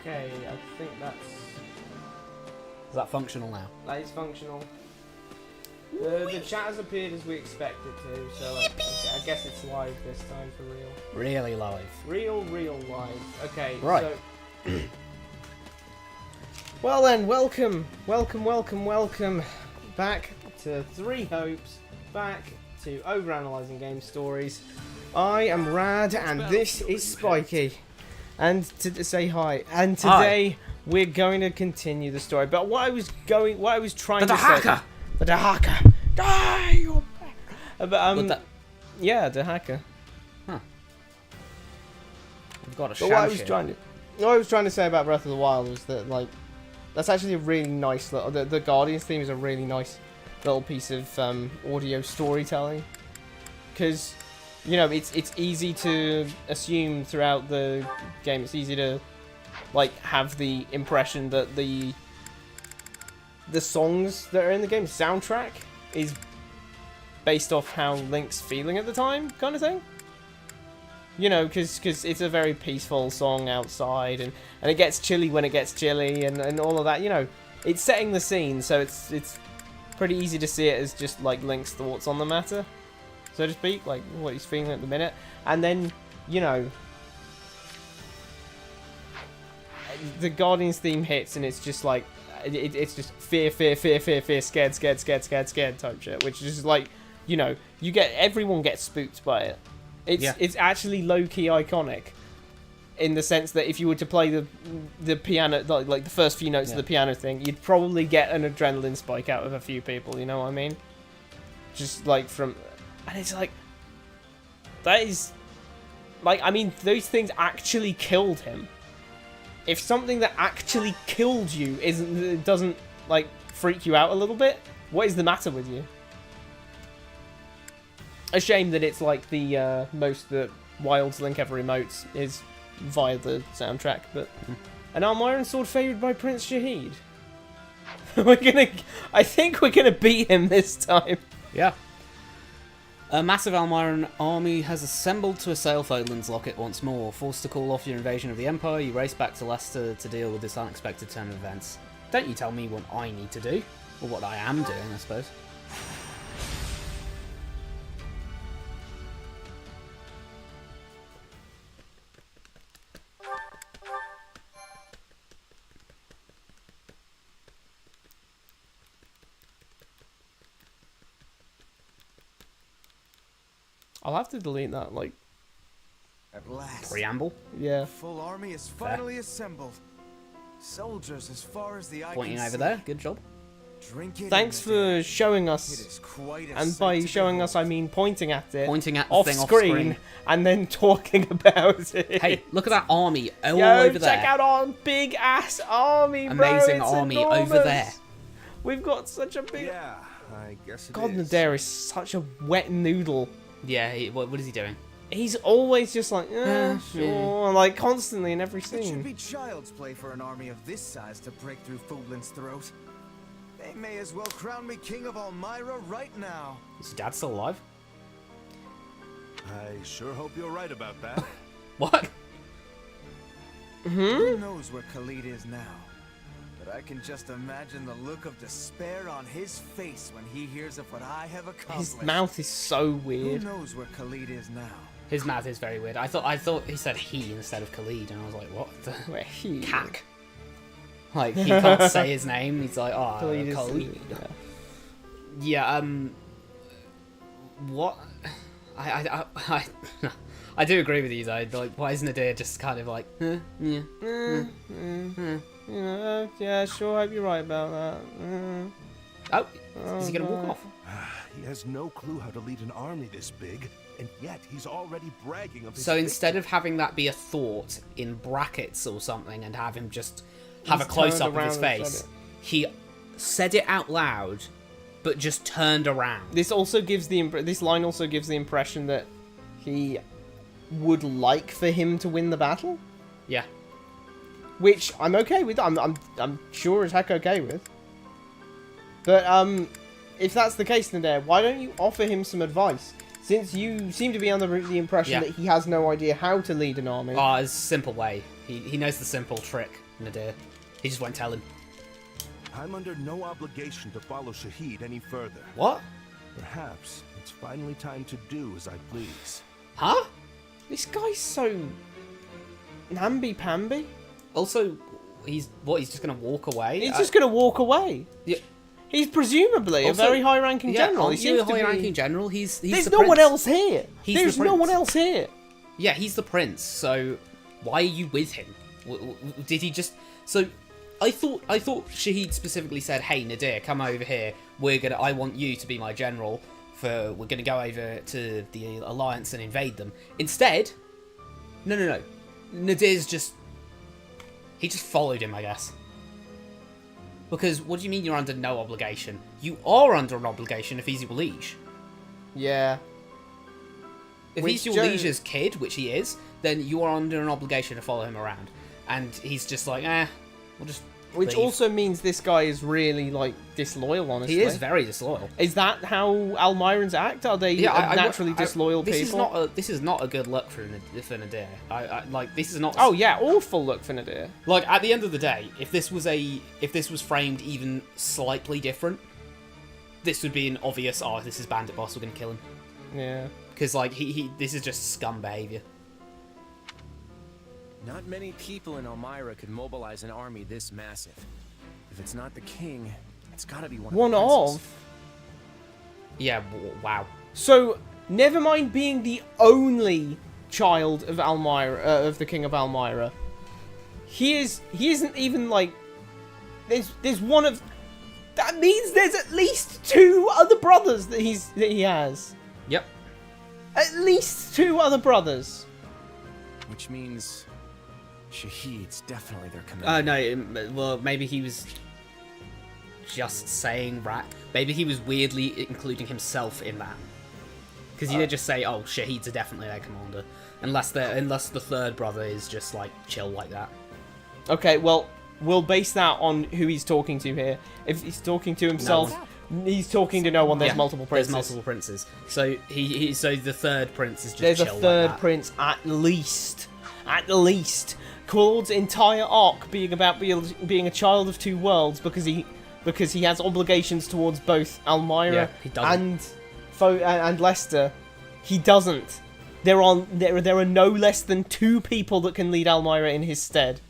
Okay, I think that's... Is that functional now? That is functional. The chat has appeared as we expected to, so I guess it's live this time for real. Really live. Real live. Okay, right. So... Well then, welcome back to Three Hopes, back to Overanalyzing Game Stories. I am Rad, and this is Spiky. And to say hi. And today we're going to continue the story. But what I was trying to say, the Dahaka, die! But yeah, Dahaka. Huh. We've got a. But what I was trying to say about Breath of the Wild was that that's actually a really nice little. The Guardians theme is a really nice little piece of audio storytelling, because it's easy to assume throughout the game. It's easy to have the impression that the songs that are in the game soundtrack is based off how Link's feeling at the time, kind of thing. Because it's a very peaceful song outside, and it gets chilly when it gets chilly, and all of that. It's setting the scene, so it's pretty easy to see it as just Link's thoughts on the matter, so to speak, what he's feeling at the minute. And then the Guardians theme hits, and it's just it's just fear, scared type shit, which is everyone gets spooked by it. It's actually low-key iconic, in the sense that if you were to play the piano, the first few notes of the piano thing, you'd probably get an adrenaline spike out of a few people, you know what I mean? Just and it's that is, those things actually killed him. If something that actually killed you doesn't freak you out a little bit, what is the matter with you? A shame that it's the most that Wild's Link ever emotes is via the soundtrack, but an Iron Sword favoured by Prince Shahid. I think we're gonna beat him this time. Yeah. A massive Almiron army has assembled to assail Fodlan's Locket once more. Forced to call off your invasion of the Empire, you race back to Leicester to deal with this unexpected turn of events. Don't you tell me what I need to do, or what I am doing, I suppose. I'll have to delete that, At last, preamble. Yeah. the full army is finally assembled. Soldiers as far as the eye Pointing can over see. there. Good job. Drink it Thanks in for showing It us, is quite a and sight by to showing us I behold. mean pointing at it, Pointing at the off thing screen, off screen. and then talking about it. Hey, look at that army all Yo, over there. check out our big ass army, bro. Amazing It's army enormous. over there. We've got such a big. Yeah, I guess it God, is. Nadir is such a wet noodle. Yeah, what is he doing? He's always just Yeah. sure, constantly in every It should scene. be child's play for an army of this size to break through Fodlan's throat. They may as well crown me king of Elmira right now. Is your dad still alive? I sure hope you're right about that. What? Who knows where Khalid is now? But I can just imagine the look of despair on his face when he hears of what I have accomplished. His mouth is so Who weird. knows where Khalid is now? His mouth is very weird. I thought he said he instead of Khalid, and I was like, what the Where he cack? He can't say his name. He's like, oh, Khalid is- Khalid. yeah. Yeah. What? I do agree with you though. Why isn't Nadir just kind of yeah? Yeah, sure. Hope you're right about that. Oh, is he gonna walk no. off? He has no clue how to lead an army this big, and yet he's already bragging of his So instead victory. of having that be a thought in brackets or something, and have him just have He's a close up turned of his around and face, said it. he said it out loud, but just turned around. This also gives this line also gives the impression that he would like for him to win the battle, Yeah. which I'm okay with. I'm sure as heck okay with. But if that's the case, Nadir, why don't you offer him some advice? Since you seem to be under the impression Yeah. that he has no idea how to lead an army. Oh, it's a simple way. He knows the simple trick. Nadir. He just won't tell him. I'm under no obligation to follow Shahid any further. What? Perhaps it's finally time to do as I please. Huh? This guy's so namby-pamby. Also, he's just gonna walk away? He's just going to walk away. Yeah. He's presumably Also, a very high-ranking general. Aren't He you seems a to be... high-ranking general? He's There's the no prince. one else here. He's There's the no one prince. else here. Yeah, he's the prince. So why are you with him? Did he just? So I thought Shahid specifically said, "Hey Nadir, come over here. I want you to be my general. We're gonna go over to the Alliance and invade them." Instead, no. Nadir's just followed him, I guess. Because what do you mean you're under no obligation? You are under an obligation if he's your liege. Yeah. If Which he's your Joe- liege's kid, which he is, then you are under an obligation to follow him around. And he's just like, we'll just Which leave. also means this guy is really, like, disloyal, honestly. He is very disloyal. Is that how Almirans act? Are they naturally disloyal people? This is not a good look for Nadir. This is not. Oh, yeah, awful look for Nadir. Like, at the end of the day, if this was framed even slightly different, this would be an obvious, this is Bandit Boss, we're gonna kill him. Yeah. Because, like, this is just scum behavior. Not many people in Elmira could mobilize an army this massive. If it's not the king, it's gotta be one of the princes. Yeah, wow. So, never mind being the only child of Elmira, of the King of Elmira. He isn't even, like... There's one of... That means there's at least 2 other brothers that he has. Yep. At least 2 other brothers. Which means Shahid's definitely their commander. No, well, maybe he was just saying maybe he was weirdly including himself in that. Because he did just say, Shahid's are definitely their commander. Unless the third brother is just, like, chill like that. Okay, well, we'll base that on who he's talking to here. If he's talking to himself, he's talking to no one. There's multiple princes. There's multiple princes. So so the third prince is just There's chill a third like that. prince at least. At least. Claude's entire arc being about being a child of 2 worlds because he has obligations towards both Elmira he doesn't. and Leicester. He doesn't. There are no less than 2 people that can lead Elmira in his stead.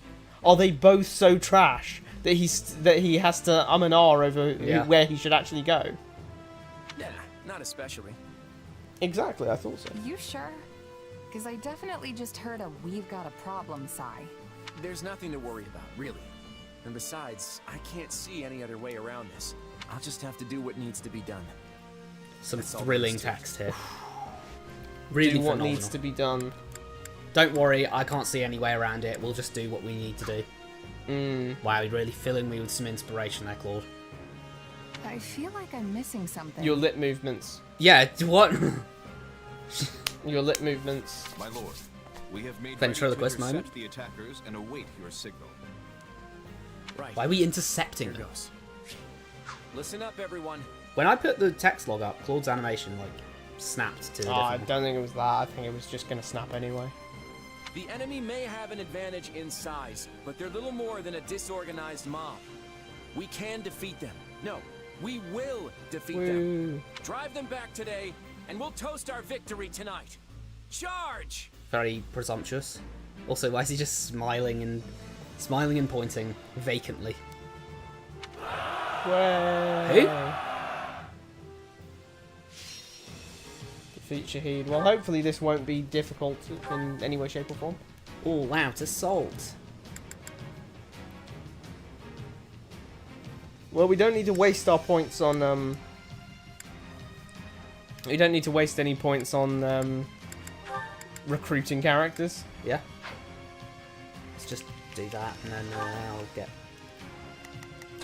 Are they both so trash that he has to and ah over where he should actually go? Nah, not especially. Exactly, I thought so. You sure? Because I definitely just heard a "we've got a problem" sigh. There's nothing to worry about, really. And besides, I can't see any other way around this. I'll just have to do what needs to be done. Some That's all thrilling there is to it. text here. Really Do what phenomenal. needs to be done. Don't worry, I can't see any way around it. We'll just do what we need to do. Wow, you're really filling me with some inspiration there, Claude. I feel like I'm missing something. Your lip movements. Yeah, what? Your lip movements. My lord, we have made Ventriloquist ready to moment. intercept the attackers and await your signal. Right. Why are we intercepting Here them? goes. Listen up, everyone. When I put the text log up, Claude's animation, like, snapped to a I different... don't think it was that. I think it was just going to snap anyway. The enemy may have an advantage in size, but they're little more than a disorganized mob. We can defeat them. No, we will defeat them. Drive them back today, and we'll toast our victory tonight. Charge! Very presumptuous. Also, why is he just smiling and pointing vacantly? Who? Defeat Shahid. Well, hopefully this won't be difficult in any way, shape, or form. All out assault. Well, we don't need to waste our points on we don't need to waste any points on recruiting characters. Yeah. Let's just do that, and then I'll get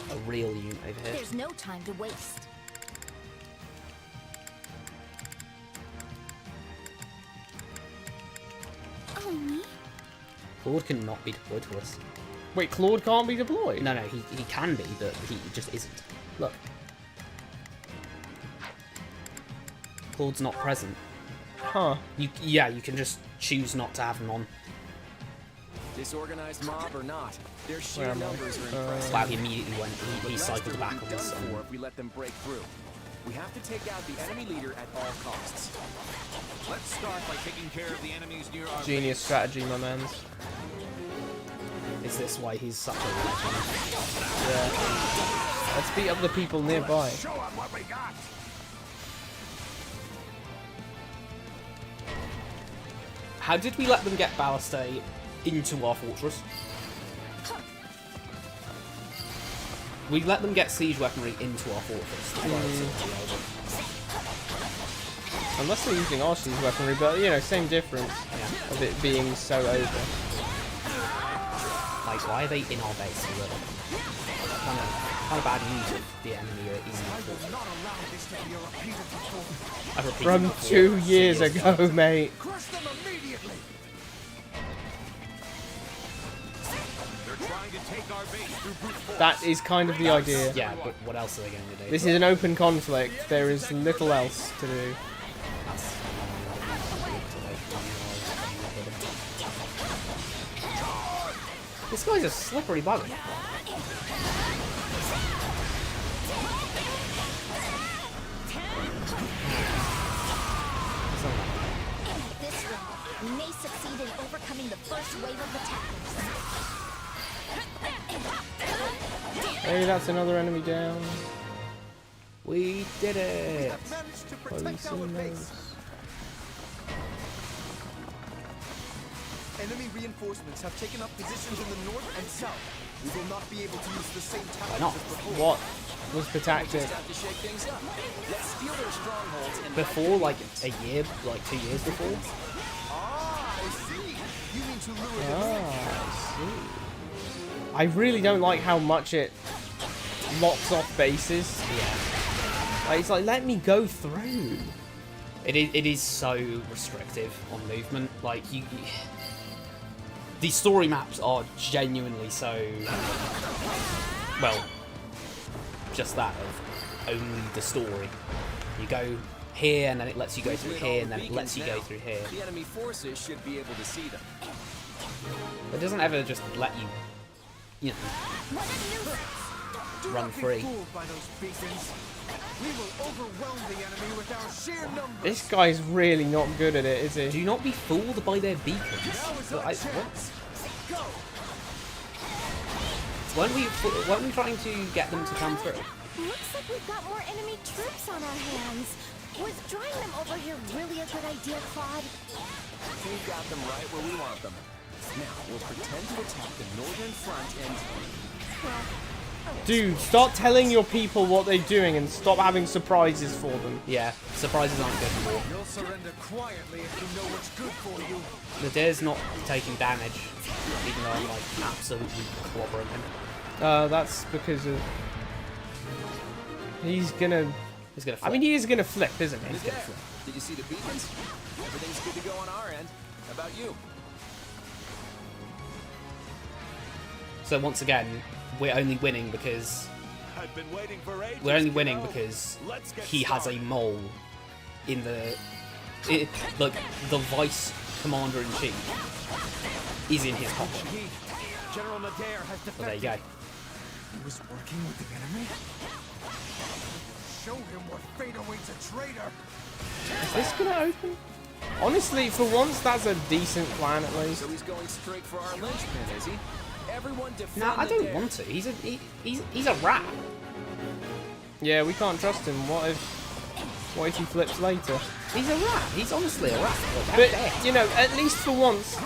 a real unit over here. There's no time to waste. Oh, me? Claude cannot be deployed to us. Wait, Claude can't be deployed? No, he can be, but he just isn't. Look. Claude's not present. Huh. You can just choose not to have him on. Disorganized mob or not, their sheer numbers are impressive. Wow, he immediately went. But He the cycled rest back will on be this. done for if we let them break through. We have to take out the enemy leader at all costs. Let's start by taking care of the enemies near our Genius base. strategy, my mans. Is this why he's such a legend? Yeah. Let's beat up the people nearby. Show 'em what we got. How did we let them get Balliste into our fortress? We let them get siege weaponry into our fortress. Unless they're using our siege weaponry, but you know, same difference Yeah. of it being so over. Like, why are they in our base? Kind of bad use of the enemy are in our fortress. Not allow this to be a repeated performance. I've repeated From before, 2 years 2 ago, mate. Crush them immediately. They're trying to take our base through brute force. That is kind of the idea. Yeah, but what else are they going to do? This is an open conflict. There is little else to do. This guy's a slippery bugger. This round, we may succeed in overcoming the first wave of attackers. Hey, that's another enemy down. We did it! Have managed to Oh, you protect our seen base. those? Enemy reinforcements have taken up positions in the north and south. We will not be able to use the same tactics not? as before. What was the tactic? Just have to shake things up. Let's steal their strongholds and Before, like, a year, like 2 years before? Ah, I see. You mean to lure them in? Ah, I see. I really don't like how much it locks off bases. Yeah. Like, it's like, let me go through. It is so restrictive on movement. Like, the story maps are genuinely so... Well, just that, of only the story. You go here, and then it lets you go through here, and then it lets you go through here. the enemy forces should be able to see them. It doesn't ever just let you, you know, Do run not be free. fooled by those beacons. We will overwhelm the enemy with our sheer numbers. This guy's really not good at it, is he? Do not be fooled by their beacons. Now is But our I- chance. Go. weren't we trying to get them to come through? Looks like we've got more enemy troops on our hands. Was drawing them over here really a good idea, Claude? We've got them right where we want them. Now, we'll pretend to attack the northern front and... Dude, stop telling your people what they're doing and stop having surprises for them. Yeah, surprises aren't good anymore. You'll surrender quietly if you know what's good for you. The deer's not taking damage, even though I'm like absolutely clobbering him. That's because of... He's gonna... He's gonna. I mean, he is gonna flip, isn't he? He's there. Did you see the beacons? Everything's good to go on our end. How about you? So once again, we're only winning because I've been waiting for ages, we're only winning kiddo. because Let's get he has a started. mole in the like the vice commander in chief is in his pocket. General Nadir has defected. Well, there you go. He was working with the enemy? Show him what fate awaits a traitor. Is this gonna open? Honestly, for once, that's a decent plan at least. So he's going straight for our linchpin, is he? Everyone defend No, I don't Nadir. want to. He's a rat. Yeah, we can't trust him. What if he flips later? He's a rat. He's honestly a rat. Like, But, how dare. you know, at least for once,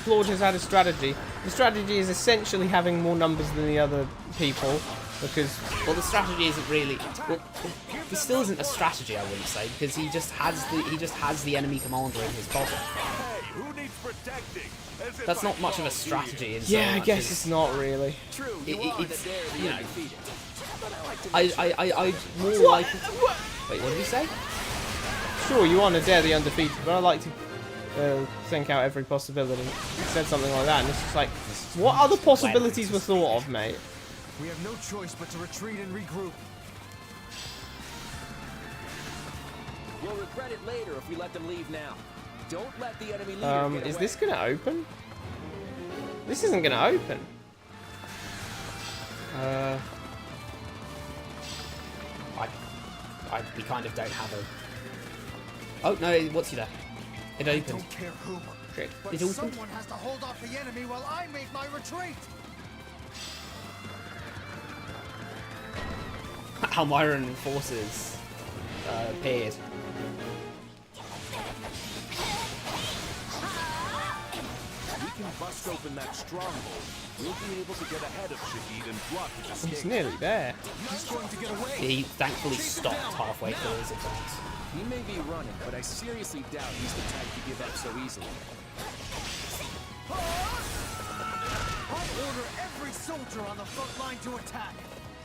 Claude has had a strategy. The strategy is essentially having more numbers than the other people, because... Well, the strategy isn't really. Well, it still isn't a strategy, I wouldn't say, because he just has the enemy commander in his pocket. Hey, who needs protecting? As if That's I not much of a called strategy. you. In so Yeah, I much guess as- it's not really. True, It- you are it's, Nadir the you know, undefeated. But I like to make I more like. Wait, what did you say? Sure, you want to dare the undefeated, but I like to think out every possibility. He said something like that, and it's just like, what other possibilities were thought of, mate? We have no choice but to retreat and regroup. We'll regret it later if we let them leave now. Don't let the enemy leader get Is away. this gonna open? This isn't gonna open. We kind of don't have a... Oh, no, what's he there? It opened. Don't care who. Shit. But It opened? someone has to hold off the enemy while I make my retreat. Almiran forces appeared. We can bust open that stronghold. We'll be able to get ahead of Shahid and block his He's escape. nearly there. He's going to get away. He thankfully stopped halfway through his advance. He may be running, but I seriously doubt he's the type to give up so easily. I order every soldier on the front line to attack,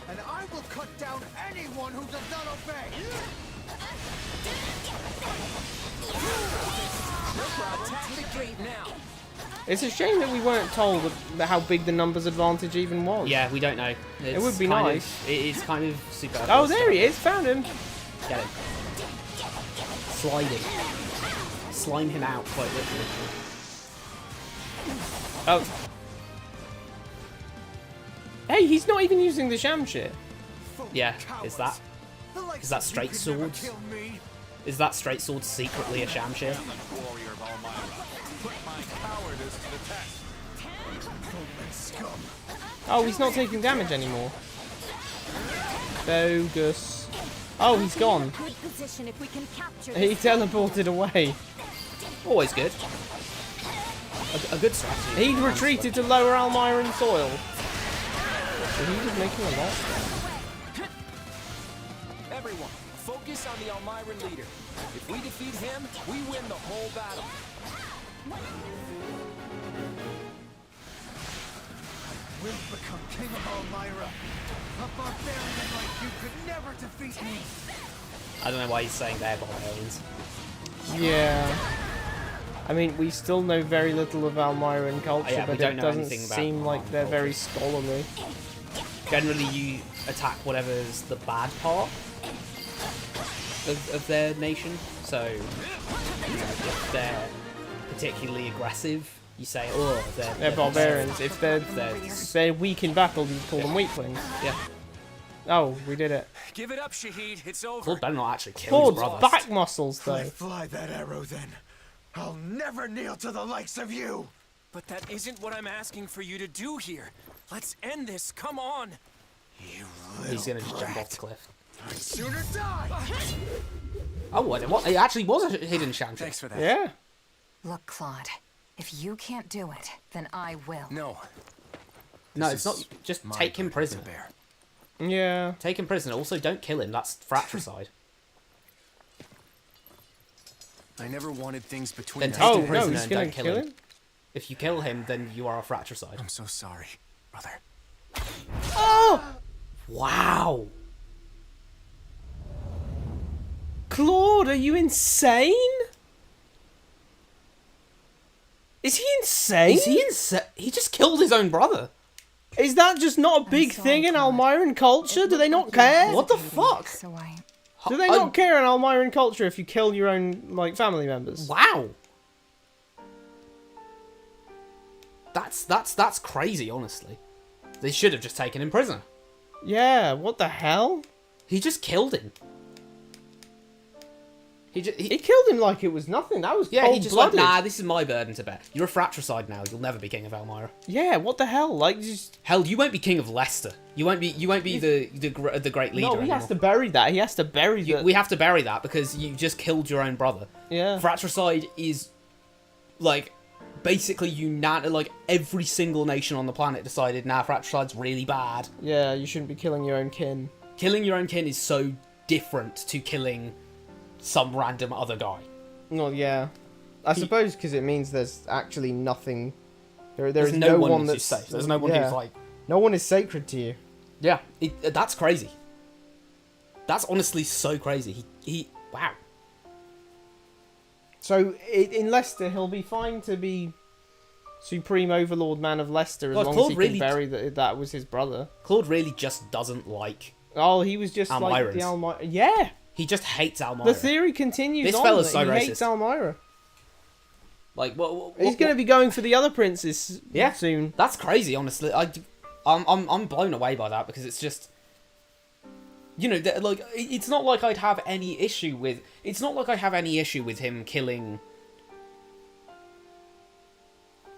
and I will cut down anyone who does not obey. Attack the gate now! It's a shame that we weren't told how big the numbers advantage even was. Yeah, we don't know. It's would be kind of- nice. It is kind of super. Oh, there he is. Found him. Get him. Sliding. Slime him out, quite literally. Oh. Hey, he's not even using the sham shit. Yeah, is that straight swords? Is that straight sword secretly a sham shit? Warrior of Elmira. Put my cowardice to the test. Oh, he's not taking damage anymore. Bogus. Oh, he's gone. Good position if we can capture He this. teleported away. Always good. A good strategy. He retreated to lower Almiran soil. So he was making a lot. Everyone, focus on the Elmiran leader. If we defeat him, we win the whole battle. Will become king of Elmira. A barbarian like you could never defeat me. I don't know why he's saying they're barbarians. Yeah. I mean, we still know very little of Almiran culture, Yeah, we but don't it know doesn't anything about seem like Almiran they're culture. very scholarly. Generally, you attack whatever's the bad part of their nation. So, you know, if they're particularly aggressive, you say, oh, They're barbarians. If they're weak in battle, you call them weaklings. Yeah. Oh, we did it. Give it up, Shahid. It's over. Claude better not actually kill his Claude's brother. back muscles, though. Fly that arrow then. I'll never kneel to the likes of you. But that isn't what I'm asking for you to do here. Let's end this. Come on. You He's gonna just jump off the cliff. I'd sooner die. Oh, what? It actually was a hidden sham trick. Thanks for that. Yeah. Look, Claude, if you can't do it, then I will. No. No, This it's not. is Just my take him burden to prisoner. bear. Yeah. Take him prisoner. Also, don't kill him. That's fratricide. I never wanted things between Then us. take Oh, him no, prisoner he's and gonna don't kill kill him. him? If you kill him, then you are a fratricide. I'm so sorry, brother. Oh! Wow. Claude, are you insane? Is he insane? Is he insane? He just killed his own brother. Is that just not a big sorry, thing in Claude. Almiran culture? Do they not care? What the fuck? So Do they not care in Almiran culture if you kill your own, like, family members? Wow. That's crazy, honestly. They should have just taken him prisoner. Yeah, what the hell? He just killed him. He killed him like it was nothing. That was Yeah, he just went, cold-blooded. nah, this is my burden to bear. You're a fratricide now. You'll never be king of Elmira. Yeah, what the hell? Like, just... Hell, you won't be king of Leicester. You won't be the great leader No, he anymore. has to bury that. He has to bury that. We have to bury that because you just killed your own brother. Yeah. Fratricide is, like, basically like every single nation on the planet decided, nah, fratricide's really bad. Yeah, you shouldn't be killing your own kin. Killing your own kin is so different to killing some random other guy. Well, yeah. I suppose because it means there's actually nothing... There's There's no one who's that's... safe. There's no one yeah. who's like... No one is sacred to you. Yeah, that's crazy. That's honestly so crazy. He wow. So, in Leicester, he'll be fine to be Supreme Overlord Man of Leicester as God, long Claude as he really can bury that was his brother. Claude really just doesn't like... Oh, he was just like the Almirans. Almira. Yeah! He just hates Elmira. The theory continues This on fella's that so he hates racist. Almira. Like, what He's going to be going for the other princes soon. That's crazy, honestly. I'm blown away by that, because it's just, you know, like, it's not like I'd have any issue with. It's not like I have any issue with him killing.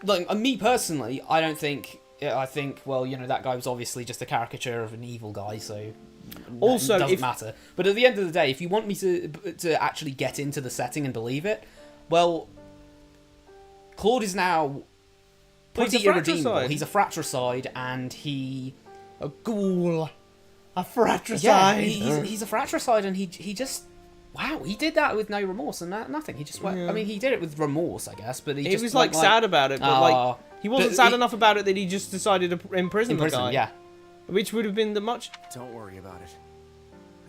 Like, me personally, I don't think. I think, well, you know, that guy was obviously just a caricature of an evil guy, so also it doesn't matter. But at the end of the day, if you want me to actually get into the setting and believe it, well, Claude is now pretty irredeemable. He's a fratricide, and a ghoul, a fratricide. Yeah, he's a fratricide, and he just. Wow, he did that with no remorse and nothing. He just went. Yeah. I mean, he did it with remorse, I guess, but he was like sad about it, but like he wasn't sad enough about it that he just decided to imprison the guy. Yeah, which would have been the much. Don't worry about it.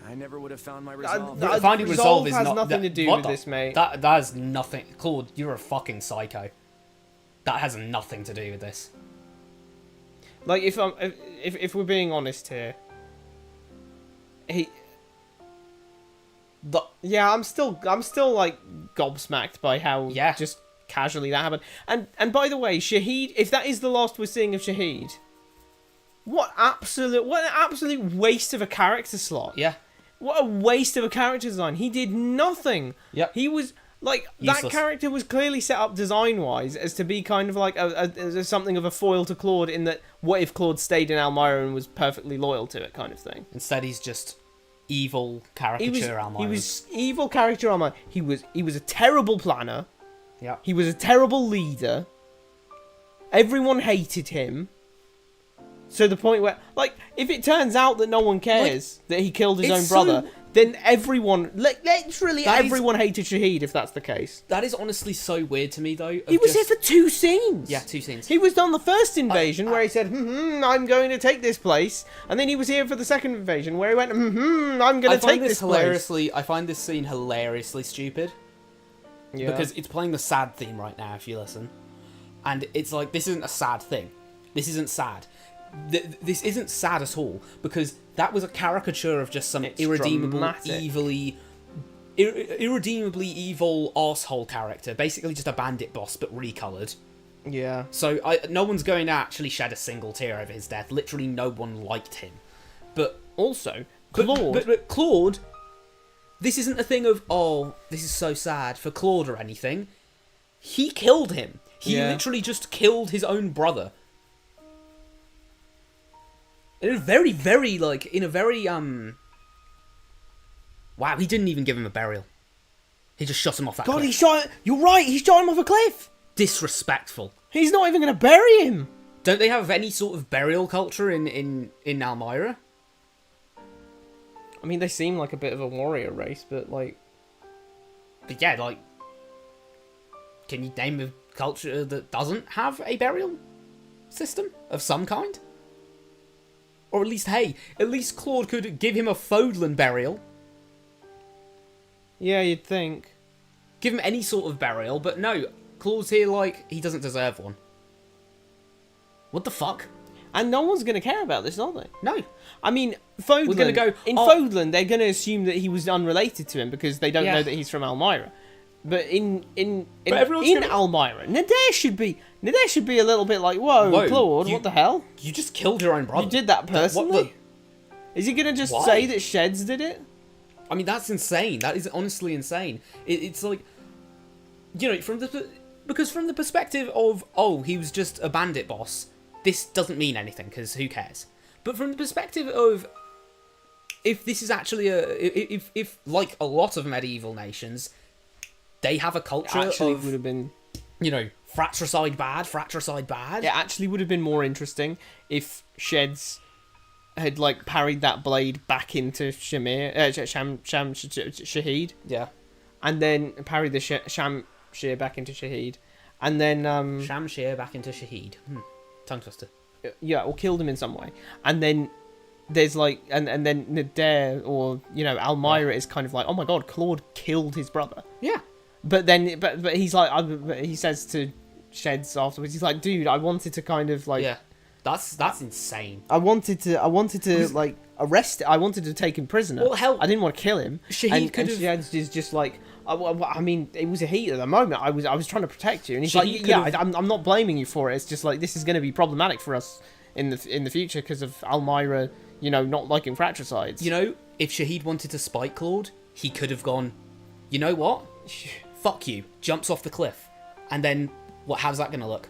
I never would have found my resolve. Finding resolve has nothing to do with this, mate. That has nothing. Claude, you're a fucking psycho. That has nothing to do with this. Like, if we're being honest here, I'm still like gobsmacked by how just casually that happened. And by the way, Shahid, if that is the last we're seeing of Shahid, what an absolute waste of a character slot. Yeah. What a waste of a character design. He did nothing. Yep. He was like useless. That character was clearly set up design-wise as to be kind of like a something of a foil to Claude, in that what if Claude stayed in Almyra and was perfectly loyal to it, kind of thing. Instead, he's just evil caricature Almyra. He was evil caricature Almyra. He was a terrible planner. Yeah. He was a terrible leader. Everyone hated him. So the point where, like, if it turns out that no one cares that he killed his own brother, then everyone, literally everyone hated Shahid, if that's the case. That is honestly so weird to me, though. He was here for 2 scenes. Yeah, 2 scenes. He was on the first invasion where he said, I'm going to take this place. And then he was here for the second invasion where he went, I'm going to take this place. I find this scene hilariously stupid. Yeah. Because it's playing the sad theme right now, if you listen. And it's like, this isn't a sad thing. This isn't sad. This isn't sad at all, because that was a caricature of just some irredeemably evil arsehole character, basically just a bandit boss but recoloured. Yeah. So no one's going to actually shed a single tear over his death. Literally no one liked him. But also, Claude... But Claude, this isn't a thing of, oh, this is so sad for Claude or anything. He killed him. He literally just killed his own brother. In a very, wow, he didn't even give him a burial. He just shot him off that cliff. You're right, he shot him off a cliff! Disrespectful. He's not even going to bury him! Don't they have any sort of burial culture in Almyra? I mean, they seem like a bit of a warrior race, but like... But yeah, like... Can you name a culture that doesn't have a burial system of some kind? Or at least Claude could give him a Fodlan burial. Yeah, you'd think. Give him any sort of burial, but no. Claude's here like, he doesn't deserve one. What the fuck? And no one's going to care about this, are they? No. I mean, Fodlan... We're going to go... Fodlan, they're going to assume that he was unrelated to him because they don't know that he's from Almyra. But in Almyra, Nadir should be a little bit like, whoa Claude, what the hell? You just killed your own brother. You did that personally? Is he going to just say that Sheds did it? I mean, that's insane. That is honestly insane. It's like, you know, from the perspective of, oh, he was just a bandit boss, this doesn't mean anything, because who cares? But from the perspective of, if this is actually if like a lot of medieval nations, they have a culture would have been, you know, fratricide bad. It actually would have been more interesting if Sheds had like parried that blade back into Shahid. Yeah. And then parried the Shamshir back into Shahid. And then Shamshir back into Shahid. Tongue twister. Yeah, or killed him in some way. And then there's like and then Nadir or, you know, Almyra is kind of like, oh my god, Claude killed his brother. Yeah. But then, but he's like, he says to Sheds afterwards, he's like, dude, I wanted to kind of like, yeah, that's insane. I wanted to like arrest. I wanted to take him prisoner. Well, hell, I didn't want to kill him. Shahid and Sheds is just like, I mean, it was a heat at the moment. I was trying to protect you, and he's like, Shahid yeah, could've- I'm not blaming you for it. It's just like this is going to be problematic for us in the future because of Almyra, you know, not liking fratricides. You know, if Shahid wanted to spite Claude, he could have gone, you know what? Fuck you. Jumps off the cliff. And then, how's that going to look?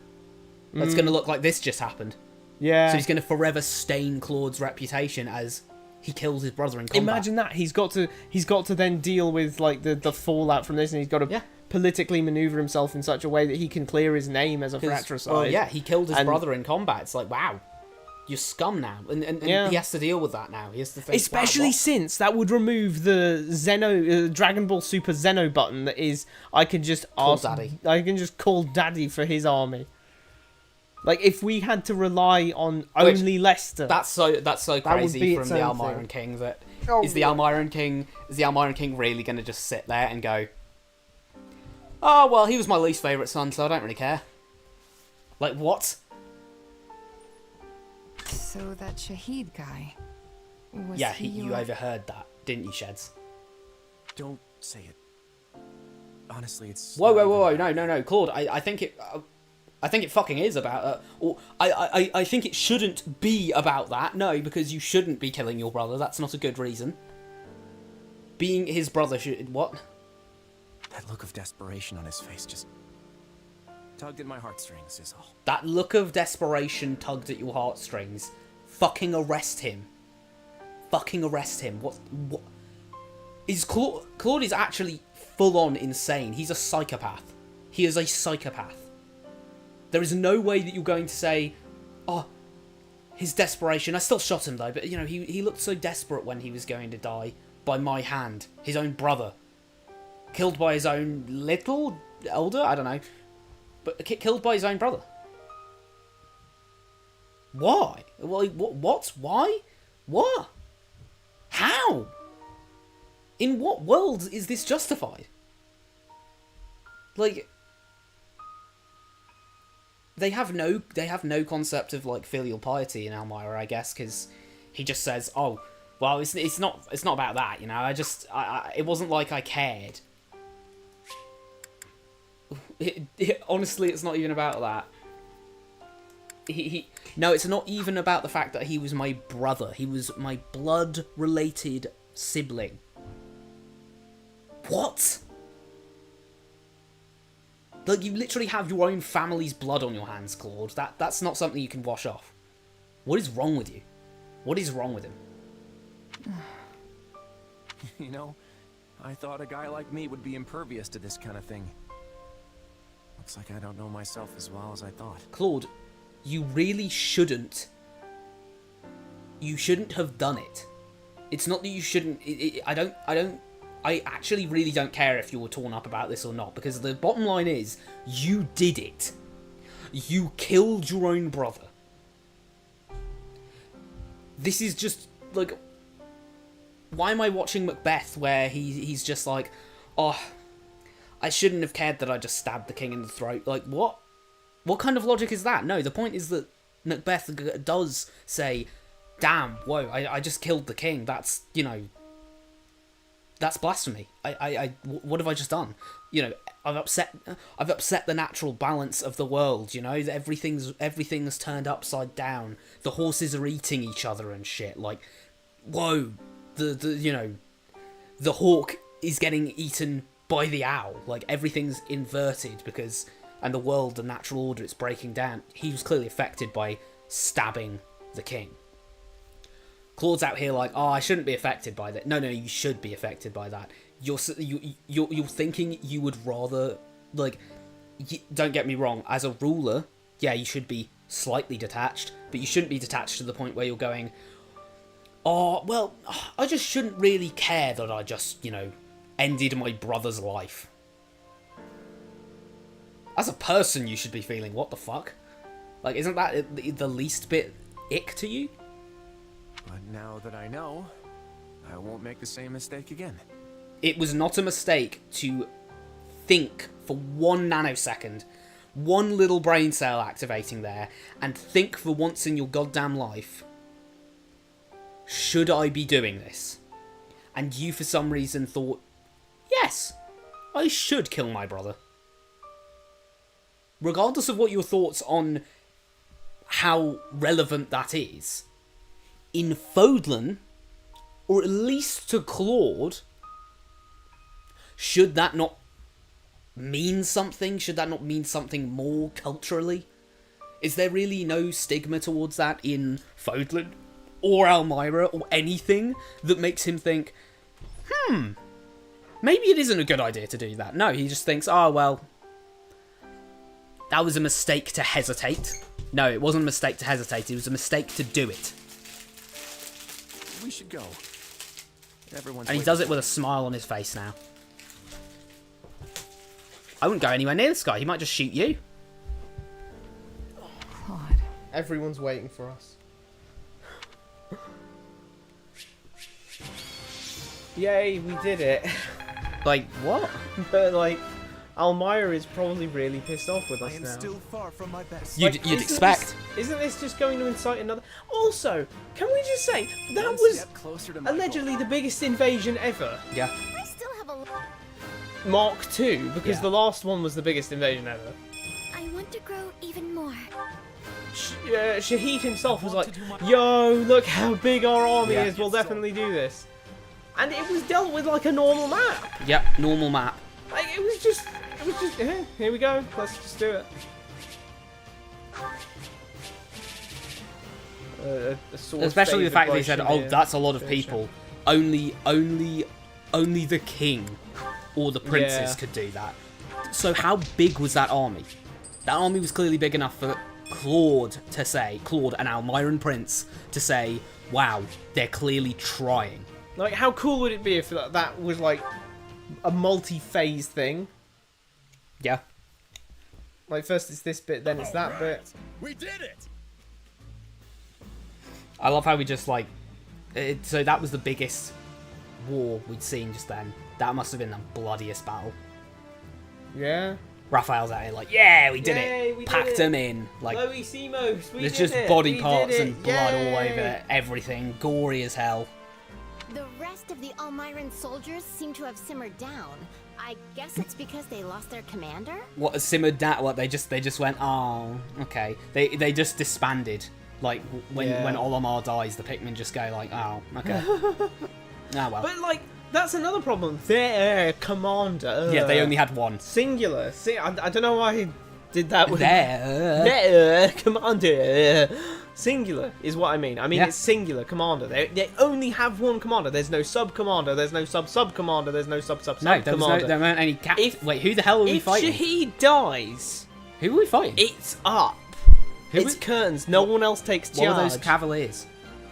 That's going to look like this just happened. Yeah. So he's going to forever stain Claude's reputation as he kills his brother in combat. Imagine that. He's got to then deal with like the fallout from this, and he's got to politically maneuver himself in such a way that he can clear his name as a fratricide. Well, yeah, he killed his brother in combat. It's like, wow, you're scum now, and he has to deal with that now. He has to think, especially since that would remove the Dragon Ball Super Zeno button that is I can just call Daddy for his army. Like if we had to rely on only Lester, that's so crazy from the own Almyran thing. King. That Oh, is the Almyran King really going to just sit there and go, oh well, he was my least favourite son, so I don't really care. Like what? So that Shahid guy. Was Yeah, he you your... overheard that, didn't you, Sheds? Don't say it. Honestly, it's... Whoa, no, Claude, I think it fucking is about... I think it shouldn't be about that, no, because you shouldn't be killing your brother, that's not a good reason. Being his brother should... What? That look of desperation on his face just tugged at my heartstrings, is all. That look of desperation tugged at your heartstrings. Fucking arrest him. Fucking arrest him. What? Is Claude is actually full-on insane. He's a psychopath. He is a psychopath. There is no way that you're going to say, oh, his desperation. I still shot him, though, but, you know, he looked so desperate when he was going to die by my hand. His own brother. Killed by his own elder? I don't know. But killed by his own brother. Why? What? Why? What? How? In what world is this justified? Like, they have no concept of like filial piety in Almyra, I guess, because he just says, "Oh, well, it's not about that, you know. It wasn't like I cared." Honestly, it's not even about that. No, it's not even about the fact that he was my brother. He was my blood-related sibling. What? Like, you literally have your own family's blood on your hands, Claude. That's not something you can wash off. What is wrong with you? What is wrong with him? You know, I thought a guy like me would be impervious to this kind of thing. Looks like I don't know myself as well as I thought. Claude, you really shouldn't. You shouldn't have done it. It's not that you shouldn't. I actually really don't care if you were torn up about this or not, because the bottom line is, you did it. You killed your own brother. This is just, like... Why am I watching Macbeth where he's just like, oh, I shouldn't have cared that I just stabbed the king in the throat. Like, what? What kind of logic is that? No, the point is that Macbeth does say, damn, whoa, I just killed the king. That's, you know, that's blasphemy. What have I just done? You know, I've upset the natural balance of the world, you know? Everything's turned upside down. The horses are eating each other and shit. Like, whoa, the hawk is getting eaten by the owl. Like, everything's inverted because, and the world, the natural order, it's breaking down. He was clearly affected by stabbing the king. Claude's out here like, oh, I shouldn't be affected by that. No, you should be affected by that. You're thinking you would rather, like, don't get me wrong, as a ruler, yeah, you should be slightly detached, but you shouldn't be detached to the point where you're going, oh, well, I just shouldn't really care that I just, you know, ended my brother's life. As a person, you should be feeling, what the fuck? Like, isn't that the least bit ick to you? But now that I know, I won't make the same mistake again. It was not a mistake to think for 1 nanosecond, one little brain cell activating there, and think for once in your goddamn life, should I be doing this? And you, for some reason, thought, yes, I should kill my brother. Regardless of what your thoughts on how relevant that is, in Fodlan, or at least to Claude, should that not mean something? Should that not mean something more culturally? Is there really no stigma towards that in Fodlan, or Elmira, or anything that makes him think, maybe it isn't a good idea to do that? No, he just thinks, oh, well, that was a mistake to hesitate. No, it wasn't a mistake to hesitate, it was a mistake to do it. We should go. Everyone's And he does it with a smile on his face now. I wouldn't go anywhere near this guy, he might just shoot you. Claude. Everyone's waiting for us. Yay, we did it. Like, what? But, like, Elmira is probably really pissed off with I us am now. still far from my best. You'd Isn't expect. Isn't this just going to incite another... Also, can we just say, that One was step closer to my allegedly goal. the biggest invasion ever. Yeah. I still have a Mark II, because Yeah. the last one was the biggest invasion ever. I want to grow even more. Shahid himself was like, yo, look how big our army Yeah. is, we'll definitely do this. And it was dealt with like a normal map. Yep, normal map. Like, it was just, here we go, let's just do it. A sword Especially the favoured fact that by he said, Shamir. oh, that's a lot of Finisher. people. Only the king or the princes Yeah. could do that. So how big was that army? That army was clearly big enough for Claude to say, Claude, an Almiran prince, to say, wow, they're clearly trying. Like, how cool would it be if that was like a multi-phase thing? Yeah. Like, first it's this bit, then it's that bit. We did it! I love how we just like... so that was the biggest war we'd seen just then. That must have been the bloodiest battle. Yeah. Raphael's out here like, yeah, we did Yay, it. we did Packed it. them in. Like, Simos, we there's did just it. body We parts did it. and blood all Yay. over everything. Gory as hell. The rest of the Almiran soldiers seem to have simmered down. I guess it's because they lost their commander? What, simmered down? What, they just went, oh, okay. They just disbanded. Like, when Olimar dies, the Pikmin just go like, oh, okay. Ah, well. But, like, that's another problem. Their commander. Yeah, they only had one. Singular. See, I don't know why I did that with... There. Commander. Singular is what I mean. I mean, Yeah. it's singular commander. They only have one commander. There's no sub-commander. There's no sub-sub-commander. There's no No, sub-sub-sub-commander. there weren't any Wait, who the hell are we If fighting? Shahid dies, Who are we fighting? it's up. Who It's was- curtains. No one else takes charge. What were those cavaliers?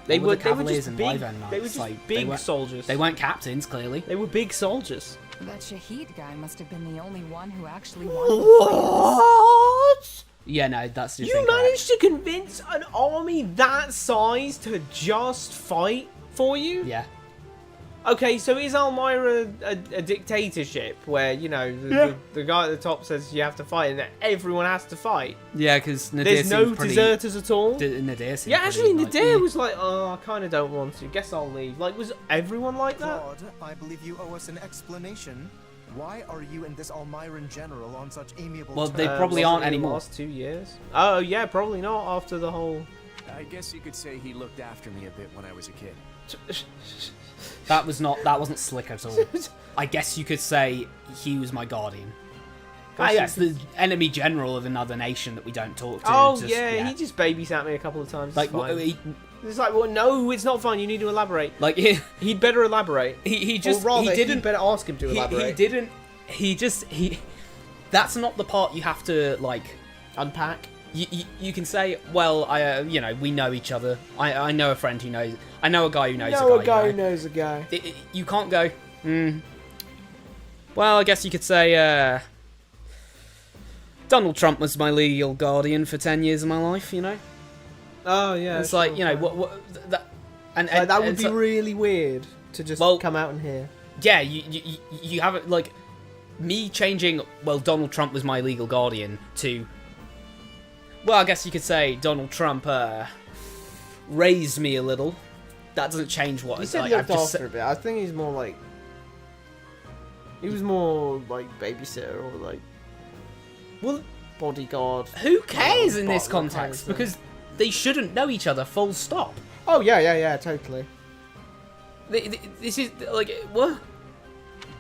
They What were the Cavaliers just and big. Wyvern Knights? They were just Like, big soldiers. They weren't captains, clearly. They were big soldiers. That Shahid guy must have been the only one who actually wanted to fight. What? Yeah, no, that's just You incorrect. managed to convince an army that size to just fight for you? Yeah. Okay, so is Elmira a dictatorship where, you know, the guy at the top says you have to fight and everyone has to fight? Yeah, because Nadir There's no seems pretty... deserters at all? Nadir seems Yeah, actually, pretty, Nadir like, was like, oh, I kind of don't want to. Guess I'll leave. Like, was everyone like that? Claude, I believe you owe us an explanation. Why are you and this Almiran general on such amiable Well, terms? they probably aren't wasn't it the anymore. Last 2 years? Oh, yeah, probably not after the whole... I guess you could say he looked after me a bit when I was a kid. That wasn't slick at all. I guess you could say he was my guardian. Yes, the enemy general of another nation that we don't talk to. Oh, just, yeah, he just babysat me a couple of times. like It's fine. he, It's like, well, no, it's not fine. You need to elaborate. like He'd better elaborate. he just or rather, he didn't you'd better ask him to he elaborate. didn't he that's not the part you have to like Unpack. you can say, well, you know, we know each other. I know a friend who knows. I know a guy who knows know a guy. You know. knows a guy. You can't go. Well, I guess you could say Donald Trump was my legal guardian for 10 years of my life. You know, Oh, yeah. it's like, you know, that and that would and be so- really weird to just Well- come out and hear. yeah, you have it like me changing. Well, Donald Trump was my legal guardian to. Well, I guess you could say Donald Trump raised me a little. That doesn't change what You it's said like. looked I've just after a bit. I think he's more like... He was more like babysitter or like Well, bodyguard. who cares in this butler kind of context? thing. Because they shouldn't know each other, full stop. Oh yeah, totally. This is, like, what?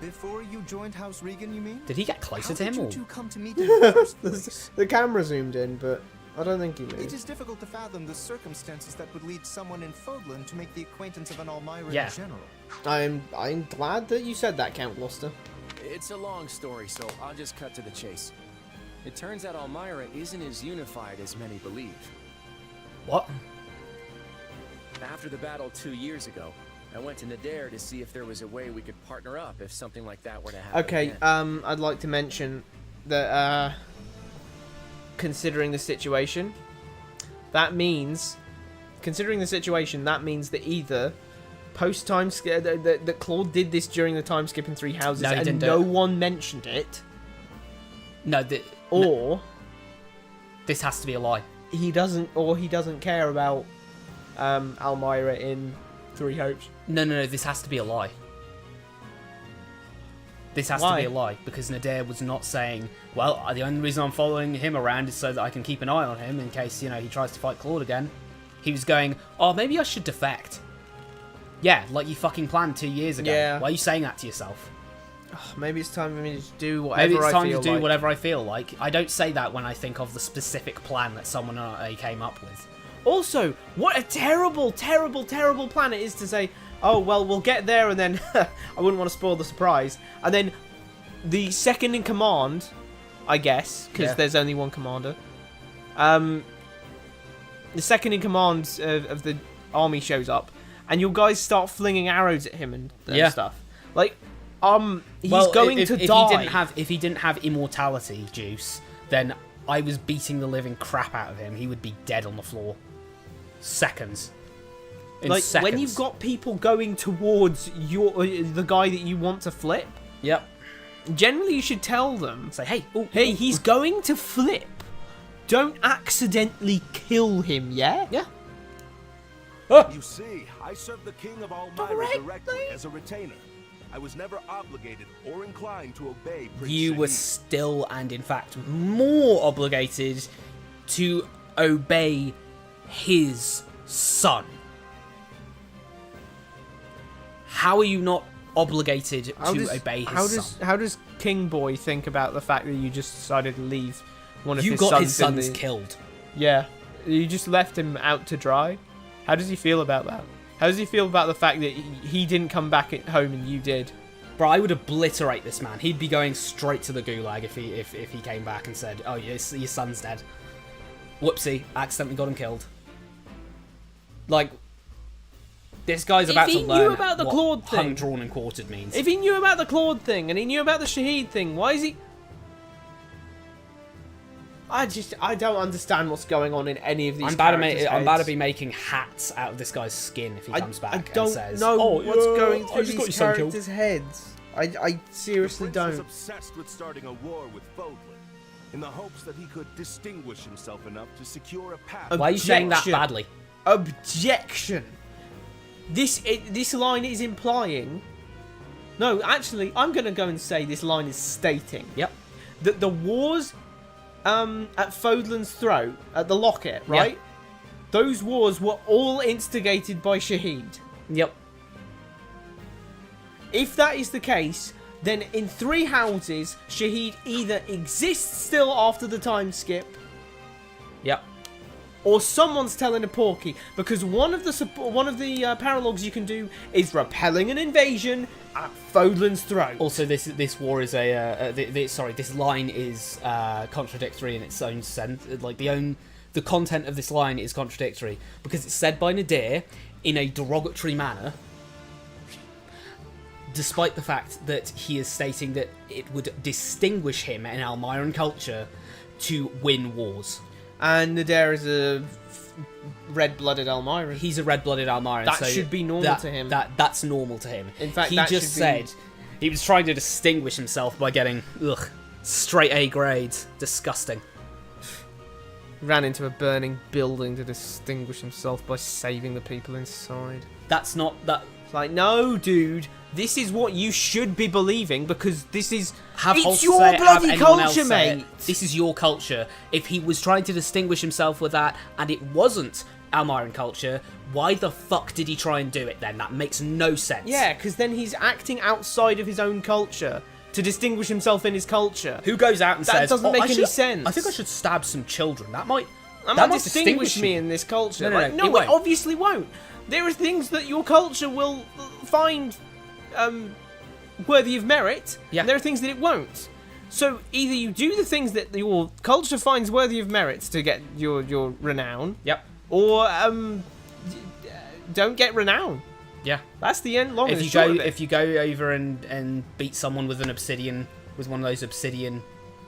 Before you joined House Regan, you mean? Did he get closer How to did him, you or...? two come to meet in the first place? The camera zoomed in, but I don't think he It moved. is difficult to fathom the circumstances that would lead someone in Fodlan to make the acquaintance of an Almyra Yeah. general. I'm glad that you said that, Count Gloucester. It's a long story, so I'll just cut to the chase. It turns out Almyra isn't as unified as many believe. What? After the battle 2 years ago, I went to Nadir to see if there was a way we could partner up if something like that were to happen Okay, again. I'd like to mention that considering the situation, that means that either post time skip that Claude did this during the time skip in Three Houses No, he and didn't do no it. one mentioned it, No, or this has to be a lie. he doesn't care about Almyra in Three Hopes. No, this has to be a lie. This has Why? to be a lie, because Nadir was not saying, well, the only reason I'm following him around is so that I can keep an eye on him in case, he tries to fight Claude again. He was going, oh, maybe I should defect. Yeah, like you fucking planned 2 years ago. Yeah. Why are you saying that to yourself? Maybe it's time for me to do whatever Maybe it's I time feel to do like. whatever I feel like. I don't say that when I think of the specific plan that someone came up with. Also, what a terrible, terrible, terrible plan it is to say, oh, well, we'll get there and then, I wouldn't want to spoil the surprise, and then the second in command, I guess, because Yeah. there's only one commander, the second in command of the army shows up, and your guys start flinging arrows at him and Yeah. stuff. Like, he's Well, going if, to if die. If he didn't have immortality juice, then I was beating the living crap out of him. He would be dead on the floor. Seconds. In Like, seconds. when you've got people going towards the guy that you want to flip, Yep. generally you should tell them, Say, hey, ooh, hey, he's going to flip. Don't accidentally kill him, yeah? yeah. You see, I served the king of Almyra Directly? directly as a retainer. I was never obligated or inclined to obey Prince You were Shahid. still, and in fact, more obligated to obey his son. How are you not obligated to obey his son? How does King Boy think about the fact that you just decided to leave one of You his got sons his sons in the... killed. Yeah. You just left him out to dry? How does he feel about that? How does he feel about the fact that he didn't come back at home and you did? Bro, I would obliterate this man. He'd be going straight to the gulag if he came back and said, "Oh, your son's dead." Whoopsie, accidentally got him killed. Like, this guy's If about he to knew learn about the what Claude thing- hung, drawn, and quartered means. If he knew about the Claude thing and he knew about the Shahid thing, why is he... I don't understand what's going on in any of these I'm about characters' to I'm about to heads. be making hats out of this guy's skin if he comes back I and don't says, know "Oh, what's yeah, going I through just got your these son killed." characters' heads. I seriously The prince was don't. obsessed with starting a war with Fodlan, in the hopes that he could distinguish himself enough to secure a path. Why are you saying that Objection. badly? Objection. This line is implying... No, actually, I'm going to go and say this line is stating Yep. that the wars at Fodlan's throat, at the locket, right? Those wars were all instigated by Shahid. Yep. If that is the case, then in Three Houses, Shahid either exists still after the time skip, Yep. or someone's telling a porky, because one of the paralogs you can do is repelling an invasion at Fodlan's throat. Also, this war is this line is contradictory in its own sense. Like the content of this line is contradictory because it's said by Nadir in a derogatory manner, despite the fact that he is stating that it would distinguish him in Almyran culture to win wars. And Nadir is a red-blooded Almyran. He's a red-blooded Almyran. That so should be normal to him. That's normal to him. In fact, he that just should be- said he was trying to distinguish himself by getting straight A grades. Disgusting. Ran into a burning building to distinguish himself by saving the people inside. That's not that. It's like, no, dude, this is what you should be believing because this is it's your bloody culture, mate. This is your culture. If he was trying to distinguish himself with that and it wasn't Almiran culture, why the fuck did he try and do it then? That makes no sense. Yeah, because then he's acting outside of his own culture to distinguish himself in his culture. Who goes out and says, that doesn't make any sense. I think I should stab some children. That might distinguish me in this culture. No, it obviously won't. There are things that your culture will find worthy of merit, and there are things that it won't. So either you do the things that your culture finds worthy of merit to get your renown, or don't get renown. Yeah, that's the end. Long if you go over and beat someone with one of those obsidian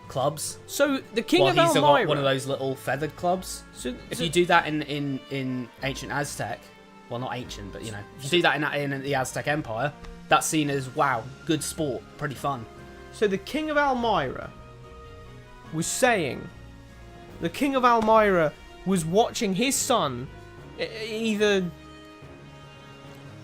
clubs. So the king of Elmira, Elmira, one of those little feathered clubs. So if you do that in ancient Aztec, well, not ancient, but if you do that in the Aztec Empire, that's seen as wow, good sport, pretty fun. So the king of Elmira was saying, the king of Elmira was watching his son either.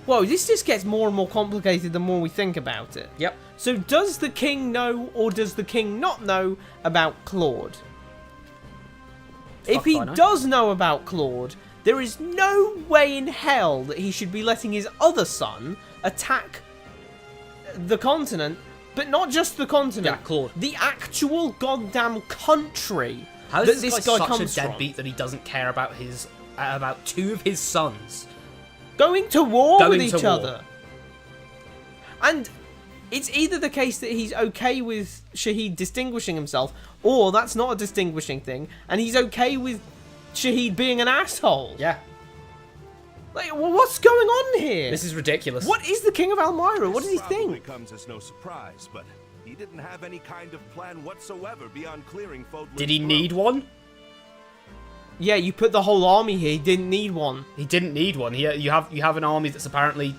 Whoa, this just gets more and more complicated the more we think about it. Yep. So does the king know or does the king not know about Claude? If he does know about Claude, there is no way in hell that he should be letting his other son attack the continent, but not just the continent. Yeah, Claude. The actual goddamn country. How is this guy comes such a deadbeat that he doesn't care about about two of his sons going to war with each other? And it's either the case that he's okay with Shahid distinguishing himself, or that's not a distinguishing thing, and he's okay with Shahid being an asshole. Yeah. Like, well, what's going on here? This is ridiculous. What is the king of Elmira? What does he think? It comes as no surprise, but he didn't have any kind of plan whatsoever beyond clearing Fodlan's Did he need one? Yeah, you put the whole army here. He didn't need one. He didn't need one. You have an army that's apparently,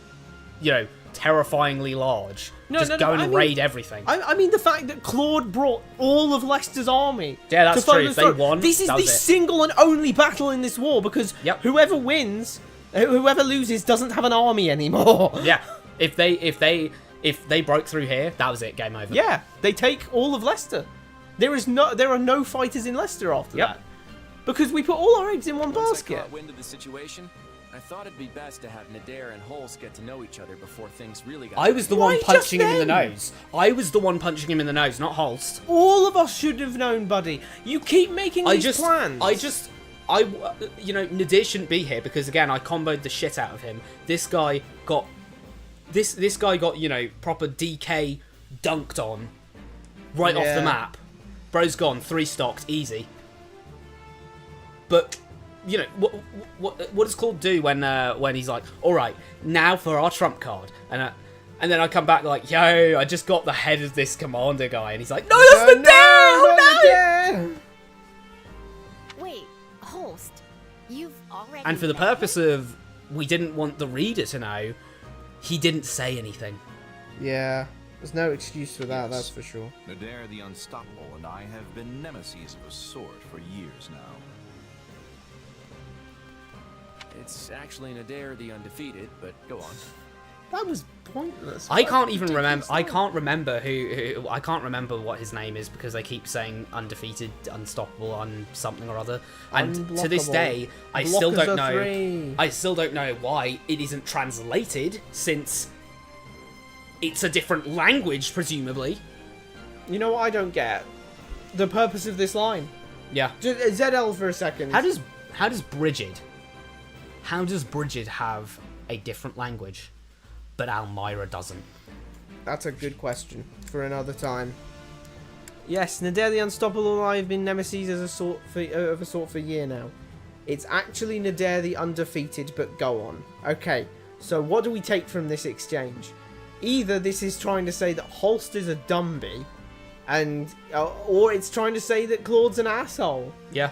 terrifyingly large. Go and raid everything. I mean the fact that Claude brought all of Leicester's army. Yeah, that's true. If they won, this is the single and only battle in this war because whoever wins, whoever loses doesn't have an army anymore. Yeah, if they broke through here, that was it. Game over. Yeah, they take all of Leicester. There are no fighters in Leicester after that. Because we put all our eggs in one basket. I caught wind of the situation, I thought it'd be best to have Nadir and Holst get to know each other before things really got. I was the one punching him in the nose. I was the one punching him in the nose, not Holst. All of us should have known, buddy. You keep making these plans. Nadir shouldn't be here because again, I comboed the shit out of him. This guy got proper DK dunked on right off the map. Bro's gone, 3 stocked, easy. But what does Claude do when he's like, all right, now for our trump card, and then I come back like, yo, I just got the head of this commander guy, and he's like, no, that's the Wait, Holst, you've already. And for the purpose of we didn't want the reader to know, he didn't say anything. Yeah, there's no excuse for that. That's for sure. Nadir the Unstoppable and I have been nemesis of a sort for years now. It's actually Nadir the Undefeated, but go on. That was pointless. I can't even remember. I can't remember who. I can't remember what his name is because they keep saying undefeated, unstoppable, something or other. And to this day, I still don't know. I still don't know why it isn't translated, since it's a different language, presumably. You know what I don't get? The purpose of this line. Yeah. Just ZL for a second. How does Brigid have a different language, but Elmira doesn't? That's a good question for another time. Yes, Nadir the Unstoppable and I have been nemesis of a sort for a year now. It's actually Nadir the Undefeated, but go on. Okay, so what do we take from this exchange? Either this is trying to say that Holst is a dumbie, or it's trying to say that Claude's an asshole. Yeah.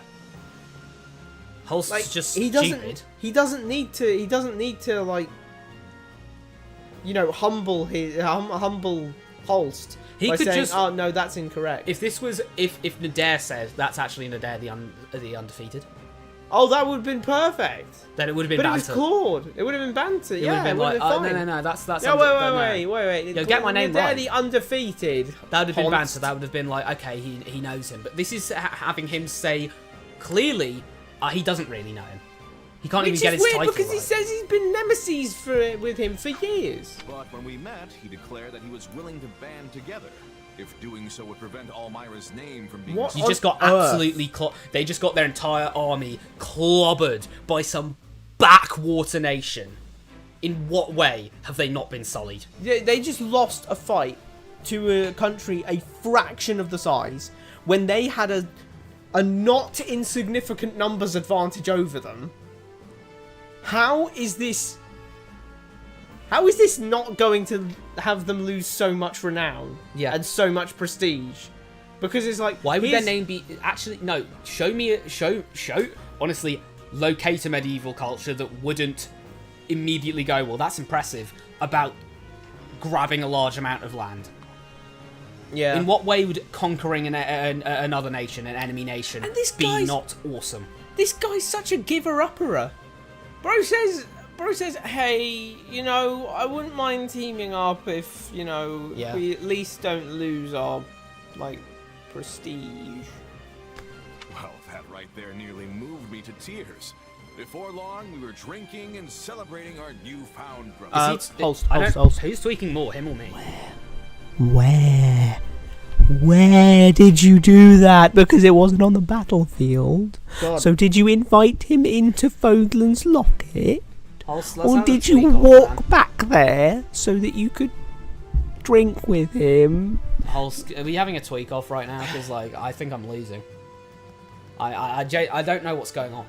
Holst's just stupid. He doesn't need to like, humble Holst. He could saying, just. Oh no, that's incorrect. If Nadir said that's actually Nadir the Undefeated, Oh, that would have been perfect. Then it would have been But banter. it was Claude. It would have been banter. It would Yeah, have been it would like, have oh, been fine. no, that's No, wait. Yo, get my name They're right. the undefeated. That would have been Honst. banter. That would have been like, okay, he knows him. But this is having him say, clearly, he doesn't really know him. He can't Which even get is his weird title because he right. says he's been nemesis with him for years. But when we met, he declared that he was willing to band together, if doing so would prevent Almyra's name from being... What? You just got on earth? absolutely... They just got their entire army clobbered by some backwater nation. In what way have they not been sullied? They just lost a fight to a country a fraction of the size when they had a not insignificant numbers advantage over them. How is this not going to have them lose so much renown and so much prestige? Because it's like, why would their name be... Actually, no. Show... Honestly, locate a medieval culture that wouldn't immediately go, well, that's impressive, about grabbing a large amount of land. Yeah. In what way would conquering another nation, an enemy nation, And this be guy's- not awesome? This guy's such a giver-upperer. Bro says, hey, you know, I wouldn't mind teaming up if, you know, we at least don't lose our, like, prestige. Well, that right there nearly moved me to tears. Before long, we were drinking and celebrating our newfound brother. Who's tweaking more, him or me? Where did you do that? Because it wasn't on the battlefield. God. So did you invite him into Fodlan's locket? Let's Or have a did you tweak off, walk man. back there so that you could drink with him? Are we having a tweak off right now? Because, like, I think I'm losing. I don't know what's going on.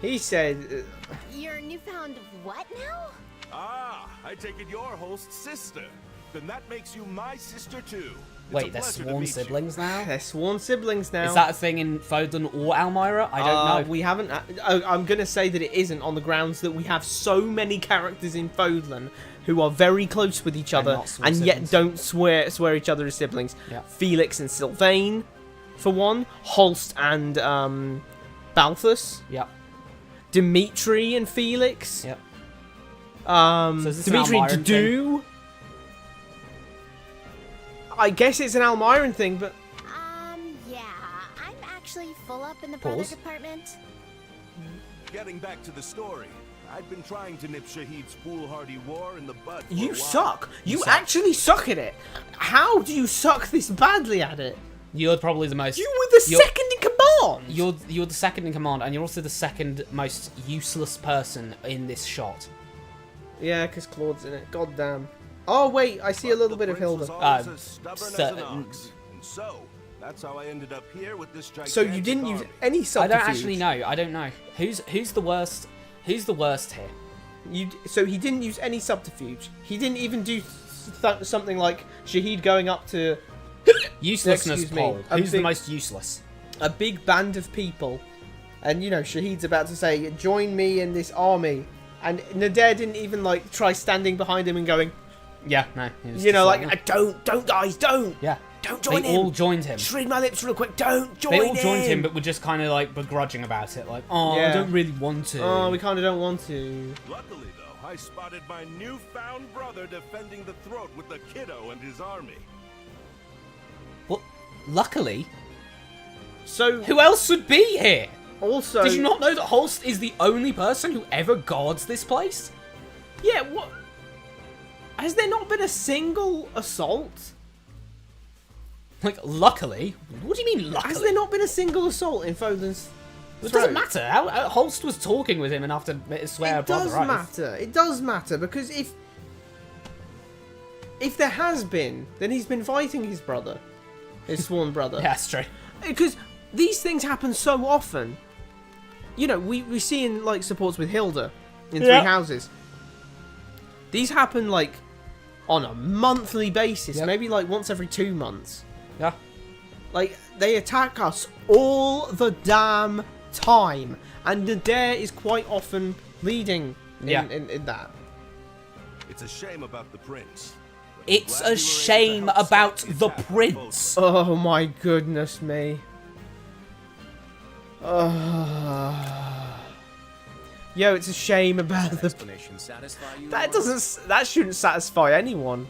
He said... Your newfound what now? Ah, I take it you're Holst's sister. Then that makes you my sister too. It's Wait, a they're pleasure to sworn meet you. siblings now? They're sworn siblings now. Is that a thing in Fodlan or Almyra? I don't know. We haven't... I'm going to say that it isn't on the grounds that we have so many characters in Fodlan who are very close with each other not sworn and yet siblings. don't swear each other as siblings. Yeah. Felix and Sylvain, for one. Holst and Balthus. Yep. Dimitri and Felix. Yep. So is this an Dimitri and Almyran Dudu. I guess it's an Almyran thing, but... Yeah, I'm actually full up in the Pause. brother department. Getting back to the story, I'd been trying to nip Shahid's foolhardy war in the bud for a You while. suck. You suck. actually suck at it. How do you suck this badly at it? You're probably the most... You were the second in command. You're the second in command, and you're also the second most useless person in this shot. Yeah, because Claude's in it. God damn. Oh, wait. I see a little bit of Prince was Hilda. always as stubborn as an ox. And so, that's how I ended up here with this gigantic So you didn't use army. any I subterfuge. don't actually know. I don't know. Who's the worst? Who's the worst here? So he didn't use any subterfuge. He didn't even do something like Shahid going up to Uselessness Excuse me, poll. a Who's the big- most useless? a big band of people. And, you know, Shahid's about to say, join me in this army. And Nader didn't even, like, try standing behind him and going, Yeah, no. he was you know, just like, don't, guys, don't. yeah. Don't join They him. all joined him. Just read my lips real quick. Don't join They him. all joined him, but were just kind of like begrudging about it. Like, oh, Yeah. I don't really want to. Oh, we kind of don't want to. Luckily, though, I spotted my newfound brother defending the throat with the kiddo and his army. Well, luckily, So, who else would be here? also... Did you not know that Holst is the only person who ever guards this place? Yeah, what... Has there not been a single assault? Like, luckily? What do you mean, luckily? Has there not been a single assault in Fodlan's It throat? doesn't matter. Holst was talking with him enough to swear It upon does the oath. matter. It does matter, because if there has been, then he's been fighting his brother. His sworn brother. Yeah, that's true. Because these things happen so often. You know, we see in, like, supports with Hilda in Three Houses. These happen, like, on a monthly basis. Yep. Maybe, like, once every 2 months. Yeah. Like, they attack us all the damn time. And Nader is quite often leading in that. It's a shame about the prince. but I'm It's glad you were a able to shame help about stop the the attack on prince. Oh my goodness me. Oh. Yo, it's a shame about the... Explanation satisfy you? That Laura? doesn't... That shouldn't satisfy anyone.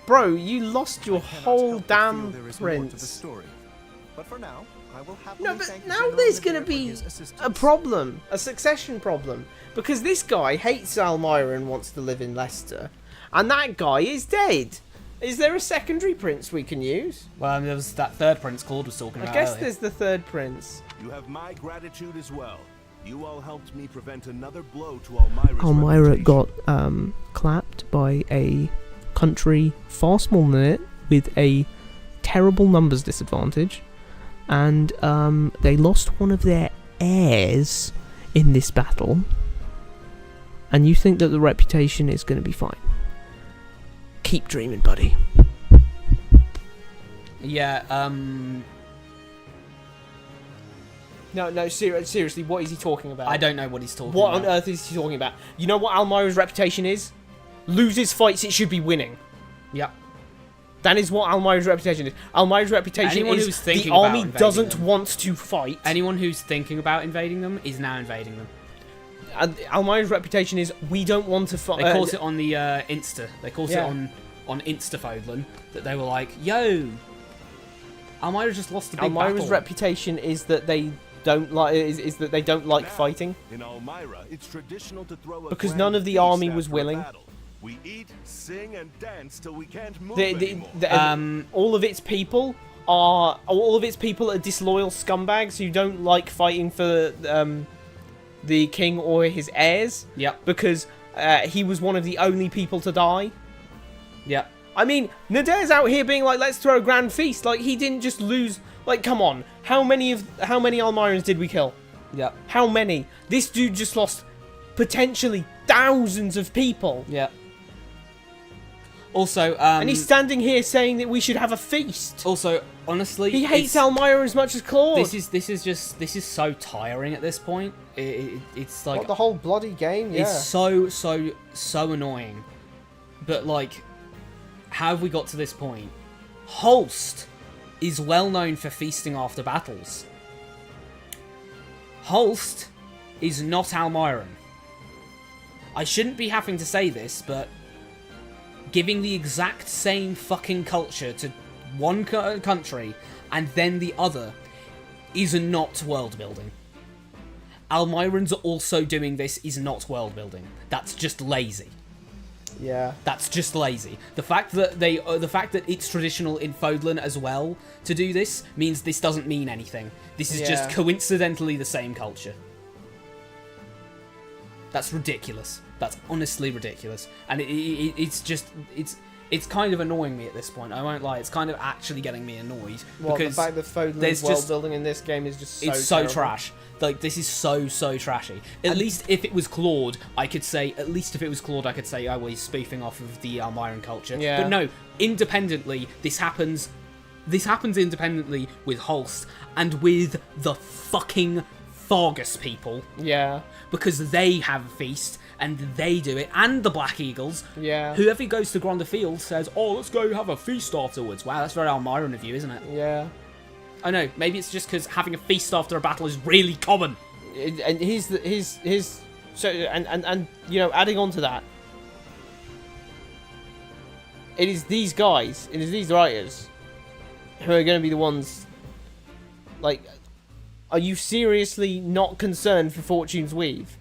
Bro, you lost your whole damn To the prince. story. But for now, I will happily No, but thank now General there's gonna Nadir for be his assistance. a problem. A succession problem. Because this guy hates Almyra and wants to live in Leicester. And that guy is dead. Is there a secondary prince we can use? Well, there was that third prince Claude was talking I about guess earlier. there's the third prince. You have my gratitude as well. You all helped me prevent another blow to Almyra's Almyra reputation. got clapped by a country far smaller than it with a terrible numbers disadvantage, and they lost one of their heirs in this battle. And you think that the reputation is going to be fine? Keep dreaming, buddy. Yeah, No, seriously, what is he talking about? I don't know what he's talking What about. on earth is he talking about? You know what Almyra's reputation is? Loses fights it should be winning. Yep. That is what Almyra's reputation is. Almyra's reputation Anyone is who's thinking the about army invading doesn't them. want to fight. Anyone who's thinking about invading them is now invading them. And Almyra's reputation is we don't want to fight. They caught it on the Insta. They caught Yeah. it on Instafodlin that they were like, "Yo, Almyra just lost a big Almyra's battle." reputation is that they don't like is that they don't like Now, fighting In Almyra, it's traditional to throw a because grand none of the feast army was after a willing. battle. We eat, sing, and dance till we can't move The, anymore. all of its people are disloyal scumbags who don't like fighting for the king or his heirs. Yep. Because he was one of the only people to die. Yep. I mean, Nadir's out here being like, let's throw a grand feast. Like, he didn't just lose. Like, come on. How many Almyrans did we kill? Yep. How many? This dude just lost potentially thousands of people. Yep. Also, And he's standing here saying that we should have a feast. also, honestly, He hates it's- Almyra as much as Claude. This is so tiring at this point. It's like What, the whole bloody game? Yeah. it's so annoying. But like, how have we got to this point? Holst is well known for feasting after battles. Holst is not Almyran. I shouldn't be having to say this, but giving the exact same fucking culture to one country and then the other is not world building. Almyrans also doing this is not world building. That's just lazy. Yeah. That's just lazy. The fact that it's traditional in Fodlan as well to do this means this doesn't mean anything. This is just Yeah. coincidentally the same culture. That's ridiculous. That's honestly ridiculous, and it's kind of annoying me at this point. I won't lie. It's kind of actually getting me annoyed Well, the because fact that there's Fodlan's world just- building in this game is just so it's so terrible. trash. Like, this is so trashy. At least if it was Claude, I could say, oh, well, he's spoofing off of the Almyran culture. Yeah. But no, independently, this happens independently with Holst and with the fucking Fargus people. Yeah. Because they have a feast, and they do it, and the Black Eagles. Yeah. Whoever goes to Gronder Field says, oh, let's go have a feast afterwards. Wow, that's very Almyran of you, isn't it? Yeah. I know, maybe it's just because having a feast after a battle is really common. And so and you know, adding on to that, it is these guys, it is these writers who are going to be the ones. Like, are you seriously not concerned for Fortune's Weave?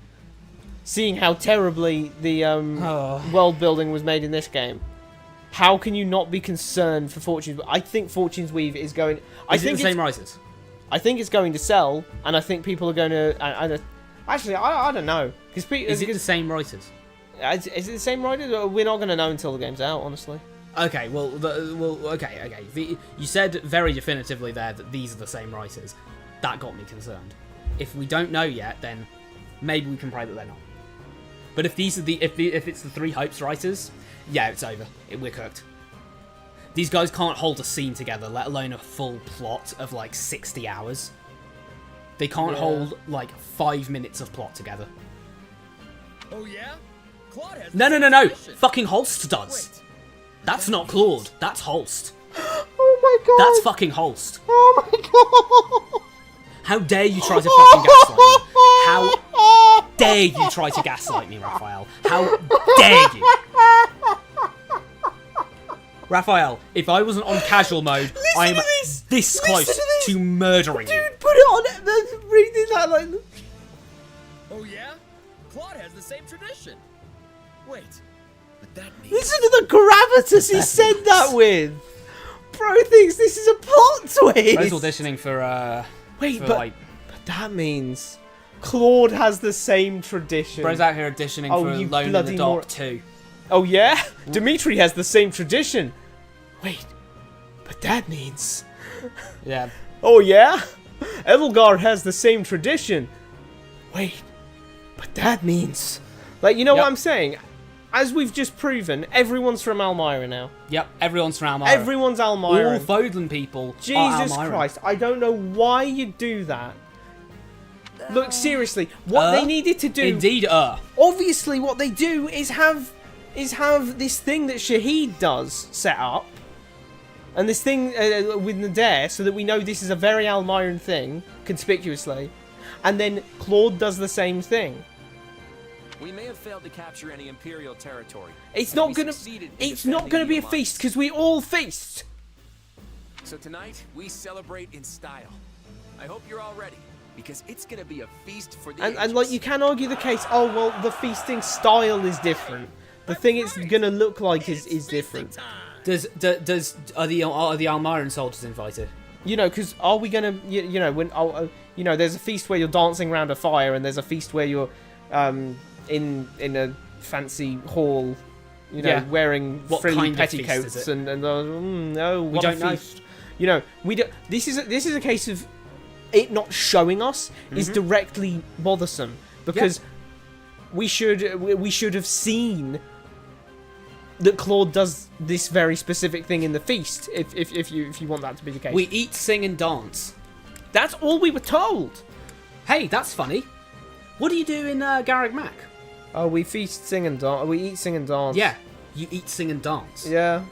Seeing how terribly the world building was made in this game, how can you not be concerned for Fortune's? I think Fortune's Weave is going. Is it the same writers? I think it's going to sell, and I think people are going to. Actually, I don't know. Is it the same writers? Is it the same writers? We're not going to know until the game's out, honestly. Okay, okay. You said very definitively there that these are the same writers. That got me concerned. If we don't know yet, then maybe we can pray that they're not. But if these are if it's the Three Hopes writers, yeah, it's over. We're cooked. These guys can't hold a scene together, let alone a full plot of like 60 hours. They can't hold like 5 minutes of plot together. Oh yeah? Claude has No. Fucking Holst does. That's not Claude. That's Holst. Oh my god. That's fucking Holst. Oh my god. How dare you try to fucking gaslight me? How dare dare you try to gaslight me, Raphael? How dare you? Raphael, if I wasn't on casual mode, I'm this close to murdering you. Dude, put it on. Reading that like. Oh yeah? Claude has the same tradition. Wait, but that means... Listen to the gravitas he said that with. Bro thinks this is a plot twist. Bro's auditioning for Wait, for, but that means Claude has the same tradition. Bro's out here auditioning for you Alone in bloody the Dark 2. Oh yeah? Dimitri has the same tradition. Wait, but that means... Yeah. Oh yeah? Edelgard has the same tradition. Wait, but that means... Like, you know what I'm saying? As we've just proven, everyone's from Almyra now. Yep, everyone's from Almyra. Everyone's Almyra. All Vodland people are Jesus Almyra. Christ, I don't know why you do that. Look, seriously, what they needed to do... Indeed, Obviously, what they do is have this thing that Shahid does set up. And this thing with Nadir, so that we know this is a very Almyran thing, conspicuously. And then Claude does the same thing. We may have failed to capture any Imperial territory. It's not gonna be a feast, because we all feast! So tonight, we celebrate in style. I hope you're all ready, because it's gonna be a feast for the ages. And like, you can argue the case, oh, well, the feasting style is different. The thing it's gonna look like is different. Are the Almyran soldiers invited? You know, because are we gonna, you know, when, there's a feast where you're dancing around a fire, and there's a feast where you're, in a fancy hall, you know, wearing frilly petticoats and no, we don't know. You know, we don't. This is a case of it not showing us is directly bothersome, because we should have seen that Claude does this very specific thing in the feast. If you want that to be the case, We eat, sing, and dance. That's all we were told. Hey, that's funny. What do you do in Garreg Mac? Oh, we feast, sing, and dance. We eat, sing, and dance. Yeah, you eat, sing, and dance. Yeah.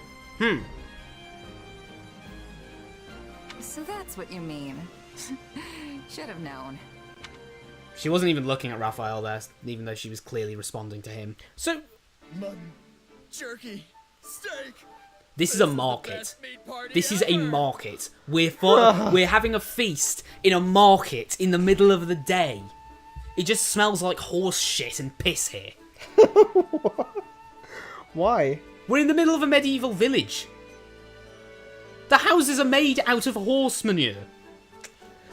So that's what you mean. Should have known. She wasn't even looking at Raphael there, even though she was clearly responding to him. So, Mutton, jerky, steak. This is a market. This is a market. We're having a feast in a market in the middle of the day. It just smells like horse shit and piss here. why? We're in the middle of a medieval village. The houses are made out of horse manure.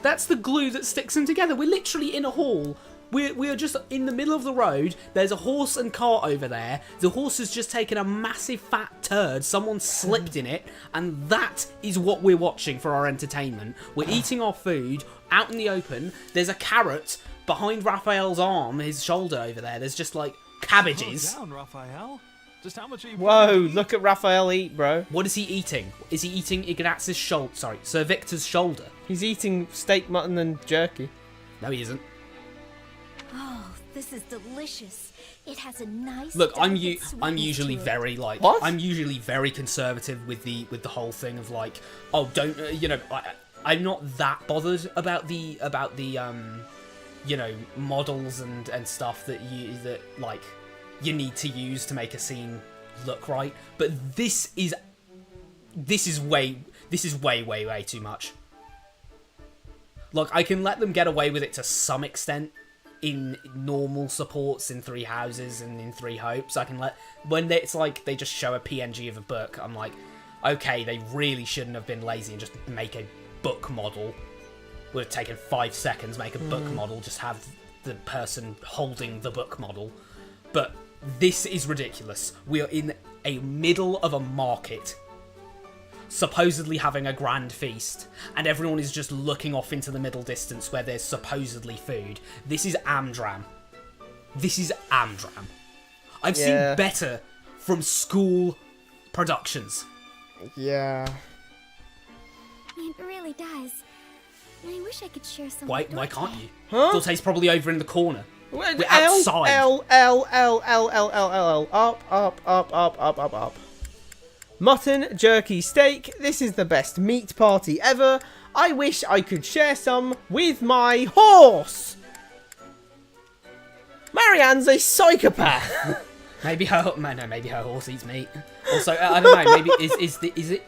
That's the glue that sticks them together. We're literally in a hall. We are just in the middle of the road. There's a horse and cart over there. The horse has just taken a massive fat turd. Someone slipped in it. And that is what we're watching for our entertainment. We're eating our food out in the open. There's a carrot behind Raphael's arm, his shoulder over there. There's just like cabbages. Calm down, Raphael. Just how much are you... Whoa, look at Raphael eat, bro. What is he eating? Is he eating Ignaz's shoulder? Sorry, Sir Victor's shoulder. He's eating steak, mutton, and jerky. No, he isn't. Oh, this is delicious. It has a nice. Look, I'm delicate usually sweetness to it. very like What? I'm usually very conservative with the whole thing of like, oh, don't I'm not that bothered about the models and stuff that you need to use to make a scene look right. But this is way too much. Look, I can let them get away with it to some extent in normal supports in Three Houses and in Three Hopes. I can when it's like they just show a PNG of a book, I'm like, okay, they really shouldn't have been lazy and just make a book model. Would have taken 5 seconds, make a book model, just have the person holding the book model. But this is ridiculous. We are in a middle of a market, supposedly having a grand feast, and everyone is just looking off into the middle distance where there's supposedly food. This is Amdram. This is Amdram. I've seen better from school productions. Yeah. It really does. I wish I could share some. Why can't you? Huh? Dorte's probably over in the corner. We're outside. L. Up. Mutton, jerky, steak. This is the best meat party ever. I wish I could share some with my horse. Marianne's a psychopath. Maybe her horse eats meat. Also, I don't know. Maybe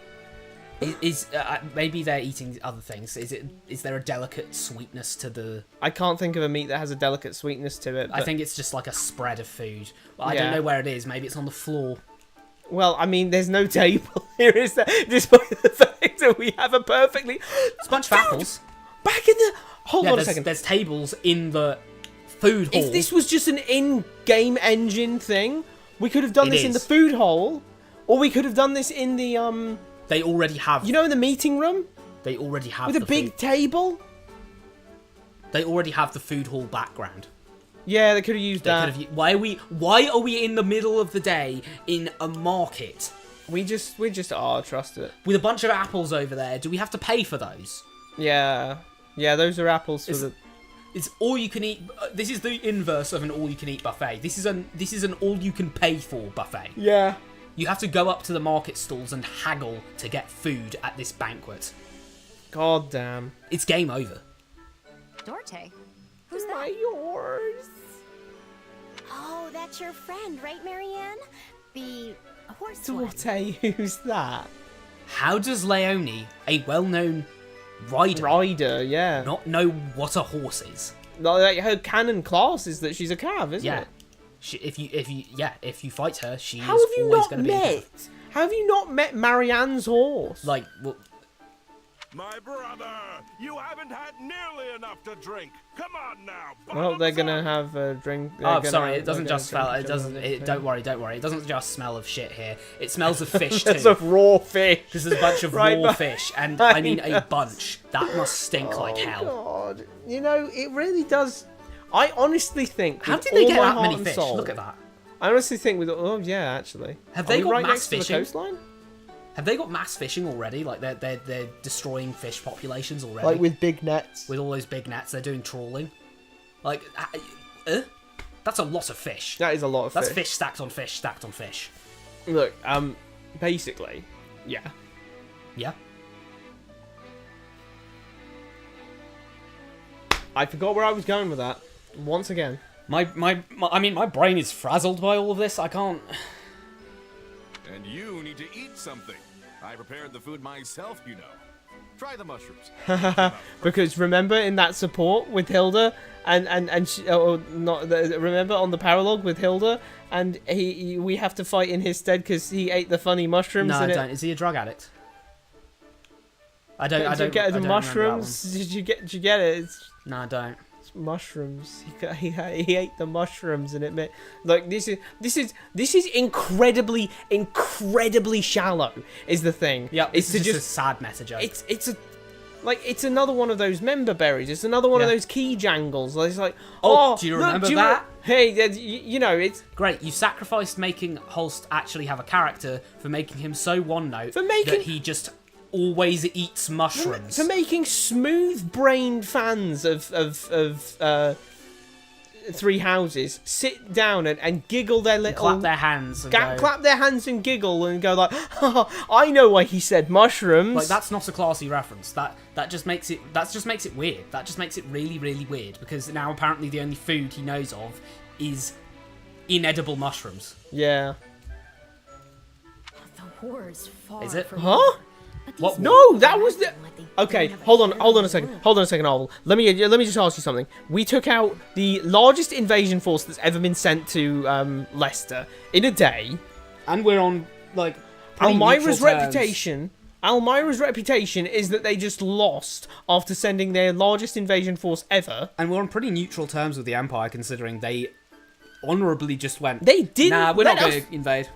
maybe they're eating other things. Is there a delicate sweetness to the? I can't think of a meat that has a delicate sweetness to it. I think it's just like a spread of food. Well, I don't know where it is. Maybe it's on the floor. Well, I mean, there's no table here, is there? Despite the fact that we have a perfectly... It's a bunch of apples. Back in the... Hold on a second. There's tables in the food hall. If this was just an in-game engine thing, we could have done this in the food hall, or we could have done this in the... They already have... You know, in the meeting room? They already have with a big table? They already have the food hall background. Yeah, they could have used that. Why are we in the middle of the day in a market? We just trust it. With a bunch of apples over there. Do we have to pay for those? Yeah. Yeah, those are apples for the... It's all you can eat. This is the inverse of an all you can eat buffet. This is an all you can pay for buffet. Yeah. You have to go up to the market stalls and haggle to get food at this banquet. God damn. It's game over. Dorte? Who's that? Yours. Oh, that's your friend, right, Marianne? The horse Dorte, who's that? How does Leonie, a well-known rider, yeah, not know what a horse is? Like her canon class is that she's a cav, isn't it? If you fight her, she's How have you always not going to be met? How have you not met Marianne's horse? Like, well, my brother, you haven't had nearly enough to drink. Come on now. Well, they're gonna have a drink. Oh, sorry. It doesn't just smell. It doesn't. Don't worry. It doesn't just smell of shit here. It smells of fish too. It's of raw fish. Because there's a bunch of raw fish, and I mean a bunch. That must stink like hell. God, you know it really does. I honestly think. How did they get that many fish? Look at that. I honestly think with actually. Have they got right mass next fishing? To the coastline? Have they got mass fishing already? Like they're destroying fish populations already. Like with big nets. With all those big nets, they're doing trawling. Like, that's a lot of fish. That is a lot of fish. That's fish stacked on fish stacked on fish. Look, basically, yeah. Yeah. I forgot where I was going with that. Once again. My brain is frazzled by all of this. I can't. And you need to eat something. I prepared the food myself, you know. Try the mushrooms. Because remember in that support with Hilda and she, remember on the paralogue with Hilda and we have to fight in his stead because he ate the funny mushrooms. No, I don't. Is he a drug addict? I don't. Did you get the mushrooms? Did you get it? No, I don't. Mushrooms. He ate the mushrooms and it meant like this is incredibly shallow is the thing. Yeah, it's just a sad message. It's another one of those member berries. It's another one of those key jangles. It's like do you remember that? Hey, you know it's great. You sacrificed making Holst actually have a character for making him so one note that he just always eats mushrooms. For making smooth-brained fans of Three Houses sit down and giggle their little... Clap their hands and clap their hands and giggle and go like, I know why he said mushrooms. Like, that's not a classy reference. That just makes it weird. That just makes it really, really weird because now apparently the only food he knows of is inedible mushrooms. Yeah. The war's far Is it? Huh? What? No, that was the... Okay, hold on a second, Oval. Let me just ask you something. We took out the largest invasion force that's ever been sent to Leicester in a day. And we're on, like, Almira's reputation is that they just lost after sending their largest invasion force ever. And we're on pretty neutral terms with the Empire, considering they honourably just went... They didn't... Nah, we're not going to invade.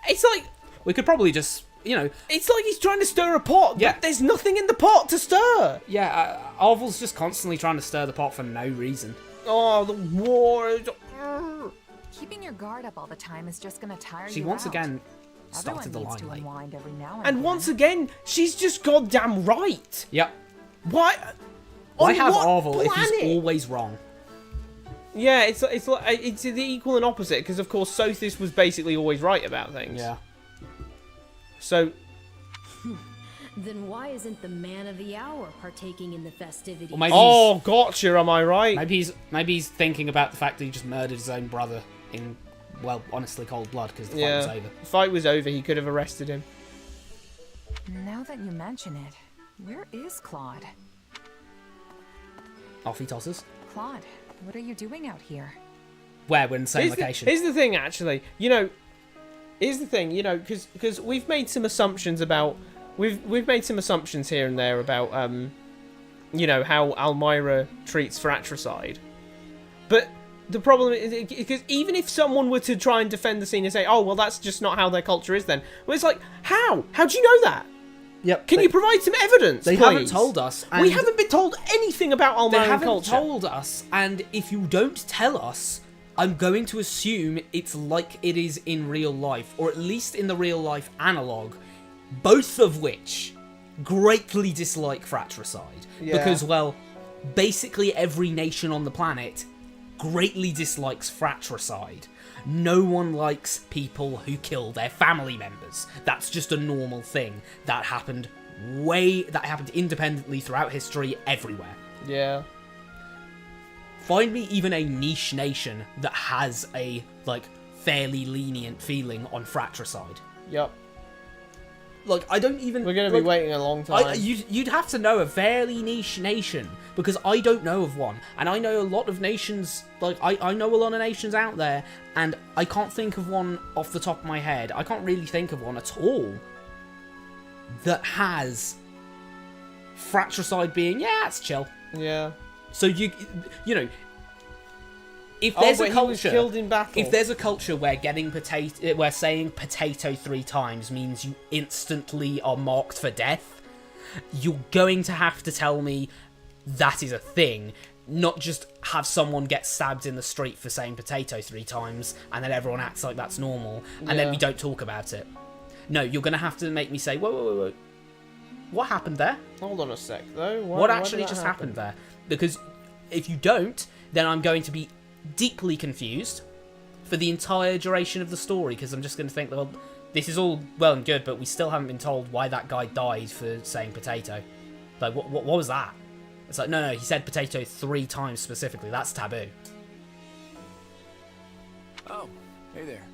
It's like... We could probably just... You know, it's like he's trying to stir a pot, but there's nothing in the pot to stir. Yeah, Arvel's just constantly trying to stir the pot for no reason. Oh, the war. Keeping your guard up all the time is just going to tire you out. She once again started the line late. And once again, she's just goddamn right. Yep. Why have Arvel if he's always wrong? Yeah, it's the equal and opposite, because of course Sothis was basically always right about things. Yeah. So, then why isn't the man of the hour partaking in the festivities? Or maybe Oh, gotcha, am I right? maybe he's thinking about the fact that he just murdered his own brother in, well, honestly, cold blood because the fight was over. The fight was over, he could have arrested him. Now that you mention it, where is Claude? Off he tosses. Claude, what are you doing out here? Where? We're in the same location. Here's the thing, actually. Because we've made some assumptions about... We've made some assumptions here and there about, how Elmira treats fratricide. But the problem is, because even if someone were to try and defend the scene and say, oh, well, that's just not how their culture is then. Well, it's like, how? How do you know that? Yep. Can you provide some evidence, They please? haven't told us. We haven't been told anything about Elmira culture. They haven't told us, and if you don't tell us, I'm going to assume it's like it is in real life, or at least in the real life analogue, both of which greatly dislike fratricide. Yeah. Because, well, basically every nation on the planet greatly dislikes fratricide. No one likes people who kill their family members. That's just a normal thing. That happened independently throughout history everywhere. Yeah. Find me even a niche nation that has a, fairly lenient feeling on fratricide. Yep. I don't even... We're going to be waiting a long time. You'd have to know a fairly niche nation, because I don't know of one. And I know a lot of nations, I know a lot of nations out there, and I can't think of one off the top of my head. I can't really think of one at all that has fratricide being, it's chill. Yeah. So if there's a culture, he was killed in battle. If there's a culture where where saying potato 3 times means you instantly are marked for death, you're going to have to tell me that is a thing, not just have someone get stabbed in the street for saying potato 3 times and then everyone acts like that's normal and then we don't talk about it. No, you're going to have to make me say, whoa. What happened there? Hold on a sec, though. What actually just happened there? Because if you don't, then I'm going to be deeply confused for the entire duration of the story, because I'm just going to think, well, this is all well and good, but we still haven't been told why that guy died for saying potato. What was that? It's like, no, he said potato 3 times specifically. That's taboo. Oh, hey there.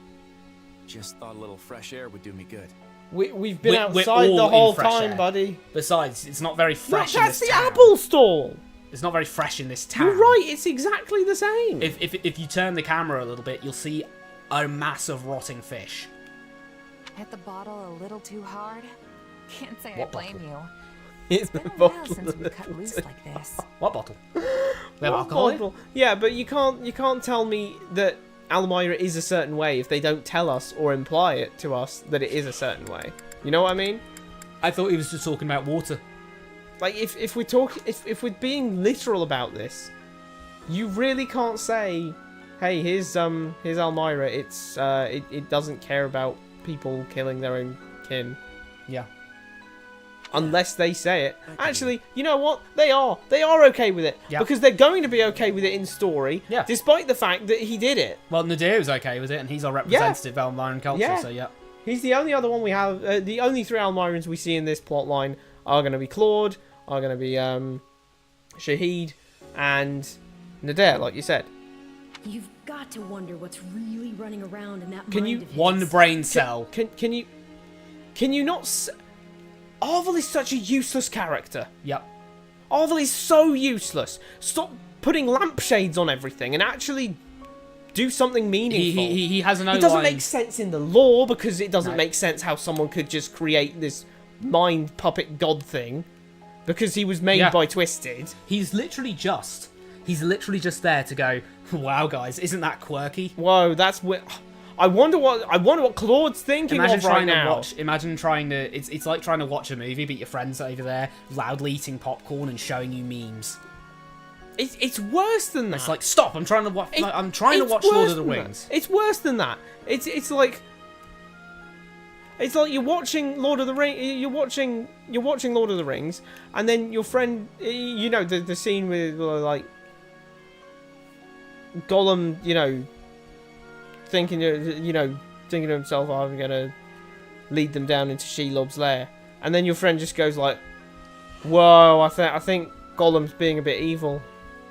Just thought a little fresh air would do me good. We've been outside the whole time, buddy. Besides, it's not very fresh in this town. town. That's the Apple Store. It's not very fresh in this town. You're right, it's exactly the same. If you turn the camera a little bit, you'll see a mass of rotting fish. Hit the bottle a little too hard? Can't say What I blame bottle? you. It's been a while since we cut loose like this. What bottle? We have alcohol in? Yeah, but you can't tell me that Elmira is a certain way if they don't tell us or imply it to us that it is a certain way. You know what I mean? I thought he was just talking about water. If we're being literal about this, you really can't say, hey, here's Elmira. It doesn't care about people killing their own kin. Yeah. Unless they say it. Actually, you know what? They are okay with it. Yeah. Because they're going to be okay with it in story. Yeah. Despite the fact that he did it. Well, Nadir was okay with it, and he's our representative of Elmiran culture, Yeah. so yeah. He's the only other one we have. The only 3 Elmirans we see in this plot line are going to be Claude, are going to be Shahid, and Nadir, like you said. You've got to wonder what's really running around in that Can mind you- of his. One brain cell. Can you not... Arvel is such a useless character. Yep. Arvel is so useless. Stop putting lampshades on everything and actually do something meaningful. He has no It doesn't line. make sense in the lore because it doesn't make sense how someone could just create this mind puppet god thing because he was made by Twisted. He's literally just there to go, wow, guys, isn't that quirky? Whoa, that's... I wonder what Claude's thinking of right now. Imagine trying to... It's like trying to watch a movie, but your friend's over there loudly eating popcorn and showing you memes. It's worse than that. It's like, stop! I'm trying to watch. I'm trying to watch Lord of the Rings. It's worse than that. It's like you're watching Lord of the Rings. You're watching Lord of the Rings, and then your friend, you know, the scene with like Gollum, thinking to himself, oh, I'm gonna lead them down into Shelob's lair, And then your friend just goes like, "Whoa, I think Gollum's being a bit evil."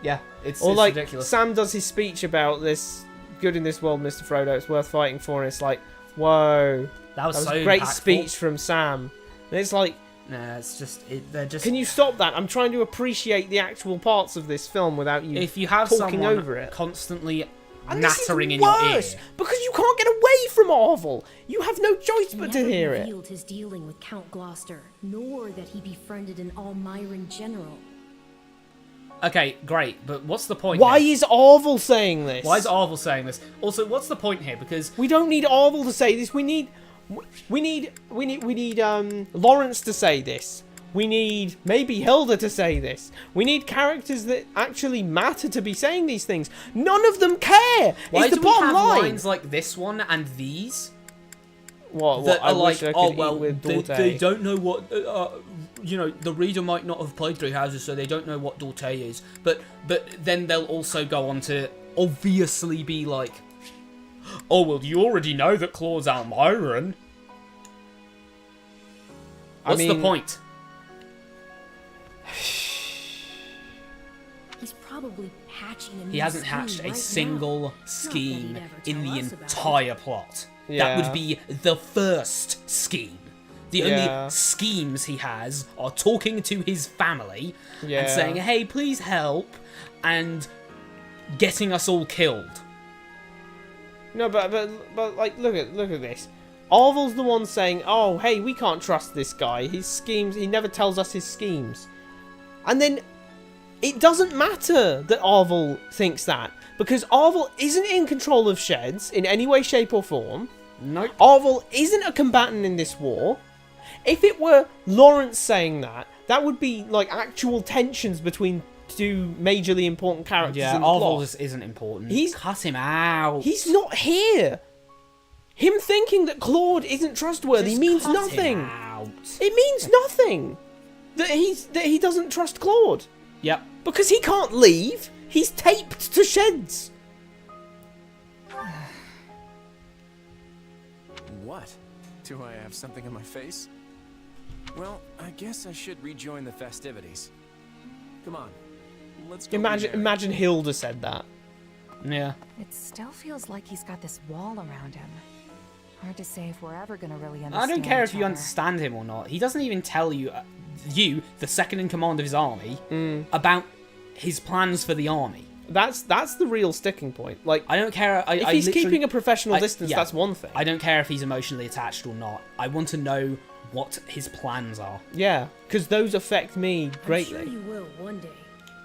Yeah, it's like ridiculous. Sam does his speech about this good in this world, Mr. Frodo. It's worth fighting for. And it's like, whoa, that was so a great impactful. speech from Sam. And it's like, nah, it's just they're just. Can you stop that? I'm trying to appreciate the actual parts of this film without you. If you have talking someone over it constantly and nattering in worse, your ear, because you can't get away from Arvel. You have no choice but to hear it. He never revealed his dealing with Count Gloucester, nor that he befriended an Almyran general. Okay, great, but what's the point? Why here? is Arvel saying this? Why is Arvel saying this? Also, what's the point here? Because we don't need Arvel to say this. We need Lawrence to say this. We need maybe Hilda to say this. We need characters that actually matter to be saying these things. None of them care. Why it's do the we bottom have line. lines like this one and these? What That I are wish like, I could eat with they don't know what. The reader might not have played Three Houses, so they don't know what Dorte is. But then they'll also go on to obviously be like, oh well, you already know that Claude's Almyran. What's the point? He's probably hatching a He hasn't hatched a single scheme in the entire plot. That would be the first scheme. The only schemes he has are talking to his family and saying, hey, please help, and getting us all killed. No, but like, look at this. Arvel's the one saying, oh, hey, we can't trust this guy. His schemes, he never tells us his schemes. And then it doesn't matter that Arvel thinks that, because Arvel isn't in control of Sheds in any way, shape, or form. Nope. Arvel isn't a combatant in this war. If it were Lawrence saying that, that would be like actual tensions between two majorly important characters. Yeah, in the Arvel plot. just isn't important. Cut him out. He's not here. Him thinking that Claude isn't trustworthy Just means cut nothing. him out. It means nothing. That he doesn't trust Claude. Yep. Because he can't leave. He's taped to Sheds. What? Do I have something in my face? Well, I guess I should rejoin the festivities. Come on, let's go. Imagine Hilda said that. Yeah. It still feels like he's got this wall around him. Hard to say if we're ever gonna really understand. I don't care if each you other. understand him or not. He doesn't even tell you, the second in command of his army, about his plans for the army. That's the real sticking point. Like, I don't care. If he's keeping a professional distance, that's one thing. I don't care if he's emotionally attached or not. I want to know what his plans are. Yeah, because those affect me greatly. I'm sure you will one day.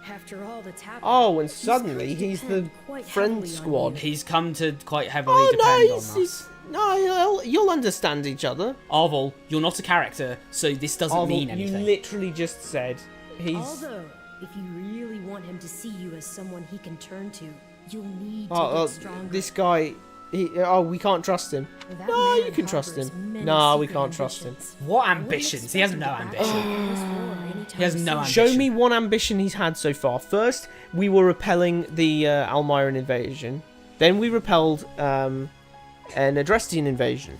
After all that's happened. Oh, and suddenly he's the friend squad. He's come to quite heavily depend on us. No, you'll understand each other. Arvel, you're not a character, so this doesn't mean anything. You literally just said he's. Although, if you really want him to see you as someone he can turn to, you'll need to get stronger. This guy. We can't trust him. No, you can trust him. No, we can't trust him. What ambitions? He has no ambition. He has no ambition. Show me one ambition he's had so far. First, we were repelling the Almyran invasion. Then we repelled an Adrestian invasion.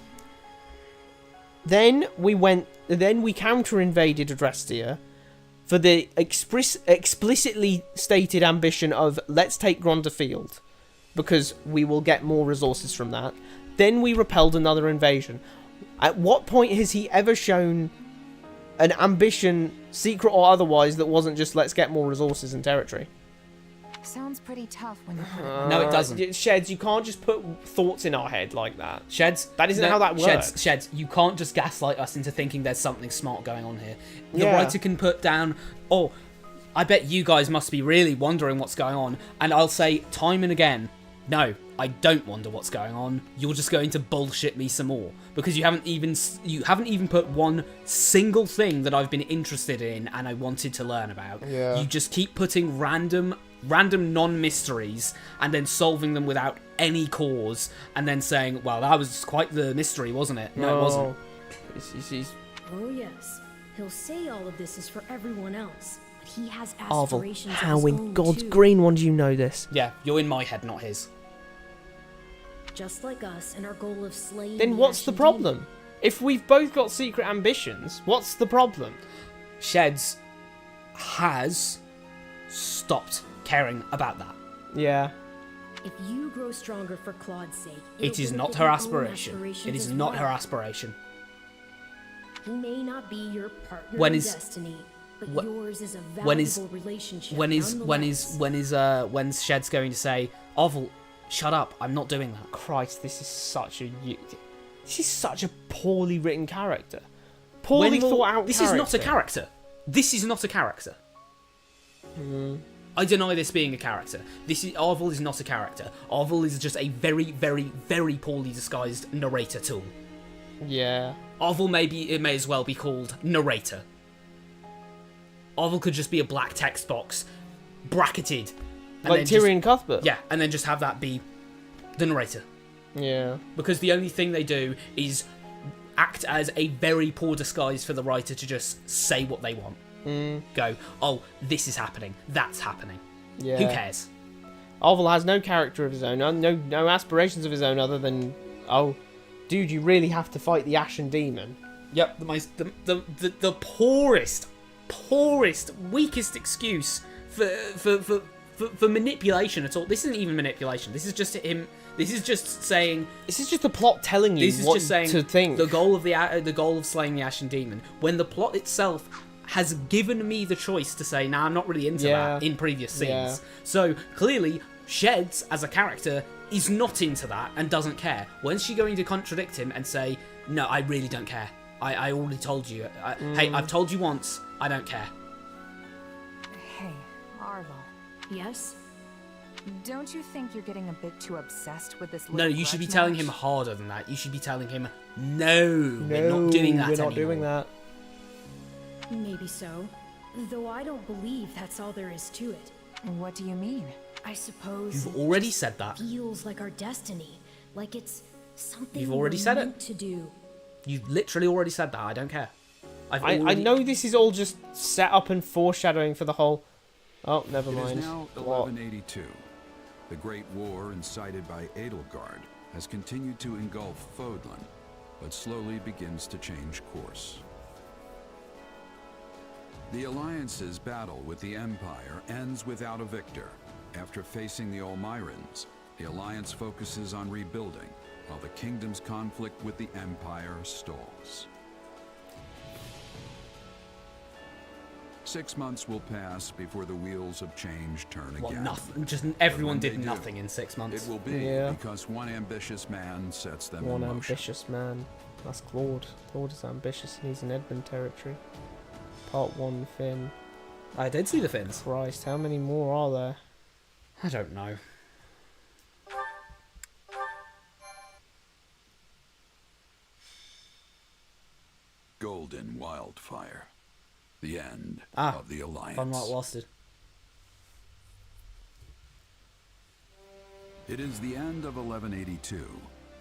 Then we counter-invaded Adrestia for the explicitly stated ambition of let's take Gronderfield, because we will get more resources from that. Then we repelled another invasion. At what point has he ever shown an ambition, secret or otherwise, that wasn't just let's get more resources and territory? Sounds pretty tough when you put it. No, it doesn't. Sheds, you can't just put thoughts in our head like that. Sheds, that isn't how that works. Sheds, you can't just gaslight us into thinking there's something smart going on here. The writer can put down, oh, I bet you guys must be really wondering what's going on, and I'll say time and again, no, I don't wonder what's going on. You're just going to bullshit me some more because you haven't even put one single thing that I've been interested in and I wanted to learn about. Yeah. You just keep putting random non-mysteries and then solving them without any cause and then saying, well, that was quite the mystery, wasn't it? No, it wasn't. Oh yes, he'll say all of this is for everyone else. He has Arvel, aspirations. how in God's green one do you know this? Yeah, you're in my head, not his. Just like us and our goal of slaying. Then what's the problem? If we've both got secret ambitions, what's the problem? Sheds has stopped caring about that. Yeah. If you grow stronger for Claude's sake, It is it'll not benefit her your own aspiration. aspirations It is as not well. her aspiration. He may not be your partner When in is- destiny, but wh- yours is a when is- valuable relationship. When's Shed's going to say, Oval, shut up, I'm not doing that. Christ, this is such a poorly written character. Poorly thought out This character. is not a character. This is not a character. I deny this being a character. Oval is not a character. Oval is just a very, very, very poorly disguised narrator tool. Yeah. Oval it may as well be called narrator. Oval could just be a black text box, bracketed. and Like then Tyrion Cuthbert. Yeah, and then just have that be the narrator. Yeah. Because the only thing they do is act as a very poor disguise for the writer to just say what they want. Go, oh, this is happening, that's happening. Yeah. Who cares? Oval has no character of his own, no aspirations of his own other than, oh, dude, you really have to fight the Ashen Demon. Yep, the poorest, weakest excuse for manipulation at all. This isn't even manipulation. This is just him. This is just saying. This is just the plot telling you This is what just saying to think. the goal of slaying the Ashen Demon. When the plot itself has given me the choice to say, nah, I'm not really into that in previous scenes. Yeah. So clearly, Sheds as a character is not into that and doesn't care. When's she going to contradict him and say, no, I really don't care. I already told you. Hey, I've told you once. I don't care. Hey, Arlo. Yes? Don't you think you're getting a bit too obsessed with this No, little you should be grudge telling match? him harder than that. You should be telling him, no, we're not doing that We're not anymore. doing that. Maybe so. Though I don't believe that's all there is to it. What do you mean? I suppose You've already just said that. feels like our destiny. Like it's something You've already we're said it. meant to do. You've literally already said that. I don't care. I know this is all just set up and foreshadowing for the whole... Oh, never It mind. is now What? 1182. The Great War incited by Edelgard has continued to engulf Fodlan, but slowly begins to change course. The Alliance's battle with the Empire ends without a victor. After facing the Almirans, the Alliance focuses on rebuilding, while the Kingdom's conflict with the Empire stalls. 6 months will pass before the wheels of change turn Well, again. nothing. Just everyone But when did they do, nothing in 6 months. It will be because one ambitious man sets them One in motion. ambitious man. That's Claude. Claude is ambitious and he's in Edmund territory. Part 1, Finn. I did see the Finns. Christ, how many more are there? I don't know. Golden Wildfire. The end Ah, of the Alliance. I'm not lost. It is the end of 1182.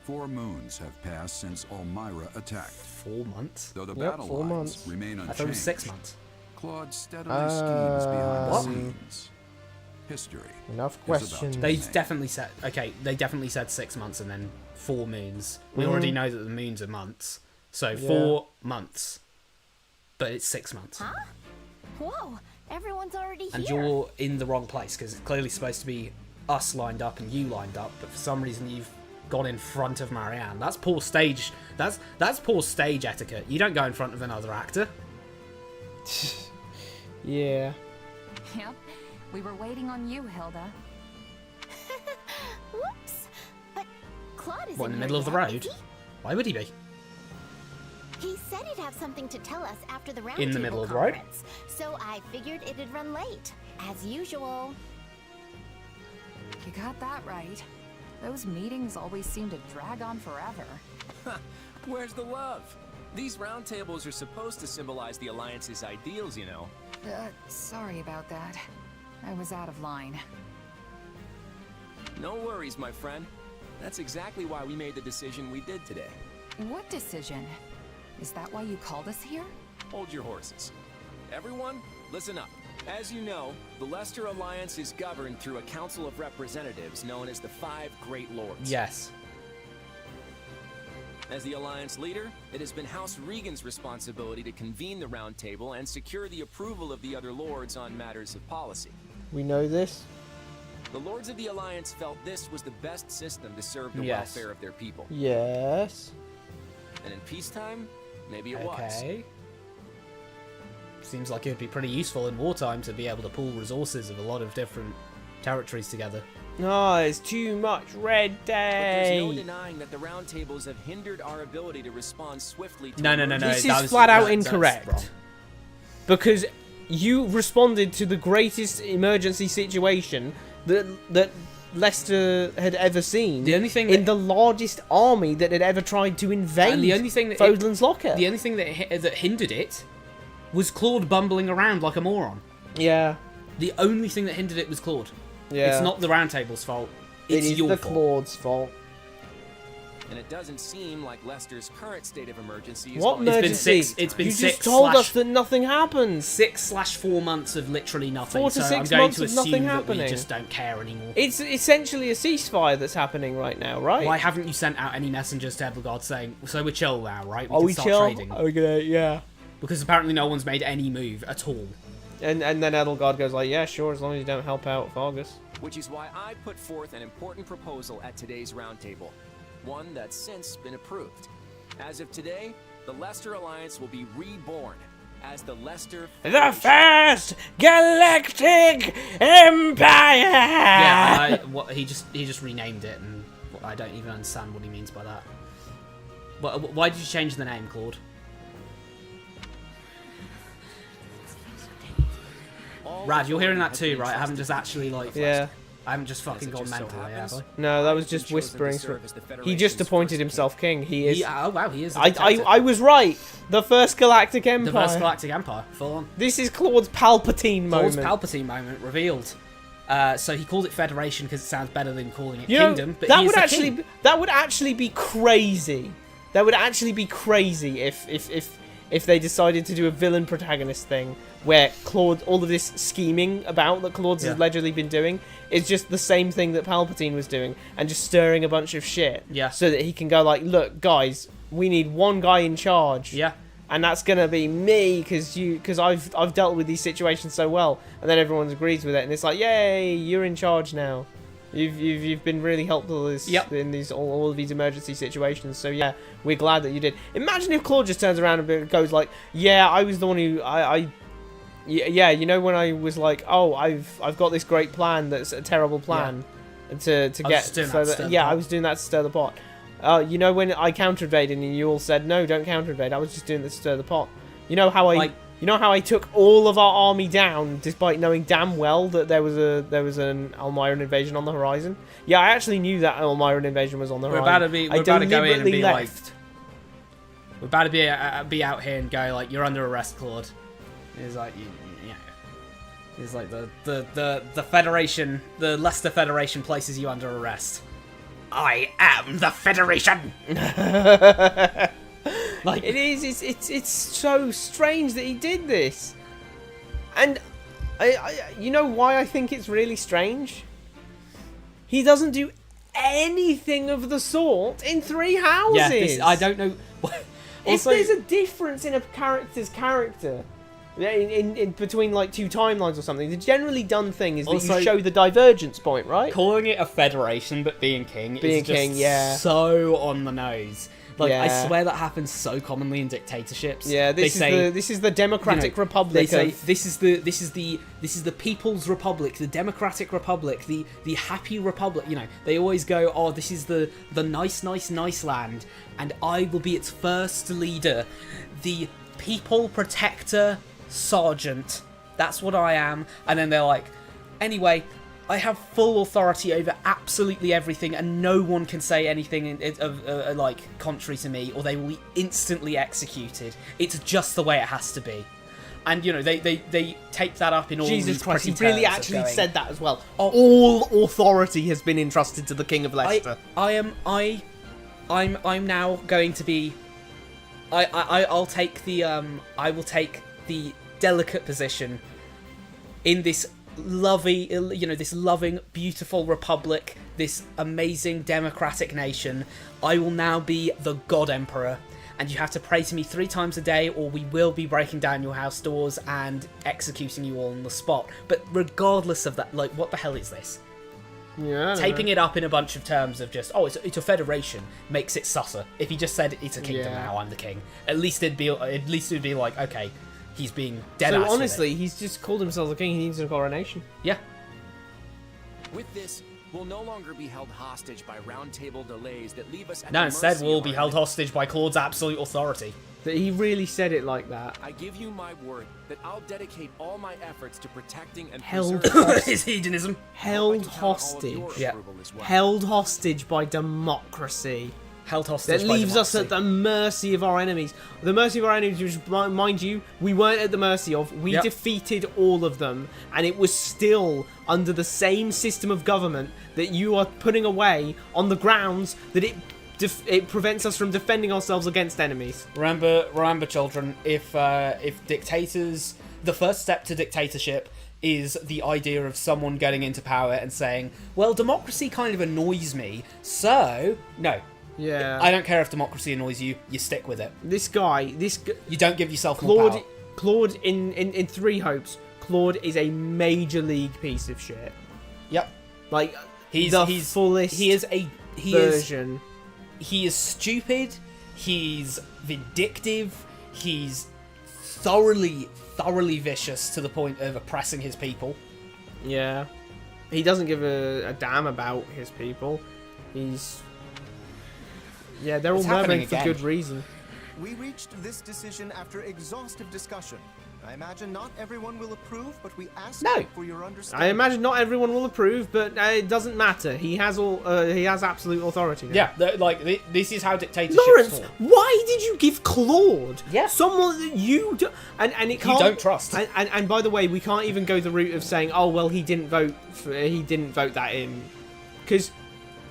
4 moons have passed since Elmira attacked. 4 months? Though the Yep, battle 4 lines months. remain unchanged. I thought it was 6 months. Claude steadily schemes behind the what? scenes. History. Enough is about to questions. be They made. definitely said... Okay, they definitely said 6 months and then 4 moons. We already know that the moons are months. So 4 months. But it's 6 months. Huh? Whoa, everyone's already And here. you're in the wrong place, because it's clearly supposed to be us lined up and you lined up, but for some reason you've gone in front of Marianne. That's poor stage... That's poor stage etiquette. You don't go in front of another actor. Yeah. Yep. We were waiting on you, Hilda. Whoops. But Claude isn't What, in the here middle of the yet, road? is Why would he be? He said he'd have something to tell us after the round In the table middle of the road? conference, so I figured it'd run late, as usual. You got that right. Those meetings always seem to drag on forever. Where's the love? These roundtables are supposed to symbolize the Alliance's ideals, you know. Sorry about that. I was out of line. No worries, my friend. That's exactly why we made the decision we did today. What decision? Is that why you called us here? Hold your horses. Everyone, listen up. As you know, the Leicester Alliance is governed through a council of representatives known as the 5 Great Lords. Yes. As the Alliance leader, it has been House Regan's responsibility to convene the Round Table and secure the approval of the other lords on matters of policy. We know this. The lords of the Alliance felt this was the best system to serve the welfare of their people. Yes. And in peacetime, maybe it was. Okay. Seems like it'd be pretty useful in wartime to be able to pool resources of a lot of different territories together. No, it's too much red But there's no tape. denying that the round tables have hindered our ability to respond swiftly to No. This is flat out incorrect. Because you responded to the greatest emergency situation that Leicester had ever seen. The only thing in the largest army that had ever tried to invade and the only thing that Fodlan's Locker. The only thing that hindered it was Claude bumbling around like a moron. Yeah. The only thing that hindered it was Claude. Yeah. It's not the Round Table's fault. It's it is your the fault. Claude's fault. And it doesn't seem like Leicester's current state of emergency is What going to emergency? It's been you six just told slash- us that nothing happened. 6/4 months of literally nothing. 4 to so 6 I'm going months to of nothing assume that happening. we just don't care anymore. It's essentially a ceasefire that's happening right now, right? Why haven't you sent out any messengers to Edelgard saying, so we're chill now, right? Are we can start chill? trading. Okay, yeah. Because apparently no one's made any move at all. And then Edelgard goes like, yeah, sure, as long as you don't help out Vargas. Which is why I put forth an important proposal at today's roundtable. One that's since been approved. As of today, the Leicester Alliance will be reborn as the Leicester The First Galactic Empire! Yeah, he just renamed it, and I don't even understand what he means by that. Why did you change the name, Claude? Rad, you're hearing that too, right? I haven't just actually, like... Yeah. I haven't just fucking gone mental, have I? No, that was just whisperings. He just appointed himself king. He is... Oh, wow, he is. I was right. The First Galactic Empire. The First Galactic Empire, full on. This is Claude's Palpatine moment. Claude's Palpatine moment revealed. So he called it Federation because it sounds better than calling it You Kingdom. know, But that he is would the actually king. that would actually be crazy. That would actually be crazy if they decided to do a villain protagonist thing where Claude, all of this scheming about that Claude's allegedly been doing is just the same thing that Palpatine was doing and just stirring a bunch of shit. Yeah. So that he can go like, look, guys, we need one guy in charge. Yeah. And that's gonna be me because I've dealt with these situations so well, and then everyone agrees with it, and it's like, yay, you're in charge now. You've been really helpful in these all of these emergency situations. So yeah, we're glad that you did. Imagine if Claude just turns around and goes like, yeah, I was the one who yeah, you know when I was like, oh, I've got this great plan that's a terrible plan, to get so that, yeah, I was doing that to stir the pot. You know when I counter invaded and you all said no, don't counter invade. I was just doing this to stir the pot. You know how I took all of our army down despite knowing damn well that there was an Almiran invasion on the horizon. Yeah, I actually knew that Almiran invasion was on the horizon. We're about to go in and be like, we're about to be out here and go like, you're under arrest, Claude. It's like it's like the Federation, the Leicester Federation places you under arrest. I am the Federation. Like it is, it's so strange that he did this, and I you know why I think it's really strange? He doesn't do anything of the sort in Three Houses. Yeah, I don't know. If there's a difference in a character's character, in between like two timelines or something, the generally done thing is that you show the divergence point, right? Calling it a federation but being king is just so on the nose. Like I swear that happens so commonly in dictatorships. Yeah, this is the Democratic Republic. They say this is the People's Republic, the Democratic Republic, the Happy Republic. You know, they always go, oh, this is the nice land, and I will be its first leader, the People Protector Sergeant. That's what I am. And then they're like, anyway, I have full authority over absolutely everything, and no one can say anything like contrary to me, or they will be instantly executed. It's just the way it has to be. And you know they take that up in all Jesus these Christ, he pretty really terms actually of going, said that as well. All authority has been entrusted to the King of Leicester. I'm now going to be. I'll take the I will take the delicate position in this this loving, beautiful republic, this amazing democratic nation. I will now be the God Emperor, and you have to pray to me 3 times a day, or we will be breaking down your house doors and executing you all on the spot. But regardless of that, like, what the hell is this? Yeah. Taping it up in a bunch of terms of just, it's a federation, makes it susser. If he just said it's a kingdom now, I'm the king. At least it'd be like, okay, he's being dead ass. So honestly, he's just called himself the king. He needs a coronation. Yeah. With this, we'll no longer be held hostage by round-table delays that leave us at No, the instead mercy we'll of be our held enemies. hostage by Claude's absolute authority. That he really said it like that. I give you my word that I'll dedicate all my efforts to protecting and Held preserving His hedonism. Held I can count on all of hostage. your Yeah. approval as well. Held hostage by democracy. Held hostage That by leaves us democracy. at the mercy of our enemies. The mercy of our enemies, which, mind you, we weren't at the mercy of. We Yep. defeated all of them, and it was still under the same system of government that you are putting away on the grounds that it prevents us from defending ourselves against enemies. Remember, children, if dictators, the first step to dictatorship is the idea of someone getting into power and saying, well, democracy kind of annoys me, so, no. Yeah. I don't care if democracy annoys you, you stick with it. This guy, You don't give yourself more power. Claude, in Three Hopes, Claude is a major league piece of shit. Yep. Like, He's fullest version. He is stupid, he's vindictive, he's thoroughly vicious to the point of oppressing his people. Yeah. He doesn't give a damn about his people. Yeah, they're all murmuring for good reason. We reached this decision after exhaustive discussion. I imagine not everyone will approve, but we ask for your understanding. I imagine not everyone will approve, but it doesn't matter. He has absolute authority now. Yeah, this is how dictatorship. Lawrence, why did you give Claude? Yeah. Someone that you do, and it can't. You don't trust. And by the way, we can't even go the route of saying, oh well, he didn't vote that in, because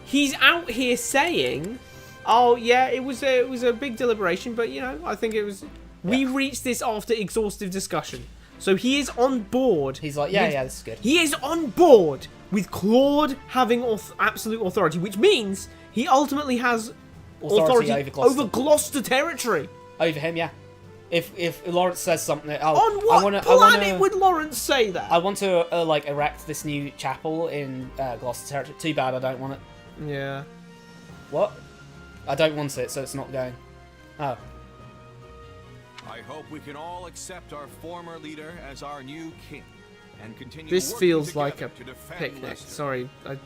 he's out here saying, oh yeah, it was a big deliberation, but I think it was. We reached this after exhaustive discussion. So he is on board. He's like, yeah, this is good. He is on board with Claude having absolute authority, which means he ultimately has authority over Gloucester territory. Over him, yeah. If Lawrence says something, on what planet would Lawrence say that? I want to erect this new chapel in Gloucester territory. Too bad I don't want it. Yeah. What? I don't want it, so it's not going. Oh. I hope we can all accept our former leader as our new king and continue. This working feels like a together to defend picnic. Leicester. Sorry, I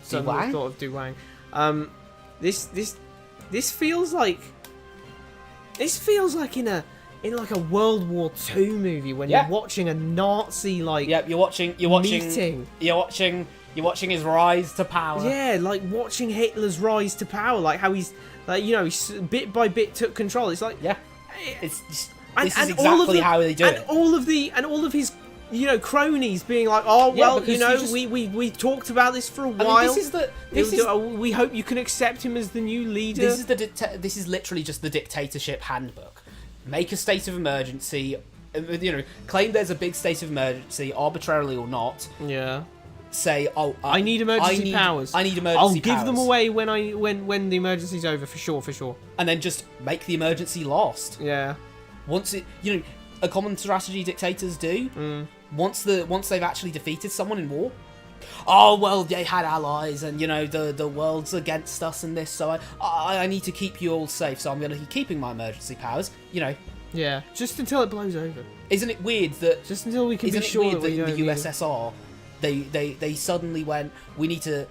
suddenly thought of Duwang. This feels like in like a World War II movie when you're watching a Nazi you're watching meeting. You're watching his rise to power. Yeah, like watching Hitler's rise to power, like how he's he's bit by bit took control. It's like it's just, and this is exactly how they do it. And all of his cronies being like, oh well, we talked about this for a while. We hope you can accept him as the new leader. This is literally just the dictatorship handbook. Make a state of emergency, claim there's a big state of emergency, arbitrarily or not. Yeah. Say, I need emergency powers. I need emergency powers. I'll give them away when the emergency's over, for sure. And then just make the emergency last. Yeah. Once a common strategy dictators do. Once they've actually defeated someone in war. Oh well, they had allies, and the world's against us and this, so I need to keep you all safe, so I'm going to keep keeping my emergency powers. Yeah. Just until it blows over. Isn't it weird that? Just until we can be sure that in the USSR. They suddenly went, we need to,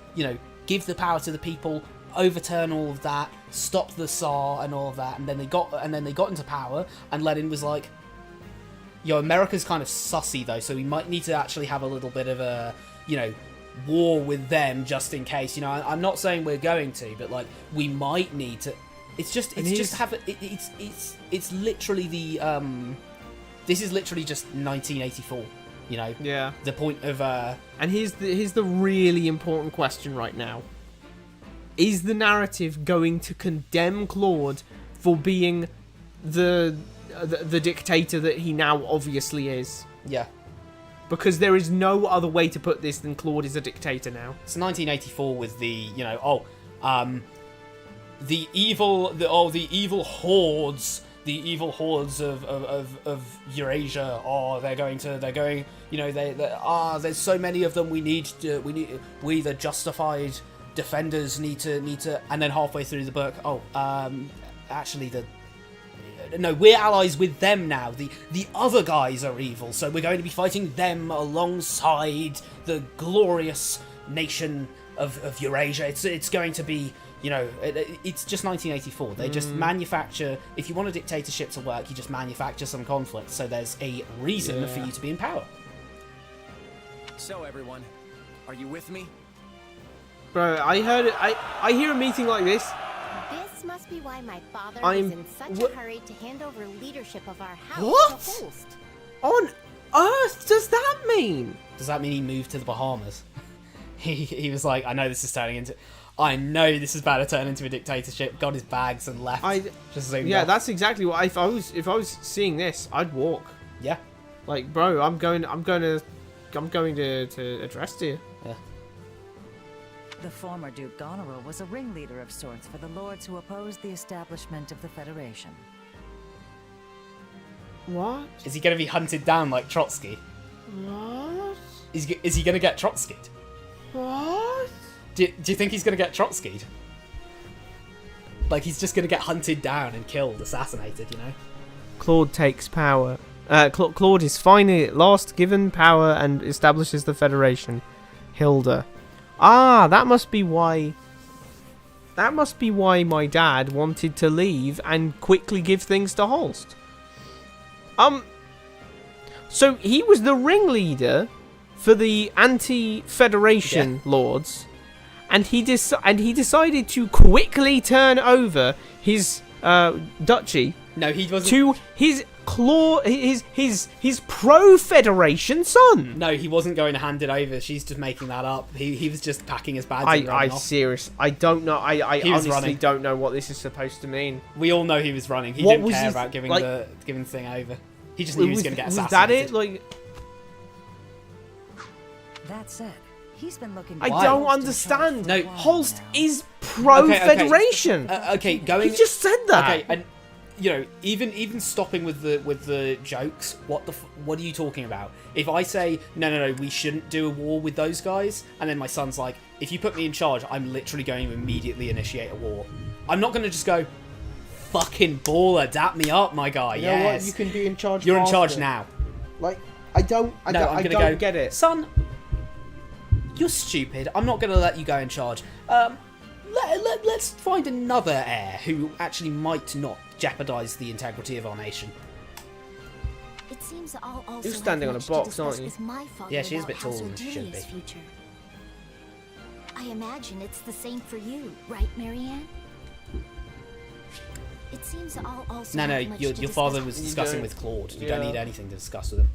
give the power to the people, overturn all of that, stop the Tsar and all of that, and then they got into power, and Lenin was like, America's kind of sussy though, so we might need to actually have a little bit of a, war with them just in case. I'm not saying we're going to, but we might need to. It's literally this is literally just 1984. Yeah. The point of and here's the really important question right now. Is the narrative going to condemn Claude for being the dictator that he now obviously is? Yeah. because there is no other way to put this than Claude is a dictator now. It's 1984 with the, the evil hordes. The evil hordes of Eurasia. Oh, there's so many of them. We, the justified defenders, need to. And then halfway through the book, actually, we're allies with them now. The other guys are evil, so we're going to be fighting them alongside the glorious nation of Eurasia. It's going to be. It's just 1984. They just manufacture... If you want a dictatorship to work, you just manufacture some conflict. So there's a reason for you to be in power. So, everyone, are you with me? Bro, I heard it. I hear a meeting like this. This must be why my father was in such a hurry to hand over leadership of our house to Holst. On earth does that mean? Does that mean he moved to the Bahamas? He was like, I know this is about to turn into a dictatorship. Got his bags and left. That's exactly what if I was seeing this, I'd walk. Yeah. Like, bro, I'm going to address you. Yeah. The former Duke Goneril was a ringleader of sorts for the lords who opposed the establishment of the Federation. What? Is he going to be hunted down like Trotsky? What? Is he going to get Trotsky'd? What? Do you think he's going to get Trotsky'd? Like, he's just going to get hunted down and killed, assassinated, Claude takes power. Claude is finally at last given power and establishes the Federation. Hilda. That must be why my dad wanted to leave and quickly give things to Holst. So he was the ringleader for the anti-Federation lords, and he decided to quickly turn over his duchy. No, he wasn't. To his pro-Federation son. No, he wasn't going to hand it over. She's just making that up. He was just packing his bags and running off. I don't know. I honestly don't know what this is supposed to mean. We all know he was running. He didn't care about giving the thing over. He just knew he was going to get assassinated. Was that it? That said, he's been looking. I don't understand. No, Holst is pro-Federation. Okay, He just said that. Okay, and even stopping with the jokes. What are you talking about? If I say no, we shouldn't do a war with those guys, and then my son's like, if you put me in charge, I'm literally going to immediately initiate a war. I'm not going to just go, fucking baller, dap me up, my guy. You know what? You can be in charge. You're in charge now. Like, I don't get it. Son, you're stupid. I'm not going to let you go in charge. Let's find another heir who actually might not jeopardize the integrity of our nation. It seems I'll also You're standing on a box, aren't you? Yeah, she is a bit taller than she should be. Future. I imagine it's the same for you, right, Marianne? It seems I'll also No, have much your to father discuss was with discussing with Claude. You don't need anything to discuss with him.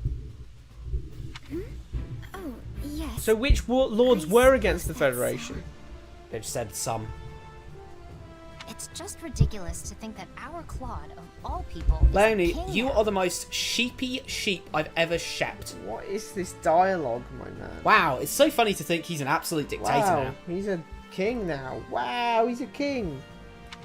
Oh, yes. So which lords were against the Federation? They've said some. It's just ridiculous to think that our Claude, of all people, is Leonie, a king you now. are the most sheepy sheep I've ever shept. What is this dialogue, my man? Wow, it's so funny to think he's an absolute dictator now. He's a king now. Wow, he's a king.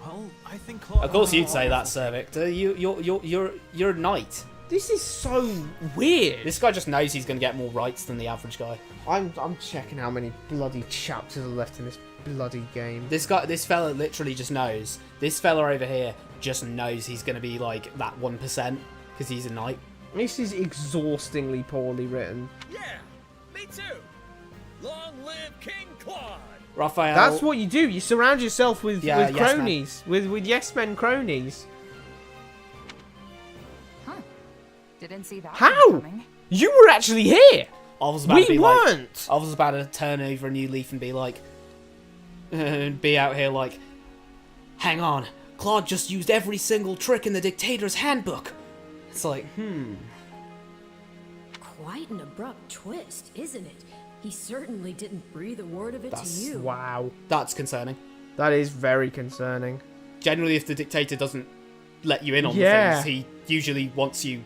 Well, I think Claude... Of course you'd say that, Sir Victor. You're a knight. This is so weird. This guy just knows he's going to get more rights than the average guy. I'm checking how many bloody chapters are left in this bloody game. This fella literally just knows. This fella over here just knows he's going to be like that 1% because he's a knight. This is exhaustingly poorly written. Yeah, me too. Long live King Claude. Raphael. That's what you do. You surround yourself with yes cronies, with yes men cronies. Didn't see that. How? Coming. You were actually here. I was about to be weren't. I was about to turn over a new leaf and be like, be out here like, hang on, Claude just used every single trick in the dictator's handbook. It's like, Quite an abrupt twist, isn't it? He certainly didn't breathe a word of it to you. Wow. That's concerning. That is very concerning. Generally, if the dictator doesn't let you in on the things, he usually wants you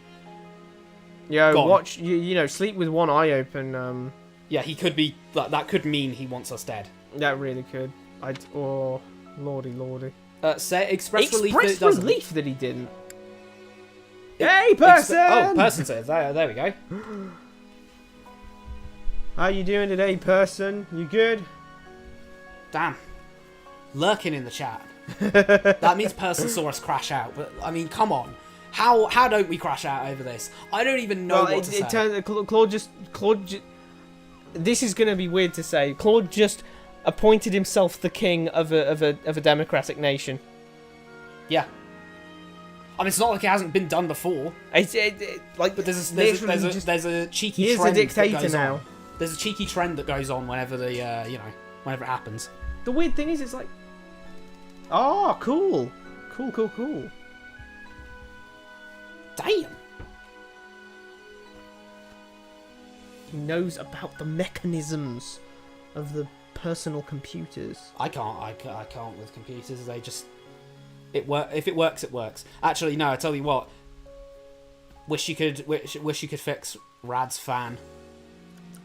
Yo, gone. watch. You know, sleep with one eye open. Yeah, he could be. That could mean he wants us dead. That really could. Oh, lordy. Say express relief. Express That it doesn't. relief that he didn't. Hey, person! Person says. There we go. How you doing today, person? You good? Damn. Lurking in the chat. That means person saw us crash out. But I mean, come on. How don't we crash out over this? I don't even know what to say. Claude just. This is gonna be weird to say. Claude just appointed himself the king of a democratic nation. Yeah. I mean, it's not like it hasn't been done before. But there's a cheeky. He is trend a dictator that goes now. On. There's a cheeky trend that goes on whenever whenever it happens. The weird thing is, it's like, oh, cool. Damn. He knows about the mechanisms of the personal computers. I can't with computers. They just if it works, it works. Actually, no. I tell you what. Wish you could fix Rad's fan.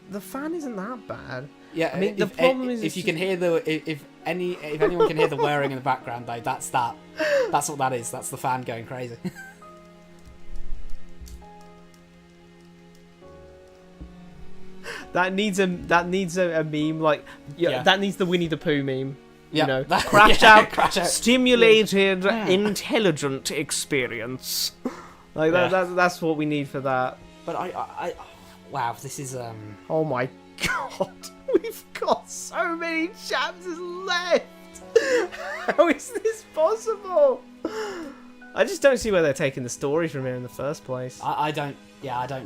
The fan isn't that bad. Yeah, I mean, the problem is if you can hear if anyone can hear the whirring in the background, though, that's what that is. That's the fan going crazy. That needs a meme, like that needs the Winnie the Pooh meme. Yeah, you know, crash out. Stimulated Yeah. intelligent experience. Like that's what we need for that. But I wow, this is Oh my god, we've got so many chapters left. How is this possible? I just don't see where they're taking the story from here in the first place. I don't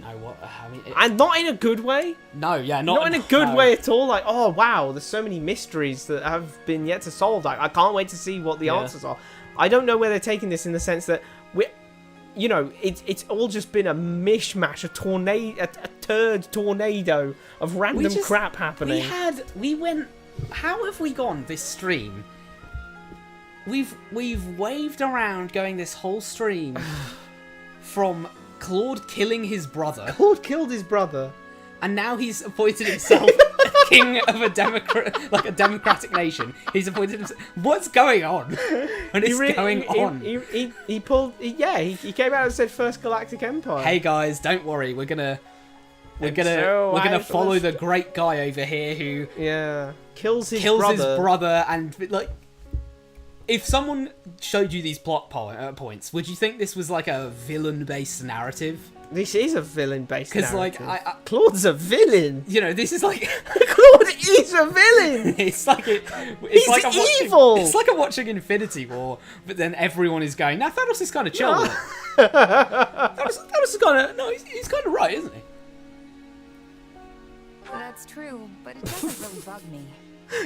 know what. I mean, and not in a good way. No, yeah, not in a good way at all. Like, oh wow, there's so many mysteries that have been yet to solve. Like, I can't wait to see what the answers are. I don't know where they're taking this in the sense that it's all just been a mishmash, a turd tornado of random crap happening. How have we gone this stream? We've waved around going this whole stream from Claude killing his brother. Claude killed his brother, and now he's appointed himself king of a democratic nation. He's appointed himself. What's going on? What is going on? He came out and said First Galactic Empire. Hey guys, don't worry. We're gonna follow the great guy over here who kills his brother and like. If someone showed you these plot points, would you think this was like a villain-based narrative? This is a villain-based narrative. Because, like, Claude's a villain. You know, this is like... Claude is a villain! It's like... He's like evil! It's like watching Infinity War, but then everyone is going, nah, Thanos is kind of chill. No. Thanos is kind of... No, he's kind of right, isn't he? That's true, but it doesn't really bug me.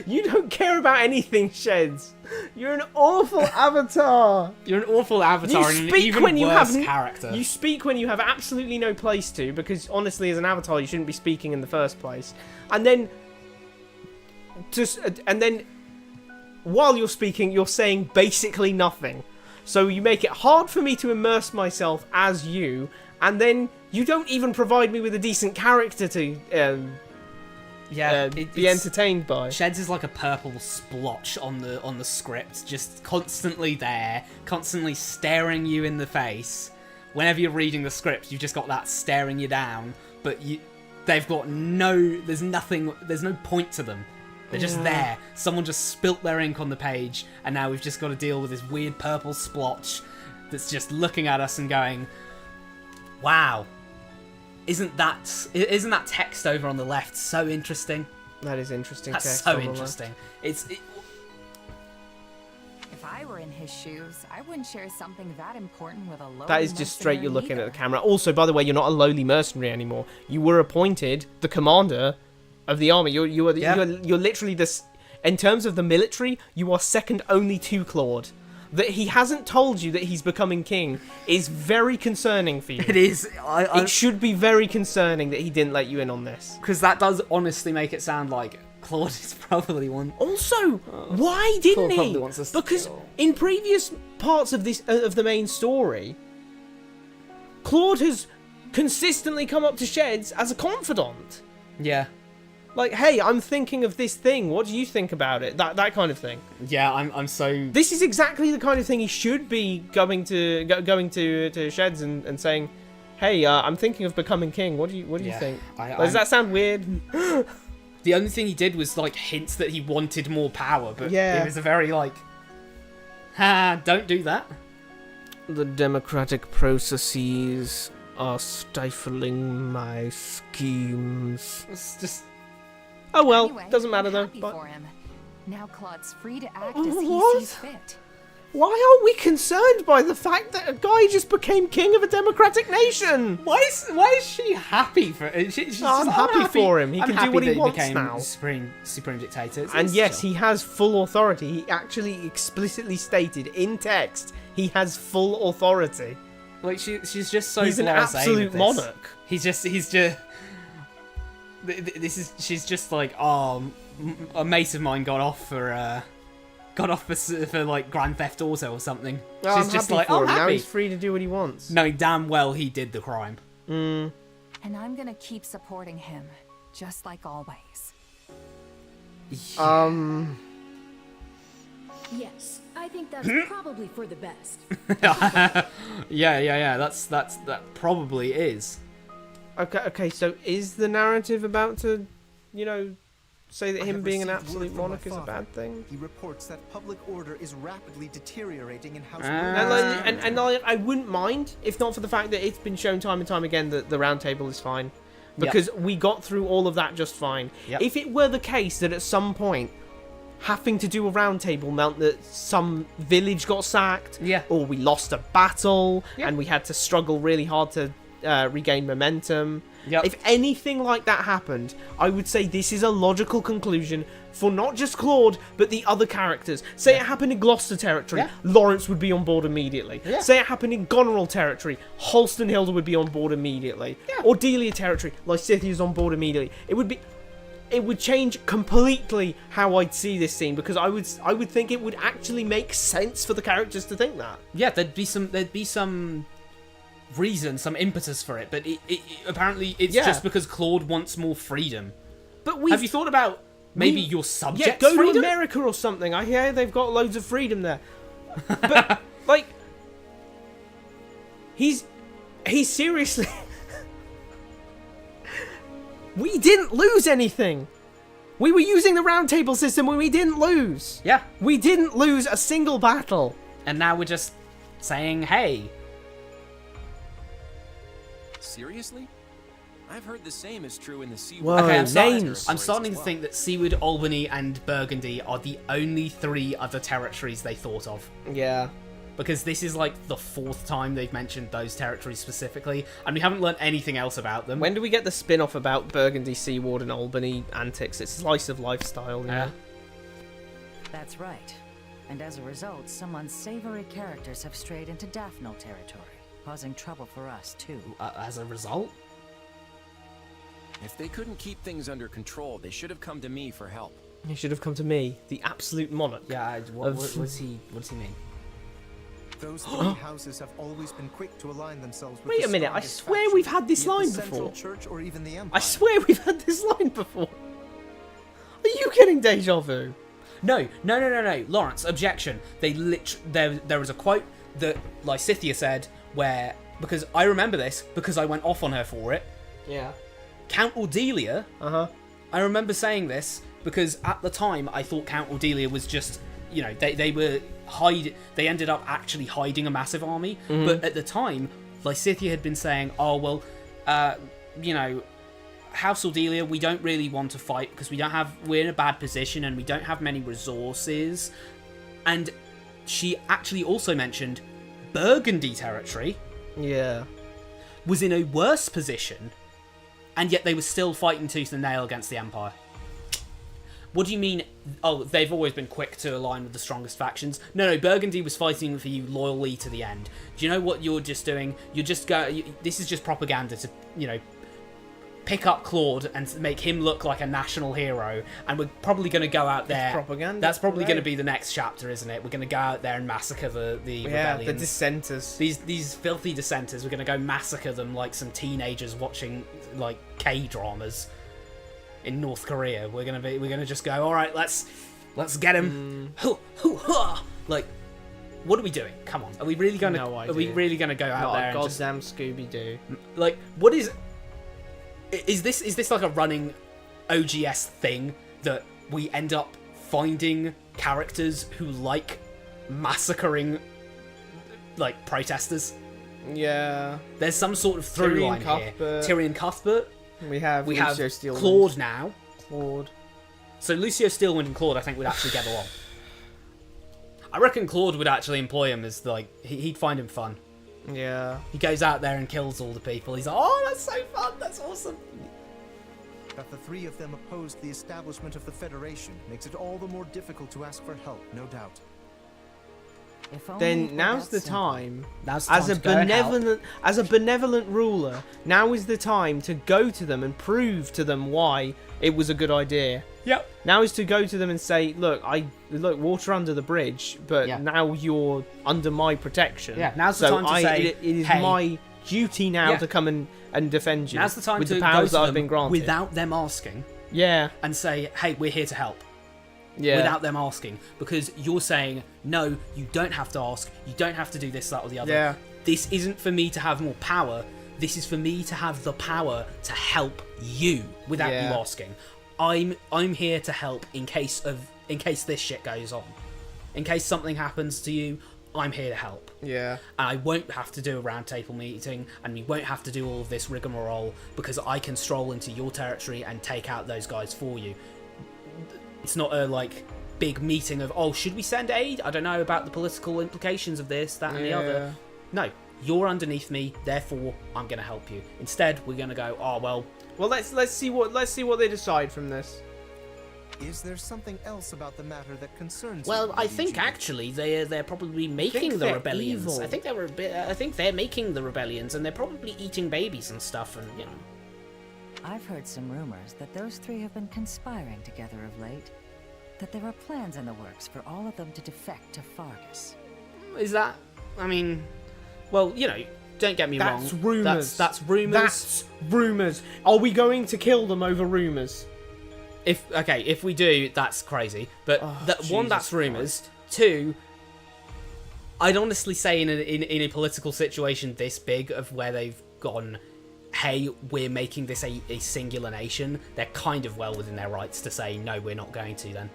You don't care about anything, Sheds. You're an awful avatar. You're an awful avatar and an even worse character. You speak when you have absolutely no place to, because honestly, as an avatar, you shouldn't be speaking in the first place. And then, while you're speaking, you're saying basically nothing. So you make it hard for me to immerse myself as you, and then you don't even provide me with a decent character to... be entertained by. Sheds is like a purple splotch on the script, just constantly there, constantly staring you in the face. Whenever you're reading the script, you've just got that staring you down, but there's no point to them. They're just there. Someone just spilt their ink on the page, and now we've just got to deal with this weird purple splotch that's just looking at us and going, wow. Isn't that text over on the left so interesting? That is interesting. That's text so interesting. If I were in his shoes, I wouldn't share something that important with a lowly That is just straight. You're looking either. at the camera. Also, by the way, you're not a lowly mercenary anymore. You were appointed the commander of the army. You're literally this. In terms of the military, you are second only to Claude. That he hasn't told you that he's becoming king is very concerning for you. It is. It should be very concerning that he didn't let you in on this. Because that does honestly make it sound like Claude is probably one. Also, why didn't Claude he? probably wants us to Because kill. in previous parts of this of the main story, Claude has consistently come up to Sheds as a confidant. Yeah. Like, hey, I'm thinking of this thing. What do you think about it? That kind of thing. Yeah, I'm so... This is exactly the kind of thing he should be going to Sheds and saying, hey, I'm thinking of becoming king. What do you think? Does that sound weird? The only thing he did was, like, hints that he wanted more power, but yeah. It was a very, like, don't do that. The democratic processes are stifling my schemes. It's just... Oh well, Anyway, doesn't matter I'm though. happy But... for him. Now Claude's free to act as he What? sees fit. Why aren't we concerned by the fact that a guy just became king of a democratic nation? Why is she happy for it? I'm happy for him. He can do what he wants now. Supreme dictator. And yes, he has full authority. He actually explicitly stated in text he has full authority. Like she's just so. He's an absolute monarch. He's just. She's just like, oh, a mate of mine got off for like Grand Theft Auto or something. Oh, she's I'm just happy like, for oh, him. happy. Now he's free to do what he wants. Knowing damn well he did the crime. And I'm gonna keep supporting him, just like always. Yes, I think that's probably for the best. Yeah. That probably is. Okay. So is the narrative about to, say that him being an absolute monarch is a bad thing? He reports that public order is rapidly deteriorating in House. And I wouldn't mind if not for the fact that it's been shown time and time again that the round table is fine, because we got through all of that just fine. Yep. If it were the case that at some point having to do a round table meant that some village got sacked, or we lost a battle and we had to struggle really hard to regain momentum. If anything like that happened, I would say this is a logical conclusion for not just Claude, but the other characters. Say it happened in Gloucester territory, Lawrence would be on board immediately. Say it happened in Goneril territory, Halston Hilda would be on board immediately. Or Delia territory, Lysithia's on board immediately. It would change completely how I'd see this scene, because I would think it would actually make sense for the characters to think that. Yeah, there'd be some reason, some impetus for it, but it apparently it's just because Claude wants more freedom. But have you thought about maybe your subjects' go freedom? to America or something. I hear they've got loads of freedom there. But like, he's seriously. We didn't lose anything. We were using the round table system when we didn't lose. Yeah. We didn't lose a single battle. And now we're just saying, hey. Seriously? I've heard the same is true in the Seaward. Whoa, Okay, names. I'm starting to think that Seaward, Albany, and Burgundy are the only 3 other territories they thought of. Yeah. Because this is like the 4th time they've mentioned those territories specifically, and we haven't learned anything else about them. When do we get the spin-off about Burgundy, Seaward, and Albany antics? It's slice of lifestyle, you know? That's right. And as a result, some unsavory characters have strayed into Daphnal territory, causing trouble for us too. As a result? If they couldn't keep things under control, they should have come to me for help. He should have come to me, the absolute monarch. Yeah, what does he mean? Those 3 houses have always been quick to align themselves with Wait a minute, I swear we've had this line before. Church or even the Empire. I swear we've had this line before. Are you getting deja vu? No, Lawrence, objection. There was a quote that Lysithia said where, because I remember this because I went off on her for it. Yeah. Count Ordelia. I remember saying this because at the time I thought Count Ordelia was just, they ended up actually hiding a massive army. But at the time, Lysithia had been saying, oh, well, House Ordelia, we don't really want to fight because we're in a bad position and we don't have many resources. And she actually also mentioned Burgundy territory. Yeah. Was in a worse position, and yet they were still fighting tooth and nail against the Empire. What do you mean? Oh, they've always been quick to align with the strongest factions. No, Burgundy was fighting for you loyally to the end. Do you know what you're just doing? This is just propaganda to, pick up Claude and make him look like a national hero, and we're probably going to go out there. It's propaganda. That's probably going to be the next chapter, isn't it? We're going to go out there and massacre the rebellions. The dissenters. These filthy dissenters. We're going to go massacre them like some teenagers watching like K-dramas in North Korea. We're going to just go, all right, let's get him. Like, what are we doing? Come on, are we really going to? No idea. Are we really going to go out there? Goddamn Scooby-Doo. Like, what is? Is this like a running OGS thing that we end up finding characters who like massacring like protesters? Yeah. There's some sort of through line here. Tyrion Cuthbert. We have Lucio Steelwind. Claude now. Claude. So Lucio Steelwind and Claude, I think, would actually get along. I reckon Claude would actually employ him as like he'd find him fun. Yeah. He goes out there and kills all the people. He's like, oh, that's so fun. That's awesome. That the three of them opposed the establishment of the Federation makes it all the more difficult to ask for help, no doubt. Then now's the time. As a benevolent ruler, now is the time to go to them and prove to them why it was a good idea. Yep. Now is to go to them and say, look, water under the bridge, but now you're under my protection. Yeah. Now's the time to say, it is hey, my duty now to come and defend you. Now's the time with to the powers go to that I've them been granted without them asking. Yeah. And say, hey, we're here to help. Yeah. Without them asking, because you're saying, no, you don't have to ask, you don't have to do this, that, or the other. Yeah. This isn't for me to have more power. This is for me to have the power to help you without you asking. I'm here to help in case this shit goes on. In case something happens to you, I'm here to help. Yeah. And I won't have to do a round table meeting, and we won't have to do all of this rigmarole, because I can stroll into your territory and take out those guys for you. It's not a like big meeting of, oh, should we send aid? I don't know about the political implications of this, that, and the other. No, you're underneath me, therefore I'm going to help you. Instead, we're going to go, oh well. Well, let's see what they decide from this. Is there something else about the matter that concerns Well, you? I think actually they're probably making the rebellions. Evil. I think they're making the rebellions, and they're probably eating babies and stuff, and you know. I've heard some rumors that those three have been conspiring together of late. That there are plans in the works for all of them to defect to Fargus. Is that? I mean, well, you know, don't get me wrong. That's rumours. That's rumours. That's rumours. Are we going to kill them over rumours? If we do, that's crazy. But one, that's rumours. Two, I'd honestly say in a political situation this big of where they've gone, hey, we're making this a singular nation, they're kind of well within their rights to say, no, we're not going to then.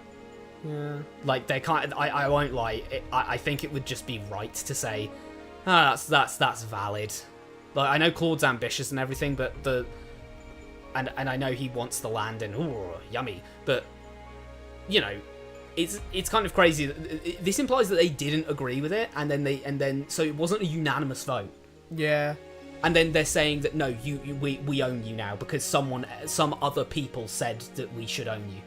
Yeah. Like, they can't, I won't lie, I think it would just be right to say, that's valid. Like, I know Claude's ambitious and everything, but and I know he wants the land and, ooh, yummy, but, you know, it's kind of crazy. This implies that they didn't agree with it, and then so it wasn't a unanimous vote. Yeah. And then they're saying that no, we own you now because some other people said that we should own you.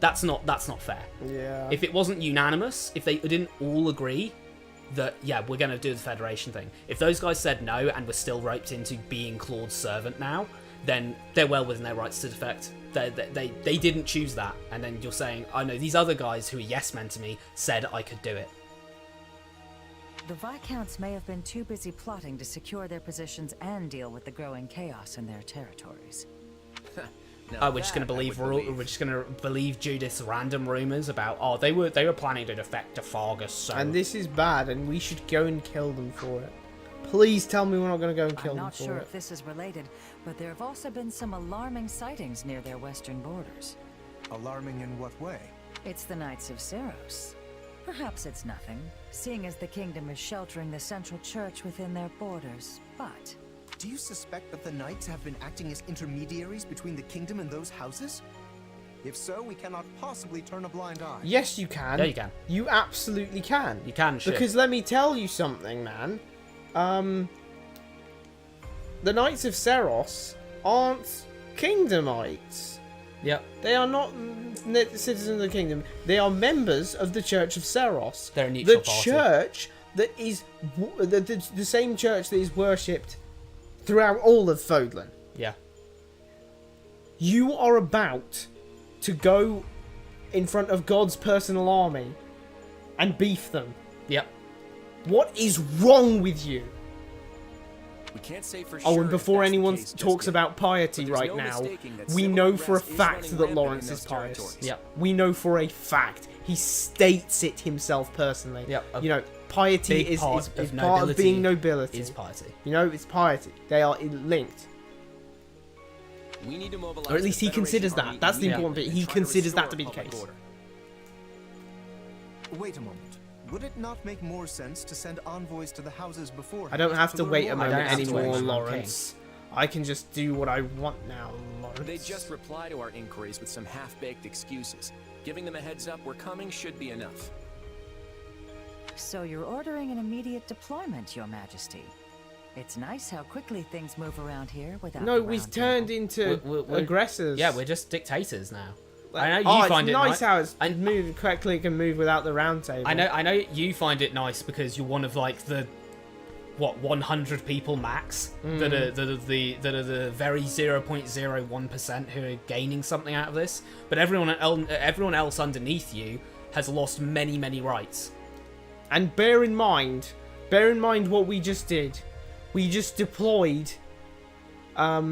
That's not fair. Yeah. If it wasn't unanimous, if they didn't all agree that yeah, we're going to do the Federation thing. If those guys said no and were still roped into being Claude's servant now, then they're well within their rights to defect. They didn't choose that, and then you're saying, oh no, these other guys who are yes men to me said I could do it. The Viscounts may have been too busy plotting to secure their positions and deal with the growing chaos in their territories. We're just going to believe Judith's random rumors about they were planning to defect to Fargus. So. And this is bad, and we should go and kill them for it. Please tell me we're not going to go and kill them for it. I'm not sure if this is related, but there have also been some alarming sightings near their western borders. Alarming in what way? It's the Knights of Ceros. Perhaps it's nothing, seeing as the kingdom is sheltering the central church within their borders, but... Do you suspect that the Knights have been acting as intermediaries between the kingdom and those houses? If so, we cannot possibly turn a blind eye. Yes, you can. Yeah, you can. You absolutely can. You can, shit. Because let me tell you something, man. The Knights of Ceros aren't kingdomites. Yep. They are not citizens of the kingdom. They are members of the Church of Ceros. They're a neutral party. party. Church that is the same church that is worshipped throughout all of Fodlan. Yeah. You are about to go in front of God's personal army and beef them. Yep. What is wrong with you? We can't say for Oh, sure and if before that's the anyone case just talks yet. about piety But there's right no now, mistaking that we civil know for a unrest is fact running that rampant Lawrence in is those pious. territories. Yep. We know for a fact. He states it himself personally. Yep. You know, piety Big is part part of of being nobility. Is piety. You know, it's piety. They are linked. We need to mobilize Or at least the he considers Federation that. army That's the immediately important bit. and He try to considers that restore to be the public case. order. Wait a moment. Would it not make more sense to send envoys to the houses before? I don't have to wait a I don't moment have to wait anymore, for my Lawrence. I can just do what I want now, Lawrence. They just reply to our inquiries with some half-baked excuses. Giving them a heads up we're coming should be enough. So you're ordering an immediate deployment, Your Majesty. It's nice how quickly things move around here without No, the we've round turned table. into We're- aggressors. Yeah, we're just dictators now. Like, I know you find it's it nice how it's and move quickly can move without the round table. I know you find it nice because you're one of like the 100 people max that are the very 0.01% who are gaining something out of this, but everyone else underneath you has lost many rights. And bear in mind what we just did. We just deployed. We are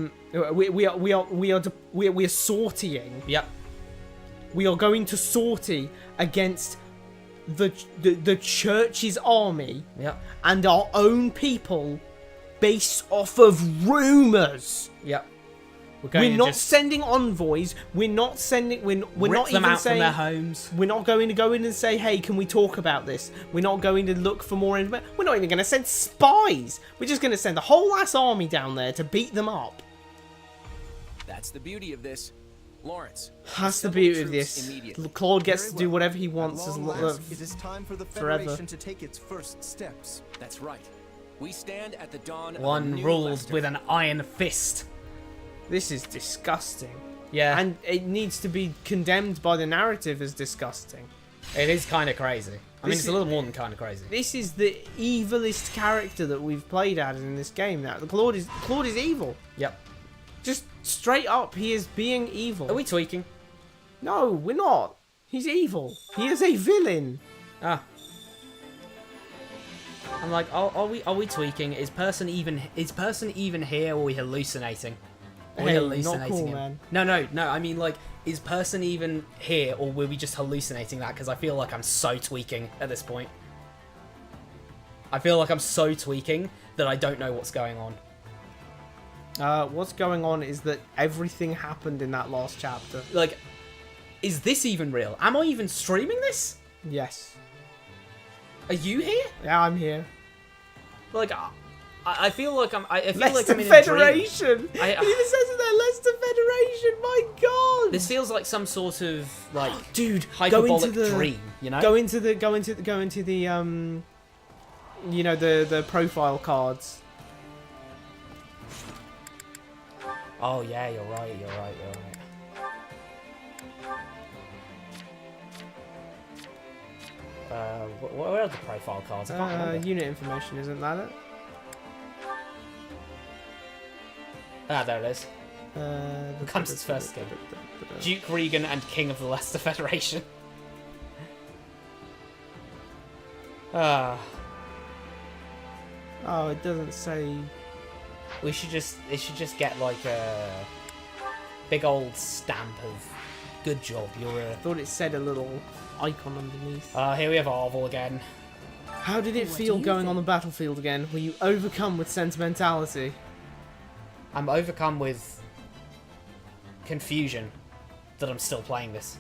sortying. Yep. We are going to sortie against the church's army. Yep. And our own people, based off of rumors. Yep. We're not sending envoys. We're not sending. We're not them even out saying from their homes. We're not going to go in and say, "Hey, can we talk about this?" We're not going to look for more information. We're not even going to send spies. We're just going to send the whole ass army down there to beat them up. That's the beauty of this. Lawrence. That's the assemble beauty of troops this. immediately. Claude gets Very to do well. whatever he At wants long as last, it is time for the forever. Federation to take its first steps. That's right. We stand at the dawn of a One new ruled Leicester. with an iron fist. This is disgusting. Yeah. And it needs to be condemned by the narrative as disgusting. It is kind of crazy. I mean, This it's is- a little more than kind of crazy. This is the evilest character that we've played as in this game now. Claude is evil. Yep. Just straight up, he is being evil. Are we tweaking? No, we're not. He's evil. He is a villain. Ah. I'm like, are we tweaking? Is person even here, or are we hallucinating? Are we Hey, hallucinating not cool, him? man. No. I mean, like, is person even here, or were we just hallucinating that? Because I feel like I'm so tweaking at this point. I feel like I'm so tweaking that I don't know what's going on. What's going on is that everything happened in that last chapter. Like, is this even real? Am I even streaming this? Yes. Are you here? Yeah, I'm here. Like, I feel like I feel like Leicester I'm in a dream. Federation. It even says it there, Leicester Federation. My God. This feels like some sort of like dude, hyperbolic dream, you know? Go into the you know, the profile cards. Oh yeah, you're right. Where are the profile cards? I can't remember. Unit information, isn't that it? Ah, there it is. Comes its first skin. Duke Regan and King of the Leicester Federation. Ah. Oh, it doesn't say. It should just get like a big old stamp of good job. You're a. I thought it said a little icon underneath. Here we have Arvel again. How did it feel going on the battlefield again? Were you overcome with sentimentality? I'm overcome with confusion that I'm still playing this.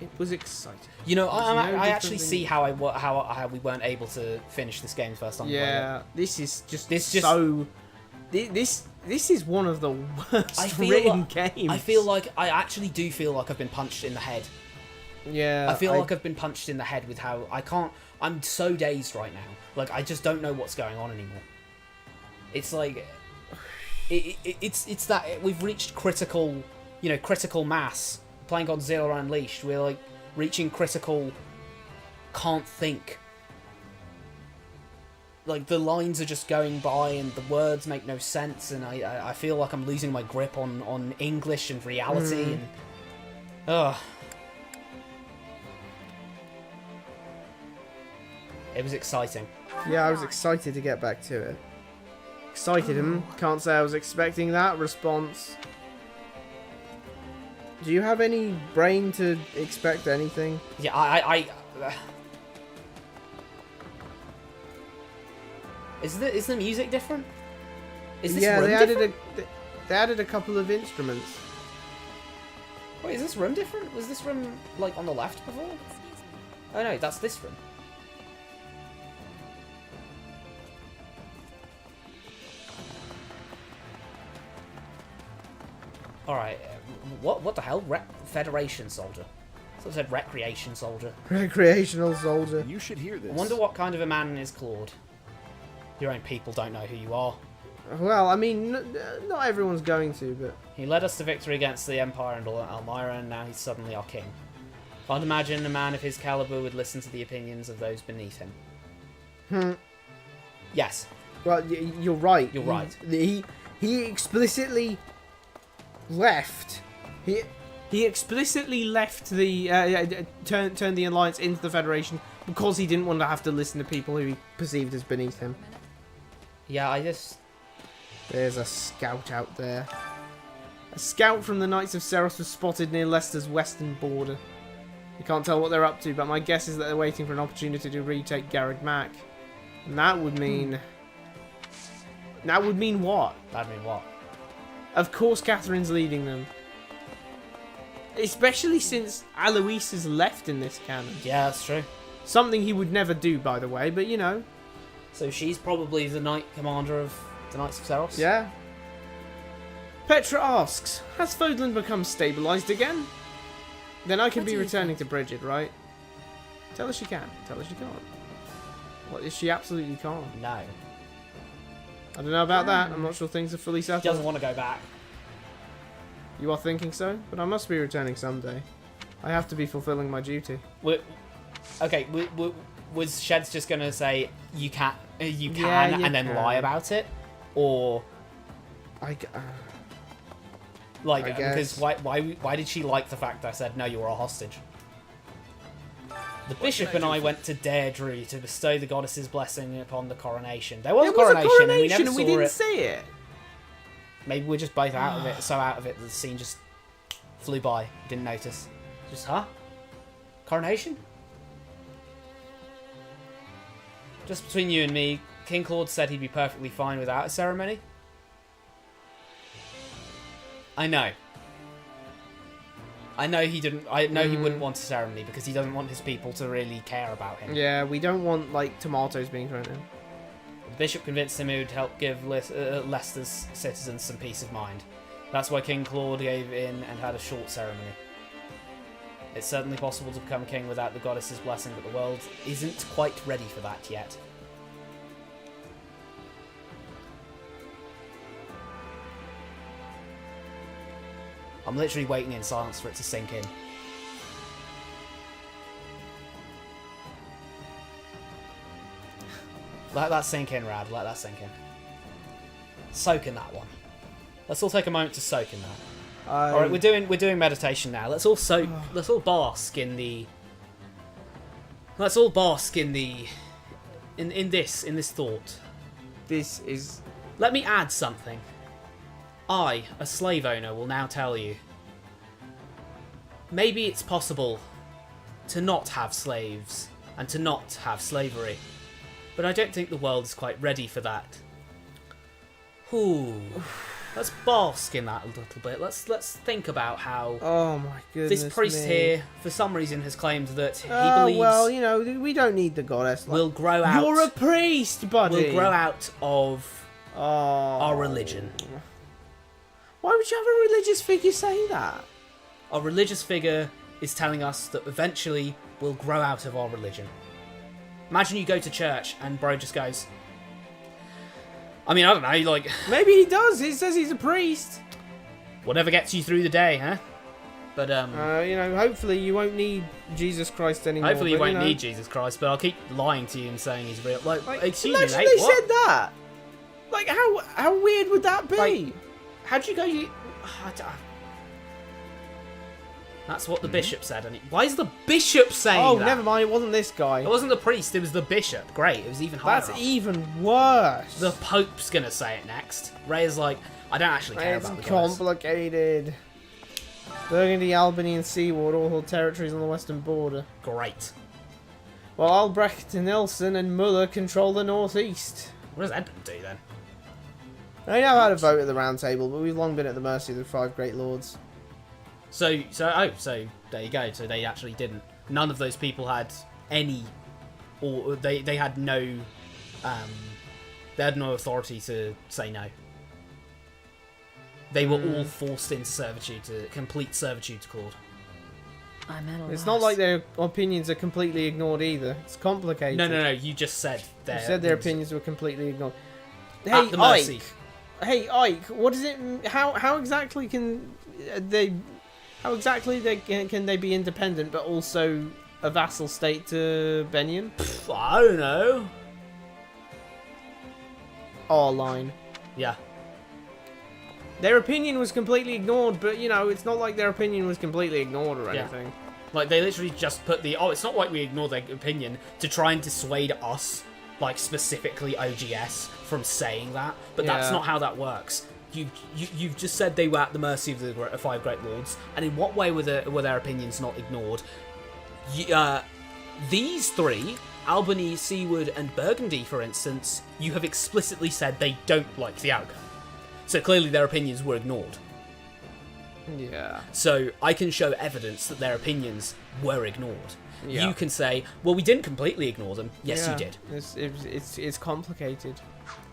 It was exciting. You know, I no actually different see how we weren't able to finish this game first time. Yeah, this is just so. This is one of the worst written games. I feel like I actually do feel like I've been punched in the head. Yeah, I feel like I've been punched in the head with how I can't. I'm so dazed right now. Like I just don't know what's going on anymore. It's like it's that we've reached critical mass. Playing Godzilla Unleashed, we're like reaching critical can't think. like the lines are just going by and the words make no sense, and I feel like I'm losing my grip on English and reality, and it was exciting. Yeah, I was excited to get back to it. Excited him. Can't say I was expecting that response. Do you have any brain to expect anything? Yeah, Is the music different? Is this room different? They added a couple of instruments. Wait, is this room different? Was this room like on the left before? Oh no, that's this room. All right, what the hell? Federation soldier. So it said recreation soldier. Recreational soldier. You should hear this. I wonder what kind of a man is Claude. Your own people don't know who you are. Well, I mean, not everyone's going to, but... He led us to victory against the Empire and Elmira, and now he's suddenly our king. Can't imagine a man of his caliber would listen to the opinions of those beneath him. Yes. Well, you're right. You're right. He explicitly left. He explicitly left the turned the Alliance into the Federation because he didn't want to have to listen to people who he perceived as beneath him. Yeah, There's a scout out there. A scout from the Knights of Seros was spotted near Leicester's western border. You can't tell what they're up to, but my guess is that they're waiting for an opportunity to retake Garreg Mac. And that would mean... That would mean what? That'd mean what? Of course Catherine's leading them. Especially since Alois has left in this canon. Yeah, that's true. Something he would never do, by the way, but you know. So she's probably the Knight Commander of the Knights of Seros? Yeah. Petra asks, has Fodlan become stabilised again? Then I can be returning to Bridget, right? Tell her she can. Tell her she can't. What, if she absolutely can't? No. I don't know about that. I'm not sure things are fully settled. She doesn't want to go back. You are thinking so? But I must be returning someday. I have to be fulfilling my duty. Okay, was Sheds just going to say, you can, Yeah, you and then can. lie about it? Or... Like, I guess. because why did she like the fact I said, no, you were a hostage? The bishop and I went to Deirdre to bestow the goddess's blessing upon the coronation. There was a coronation, and we never saw didn't it. see it. Maybe we're just both out of it, so out of it that the scene just flew by. Didn't notice. Just, huh? Coronation? Just between you and me, King Claude said he'd be perfectly fine without a ceremony. I know. I know he didn't. I know he wouldn't want a ceremony because he doesn't want his people to really care about him. Yeah, we don't want, like, tomatoes being thrown in. The bishop convinced him it would help give Leicester's citizens some peace of mind. That's why King Claude gave in and had a short ceremony. It's certainly possible to become king without the goddess's blessing, but the world isn't quite ready for that yet. I'm literally waiting in silence for it to sink in. Let that sink in, Rad. Let that sink in. Soak in that one. Let's all take a moment to soak in that. All right, we're doing meditation now. Let's all soak. Let's all bask in the. Let's all bask in the. In this thought. This is. Let me add something. I, a slave owner, will now tell you. Maybe it's possible to not have slaves and to not have slavery, but I don't think the world is quite ready for that. Ooh. Let's bask in that a little bit. Let's think about how Oh my goodness. this priest me. here, for some reason, has claimed that he believes well, you know, we don't need the goddess. will grow out. You're a priest, buddy. Will grow out of our religion. Why would you have a religious figure say that? Our religious figure is telling us that eventually we'll grow out of our religion. Imagine you go to church and bro just goes, I mean, I don't know, like... Maybe he does. He says he's a priest. Whatever gets you through the day, huh? But hopefully you won't need Jesus Christ anymore. hopefully you but, won't need Jesus Christ. But I'll keep lying to you and saying he's real. Like excuse me, imagine mate. they What? said that. Like, how weird would that be? Like, how'd you go? That's what the bishop said. And why is the bishop saying that? Oh, never mind. It wasn't this guy. It wasn't the priest. It was the bishop. Great. It was even higher. That's up. even worse. The Pope's gonna say it next. Ray is like, I don't actually care It's about the guys. complicated. Burgundy, Albany, and Seaward all hold territories on the western border. Great. While Albrecht and Nelson and Muller control the northeast. What does Edmund do then? I have had a vote at the round table, but we've long been at the mercy of the 5 great lords. So there you go. So they actually didn't. None of those people had any, or they had no, they had no authority to say no. They were all forced into servitude, complete servitude to Claude. I'm at a It's loss. not like their opinions are completely ignored either. It's complicated. No. You just said their opinions were completely ignored. At the mercy. Hey Ike, what is it? How exactly can they? How exactly can they be independent but also a vassal state to Benyon? I don't know. R line. Yeah. Their opinion was completely ignored, but it's not like their opinion was completely ignored or anything. Yeah. Like they literally just put it's not like we ignore their opinion to try and dissuade us, like specifically OGS, from saying that. But that's not how that works. You've just said they were at the mercy of the 5 great lords, and in what way were their opinions not ignored? These 3, Albany, Seaward, and Burgundy, for instance, you have explicitly said they don't like the outcome. So clearly their opinions were ignored. Yeah. So I can show evidence that their opinions were ignored. Yeah. You can say, well, we didn't completely ignore them. Yes, you did. It's complicated.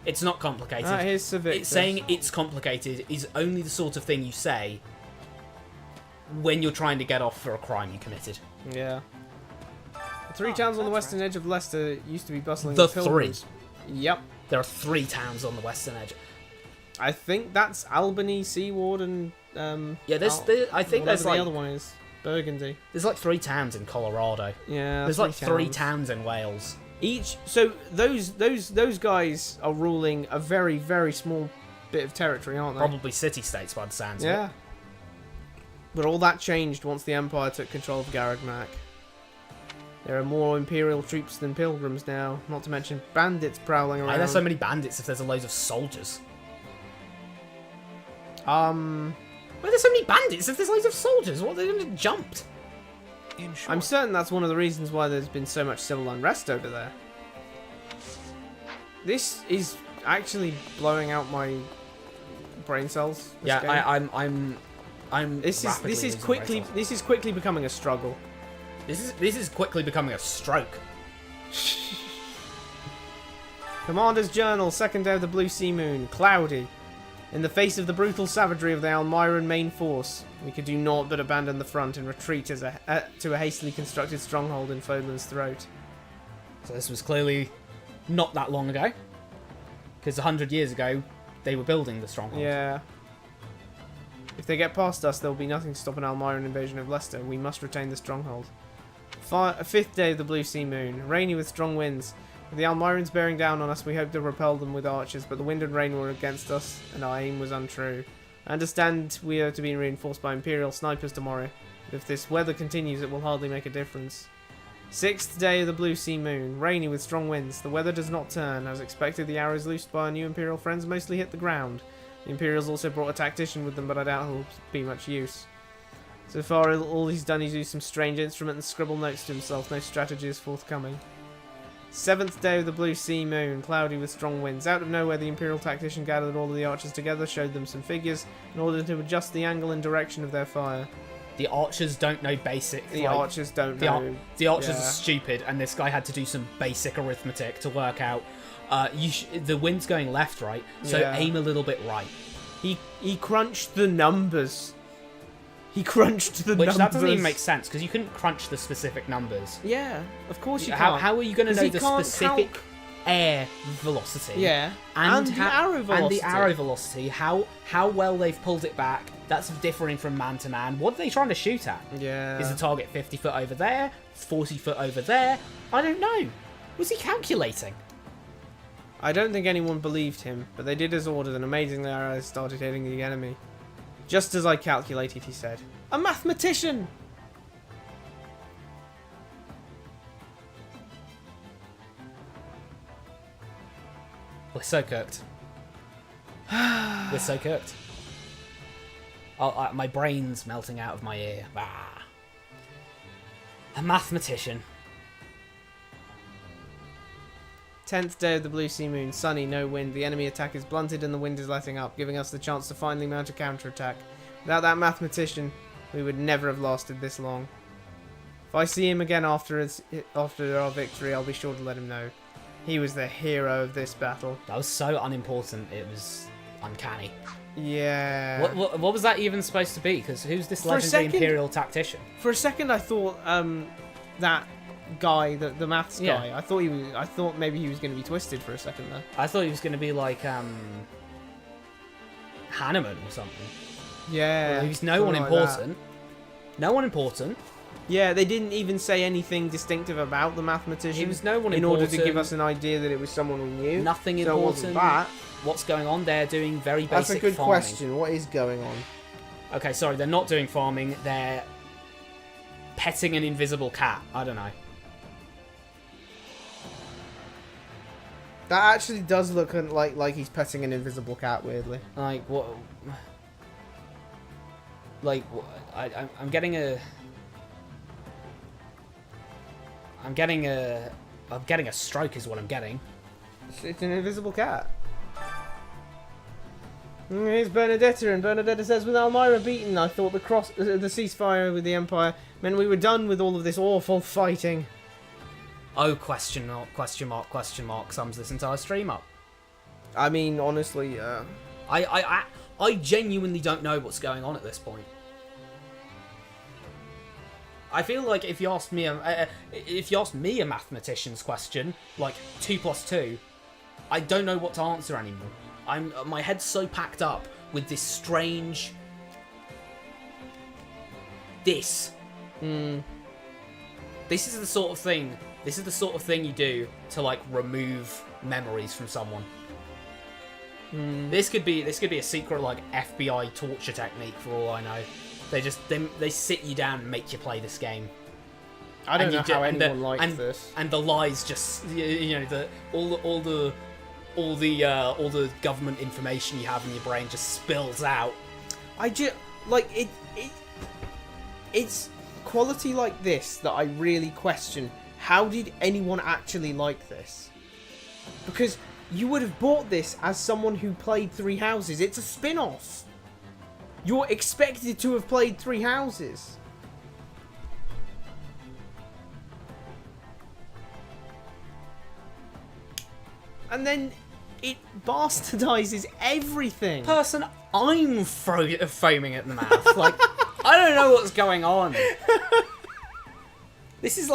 It's not complicated. Here's Savictus. Saying it's complicated is only the sort of thing you say when you're trying to get off for a crime you committed. Yeah. The 3 towns on the western edge of Leicester used to be bustling The with pilgrims. 3. Yep. There are 3 towns on the western edge. I think that's Albany, Seaward, and I think there's the like other one is Burgundy. There's like 3 towns in Colorado. Yeah. There's like 3 towns in Wales. So those guys are ruling a very, very small bit of territory, aren't they? Probably city-states by the sounds of it. Yeah. But all that changed once the Empire took control of Garagnac. There are more Imperial troops than pilgrims now, not to mention bandits prowling around. Why are there so many bandits if there's a load of soldiers? Why are there so many bandits if there's loads of soldiers? What, they just jumped? I'm certain that's one of the reasons why there's been so much civil unrest over there. This is actually blowing out my brain cells. This is quickly becoming a struggle. This is quickly becoming a stroke. Commander's Journal, 2nd day of the Blue Sea Moon. Cloudy. In the face of the brutal savagery of the Almiran main force, we could do naught but abandon the front and retreat to a hastily constructed stronghold in Foeman's throat. So this was clearly not that long ago, because 100 years ago they were building the stronghold. Yeah. If they get past us, there will be nothing to stop an Almiran invasion of Leicester. We must retain the stronghold. 5th day of the Blue Sea Moon. Rainy with strong winds. With the Almirans bearing down on us, we hoped to repel them with archers, but the wind and rain were against us, and our aim was untrue. I understand we are to be reinforced by Imperial snipers tomorrow, but if this weather continues, it will hardly make a difference. 6th day of the Blue Sea Moon. Rainy with strong winds. The weather does not turn. As expected, the arrows loosed by our new Imperial friends mostly hit the ground. The Imperials also brought a tactician with them, but I doubt he'll be much use. So far, all he's done is use some strange instrument and scribble notes to himself. No strategy is forthcoming. 7th day of the Blue Sea Moon, cloudy with strong winds. Out of nowhere, the Imperial tactician gathered all of the archers together, showed them some figures, in order to adjust the angle and direction of their fire. The archers don't know basic. The archers don't know. The archers are stupid, and this guy had to do some basic arithmetic to work out. The wind's going left, right, so aim a little bit right. He crunched the numbers. He crunched the numbers. That doesn't even make sense, because you couldn't crunch the specific numbers. Yeah, of course you can't. How are you going to know the specific air velocity? Yeah, and the arrow velocity. And the arrow velocity, how well they've pulled it back, That's differing from man to man. What are they trying to shoot at? Yeah. Is the target 50 foot over there? 40 foot over there? I don't know. Was he calculating? I don't think anyone believed him, but they did as ordered, and amazingly our arrows started hitting the enemy. Just as I calculated, he said. A mathematician! We're so cooked. We're so cooked. Oh, my brain's melting out of my ear. Ah. A mathematician. 10th day of the Blue Sea Moon. Sunny, no wind. The enemy attack is blunted and the wind is letting up, giving us the chance to finally mount a counterattack. Without that mathematician, we would never have lasted this long. If I see him again after our victory, I'll be sure to let him know. He was the hero of this battle. That was so unimportant, it was uncanny. Yeah. What was that even supposed to be? Because who's this legendary Imperial tactician? For a second, I thought that guy, the maths guy. I thought maybe he was going to be twisted for a second there. I thought he was going to be like Hanneman or something. Yeah. Well, he's no one important. No one important. Yeah, they didn't even say anything distinctive about the mathematician. He was no one in important. order to give us an idea that it was someone we knew. Nothing so important. That. What's going on? They're doing very basic That's a good farming. question. What is going on? Okay, sorry, they're not doing farming. They're petting an invisible cat. I don't know. That actually does look like he's petting an invisible cat, weirdly. Like, what? Like, I'm getting a stroke is what I'm getting. It's an invisible cat. Here's Bernadetta, and Bernadetta says, with Elmira beaten, I thought the ceasefire with the Empire meant we were done with all of this awful fighting. Oh, question mark, sums this entire stream up. I mean, honestly, I genuinely don't know what's going on at this point. I feel like if you asked me a mathematician's question, like 2 + 2, I don't know what to answer anymore. My head's so packed up with this strange. This is the sort of thing. This is the sort of thing you do to like remove memories from someone. This could be a secret like FBI torture technique for all I know. They sit you down and make you play this game. I don't know how anyone likes this. And the lies just all the government information you have in your brain just spills out. It's quality like this that I really question. How did anyone actually like this? Because you would have bought this as someone who played Three Houses. It's a spin-off. You're expected to have played Three Houses. And then it bastardizes everything. Person, I'm foaming at the mouth. Like, I don't know what's going on. This is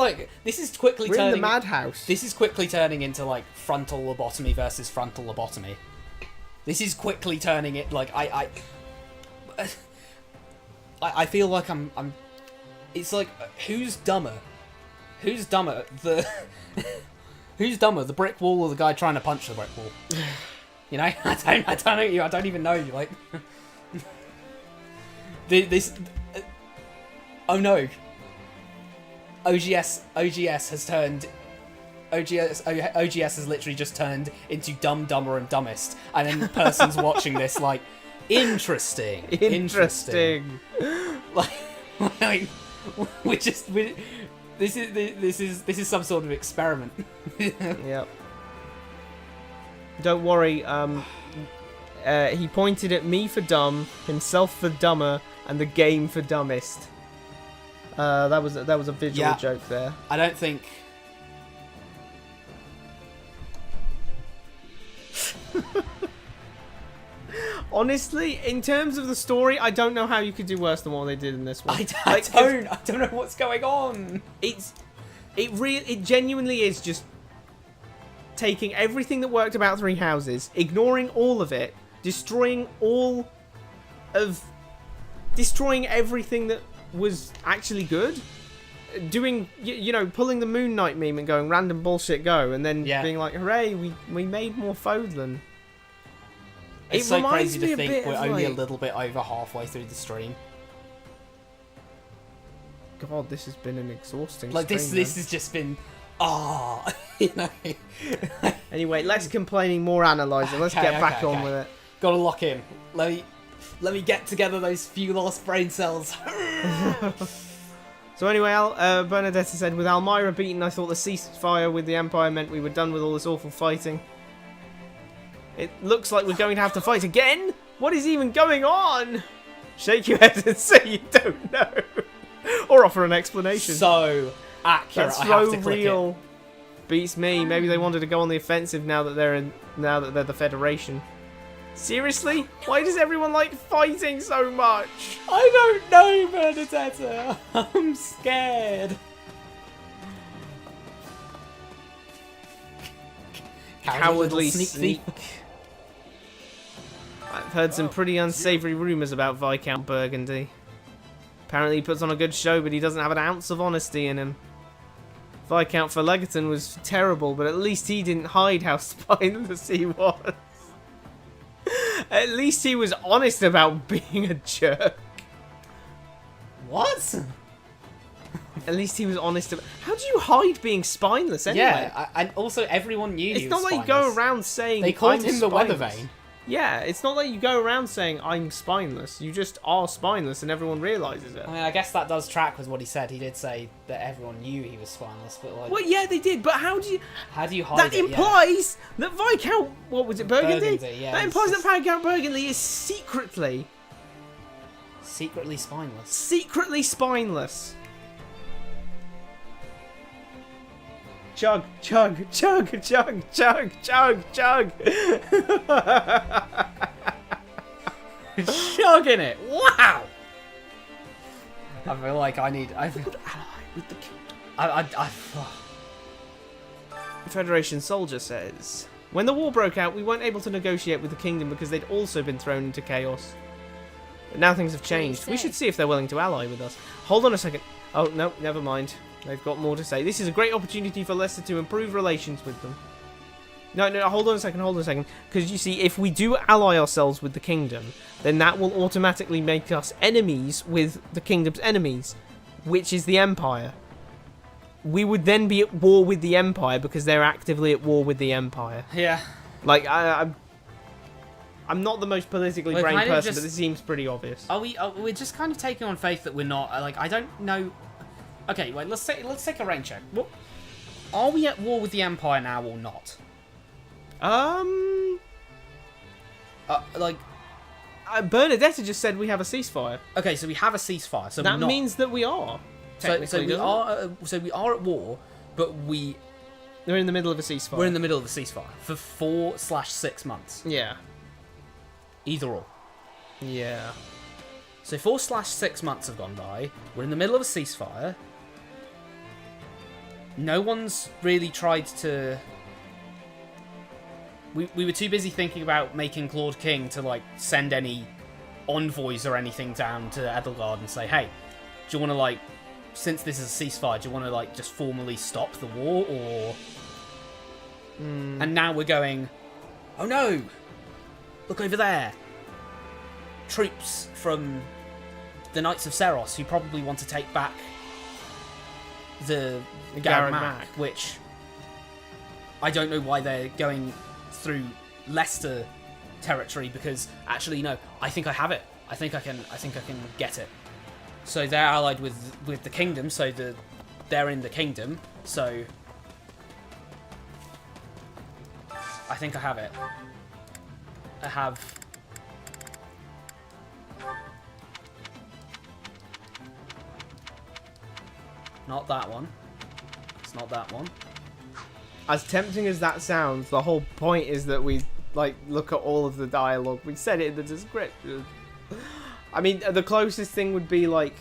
quickly We're turning... in the madhouse. This is quickly turning into, like, frontal lobotomy versus frontal lobotomy. This is quickly turning it, like, I feel like I'm... It's like, who's dumber? Who's dumber? Who's dumber, the brick wall or the guy trying to punch the brick wall? You know, I don't know you. I don't even know you. Like, oh no. OGS has turned. OGS has literally just turned into Dumb, Dumber, and Dumbest, and then the person's watching this like, interesting. Like, This is some sort of experiment. Yep. Don't worry. He pointed at me for dumb, himself for dumber, and the game for dumbest. That was a visual joke there. I don't think. Honestly, in terms of the story, I don't know how you could do worse than what they did in this one. I don't know what's going on. It genuinely is just taking everything that worked about Three Houses, ignoring all of it, destroying all of destroying everything that was actually good. Doing, you know, pulling the Moon Knight meme and going random bullshit go, and then being like, hooray, we made more Fodlan. It's so crazy to think we're only a little bit over halfway through the stream. God, this has been an exhausting like stream, this has just been you know. Anyway, less complaining, more analysing. Let's get back on with it. Gotta lock in. Let me get together those few lost brain cells. So anyway, Bernadetta said, with Almyra beaten, I thought the ceasefire with the Empire meant we were done with all this awful fighting. It looks like we're going to have to fight again? What is even going on? Shake your head and say you don't know. Or offer an explanation. So accurate. That's I have so to click real. it. Beats me. Maybe they wanted to go on the offensive now that they're the Federation. Seriously? Why does everyone like fighting so much? I don't know, Bernadetta. I'm scared. Cowardly sneak. I've heard some pretty unsavory rumours about Viscount Burgundy. Apparently he puts on a good show, but he doesn't have an ounce of honesty in him. Viscount Ferlegaton was terrible, but at least he didn't hide how spineless he was. At least he was honest about being a jerk. What? At least he was honest about... How do you hide being spineless anyway? Yeah, and also everyone knew he was It's not like you go around saying they called I'm him the spineless. Weather Vane. Yeah, it's not like you go around saying I'm spineless. You just are spineless and everyone realises it. I mean, I guess that does track with what he said. He did say that everyone knew he was spineless, but like... Well, yeah, they did, but how do you hide that it? That implies that Viscount... What was it, Burgundy? Yeah, that implies that Viscount Burgundy is secretly spineless. Secretly spineless. Chug, chug, chug, chug, chug, chug, chug. Chugging it. Wow. I feel like I need... Good ally with the kingdom. Federation soldier says, when the war broke out, we weren't able to negotiate with the kingdom because they'd also been thrown into chaos. But now things have changed. We should see if they're willing to ally with us. Hold on a second. Oh, no, never mind. They've got more to say. This is a great opportunity for Leicester to improve relations with them. No, hold on a second. Because you see, if we do ally ourselves with the kingdom, then that will automatically make us enemies with the kingdom's enemies, which is the Empire. We would then be at war with the Empire because they're actively at war with the Empire. Yeah. Like, I'm not the most politically brained person, but this seems pretty obvious. We're just kind of taking on faith that we're not, like, I don't know... Okay, wait, let's take a rain check. What, are we at war with the Empire now or not? Bernadetta just said we have a ceasefire. Okay, so we have a ceasefire. So that means that we are. So we are at war, but they're in the middle of a ceasefire. We're in the middle of a ceasefire for 4/6 months. Yeah. Either or. Yeah. So 4/6 months have gone by. We're in the middle of a ceasefire. No one's really tried to... We were too busy thinking about making Claude King to, like, send any envoys or anything down to Edelgard and say, hey, do you want to, like, since this is a ceasefire, do you want to, like, just formally stop the war, or... And now we're going, oh no! Look over there! Troops from the Knights of Seros who probably want to take back the Garreg Mach, which I don't know why they're going through Leicester territory, because actually no, I think I have it. I think I can get it. So they're allied with the kingdom, so they're in the kingdom, so I think I have it. I have not that one. It's not that one. As tempting as that sounds, the whole point is that we, like, look at all of the dialogue. We said it in the description. I mean, the closest thing would be, like...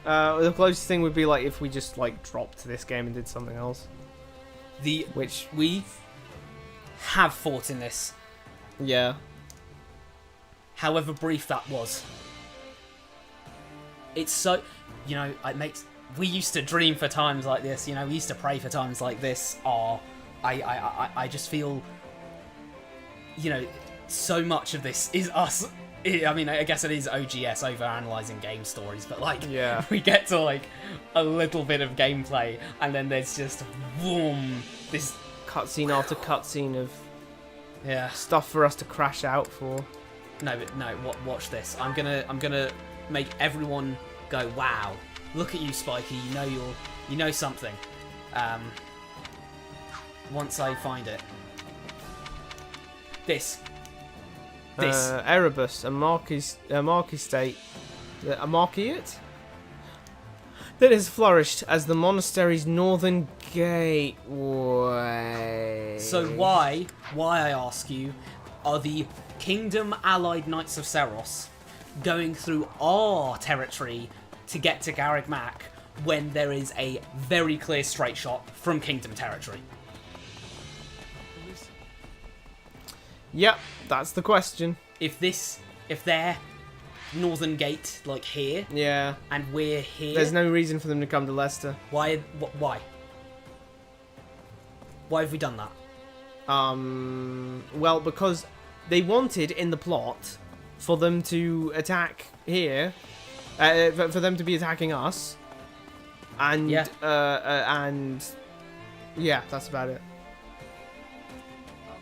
if we just, like, dropped this game and did something else. Which we have fought in this. Yeah. however brief that was. It's so, you know, it makes. We used to dream for times like this. You know, we used to pray for times like this. I just feel, you know, so much of this is us. I mean, I guess it is OGS, overanalyzing game stories, but like, we get to like a little bit of gameplay, and then there's just boom, this cutscene after cutscene of stuff for us to crash out for. No, but no, watch this. I'm gonna make everyone go, wow, look at you, Spiky. You know something. Once I find it, this. Erebus, a Marquis state, a Marquisate that has flourished as the monastery's northern gateway. So why I ask you, are the Kingdom allied Knights of Seros going through our territory to get to Garreg Mach when there is a very clear straight shot from Kingdom territory? Yep, that's the question. If they're Northern Gate, like here, and we're here, there's no reason for them to come to Leicester. Why have we done that? Well, because they wanted in the plot for them to attack here, for them to be attacking us, and yeah, that's about it.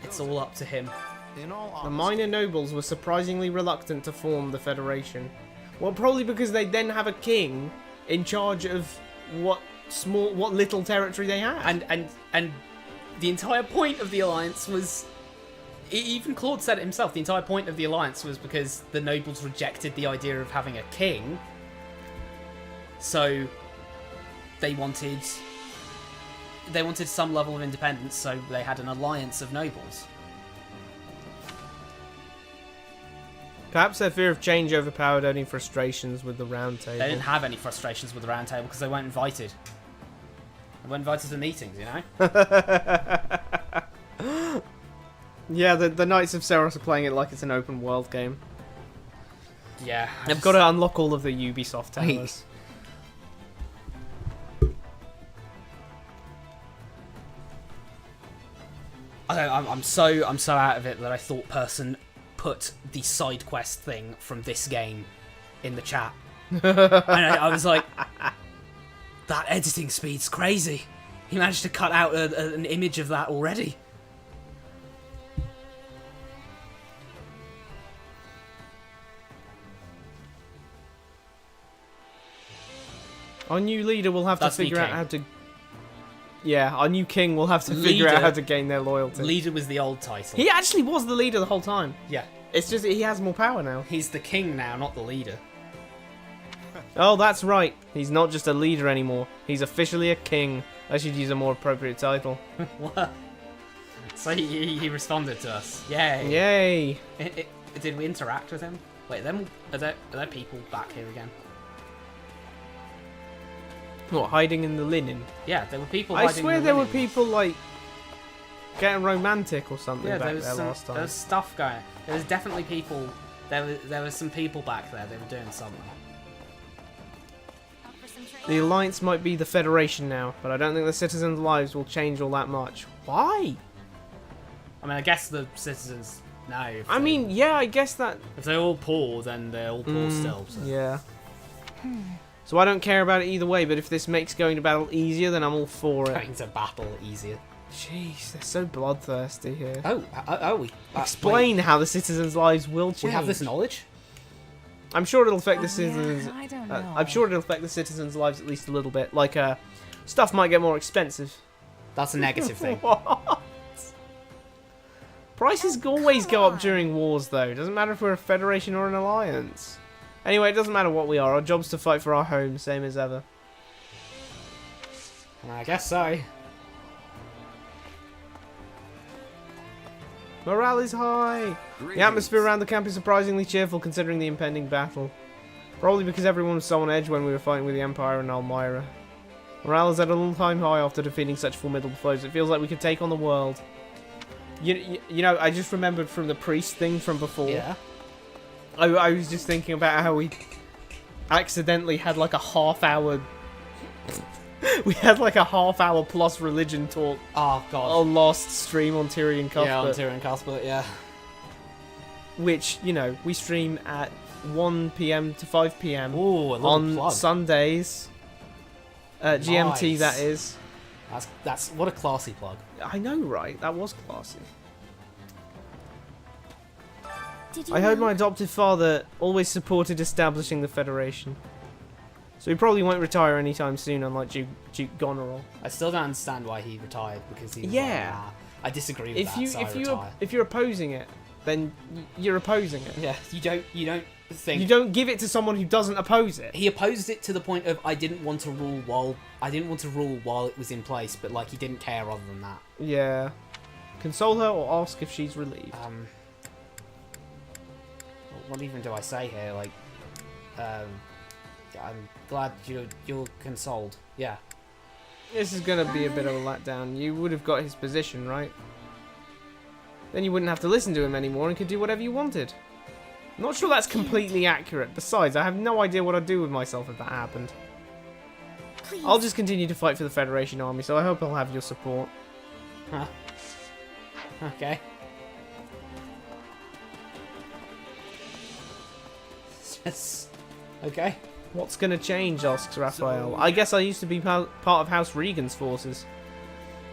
It's all up to him. The minor nobles were surprisingly reluctant to form the Federation. Well, probably because they then have a king in charge of what little territory they have. And the entire point of the alliance was, even Claude said it himself, the entire point of the alliance was because the nobles rejected the idea of having a king. So they wanted some level of independence, so they had an alliance of nobles. Perhaps their fear of change overpowered any frustrations with the Round Table. They didn't have any frustrations with the Round Table because they weren't invited. They weren't invited to meetings, you know? Yeah, the Knights of Seros are playing it like it's an open world game. Yeah. They've got to unlock all of the Ubisoft towers. I'm so out of it that I thought person put the side quest thing from this game in the chat. And I was like, that editing speed's crazy. He managed to cut out an image of that already. Our new leader will have to figure out how to... Yeah, our new king will have to figure out how to gain their loyalty. Leader was the old title. He actually was the leader the whole time. Yeah. It's just he has more power now. He's the king now, not the leader. Oh, that's right. He's not just a leader anymore. He's officially a king. I should use a more appropriate title. What? So he responded to us. Yay. Yay. Did we interact with him? Wait, are there people back here again? What, hiding in the linen? Yeah, there were people hiding in the linen. I swear there were people, like, getting romantic or something back there last time. There was stuff going. There was definitely people... There was some people back there. They were doing something. The Alliance might be the Federation now, but I don't think the citizens' lives will change all that much. Why? I mean, I guess the citizens now... I mean, yeah, I guess that... If they're all poor, then they're all poor still. So. Yeah. So I don't care about it either way, but if this makes going to battle easier, then I'm all for it. Going to battle easier. Jeez, they're so bloodthirsty here. Oh, explain how the citizens' lives will change. We have this knowledge? I'm sure it'll affect the citizens. I don't know. I'm sure it'll affect the citizens' lives at least a little bit. Like, stuff might get more expensive. That's a negative thing. What? Prices always go up during wars, though. It doesn't matter if we're a federation or an alliance. Anyway, it doesn't matter what we are. Our job's to fight for our home, same as ever. I guess so. Morale is high. The atmosphere around the camp is surprisingly cheerful considering the impending battle. Probably because everyone was so on edge when we were fighting with the Empire and Elmira. Morale is at an all-time high after defeating such formidable foes. It feels like we could take on the world. You know, I just remembered from the priest thing from before. Yeah. I was just thinking about how we accidentally had like a half-hour... we had like a half-hour plus religion talk. Oh, God. On last stream on Tyrion Cuthbert. Yeah, on Tyrion Cuthbert, yeah. Which, you know, we stream at 1 p.m. to 5 p.m. Ooh, on Sundays. GMT, Nice. that is. That's what a classy plug. I know, right? That was classy. Did you I heard know- my adoptive father always supported establishing the Federation. So he probably won't retire anytime soon, unlike Duke Goneril. I still don't understand why he retired, because he was Yeah. like, nah, I disagree with that, so I retire. If you're opposing it, then you're opposing it. Yeah, you don't think... You don't give it to someone who doesn't oppose it. He opposed it to the point of I didn't want to rule while it was in place, but like he didn't care other than that. Yeah. Console her or ask if she's relieved. What even do I say here? Like, I'm glad you're consoled. Yeah. This is gonna be a bit of a letdown. You would have got his position, right? Then you wouldn't have to listen to him anymore and could do whatever you wanted. I'm not sure that's completely accurate. Besides, I have no idea what I'd do with myself if that happened. Please. I'll just continue to fight for the Federation Army, so I hope I'll have your support. Huh. Okay. Okay. What's gonna change, asks Raphael. I guess I used to be part of House Regan's forces.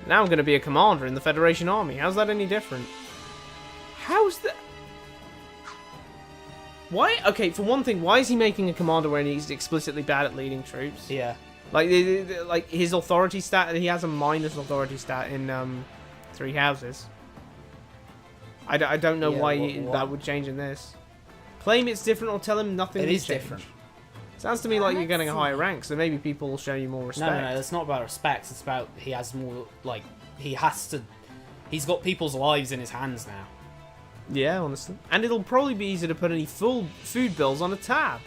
Now I'm gonna be a commander in the Federation Army. How's that any different? How's that? Why? Okay, for one thing, why is he making a commander when he's explicitly bad at leading troops? Yeah. Like his authority stat, he has a minus authority stat in Three Houses. I don't know why that would change in this. Claim it's different or tell him nothing. It will is change. different. Sounds to me like you're getting a higher rank, so maybe people will show you more respect. No, it's not about respect. It's about he has more, like, he has to... He's got people's lives in his hands now. Yeah, honestly. And it'll probably be easier to put any full food bills on a tab.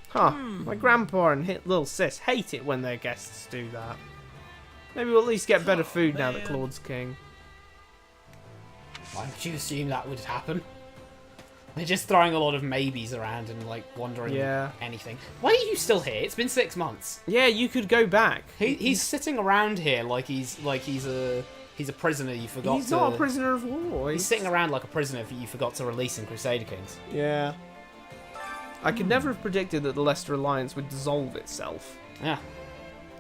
Huh. My grandpa and little sis hate it when their guests do that. Maybe we'll at least get better food now that Claude's king. Why did you assume that would happen? They're just throwing a lot of maybes around and, like, wondering anything. Why are you still here? It's been 6 months. Yeah, you could go back. He's sitting around here like he's a prisoner you forgot to... He's not a prisoner of war. He's sitting around like a prisoner you forgot to release in Crusader Kings. Yeah. I could never have predicted that the Leicester Alliance would dissolve itself. Yeah.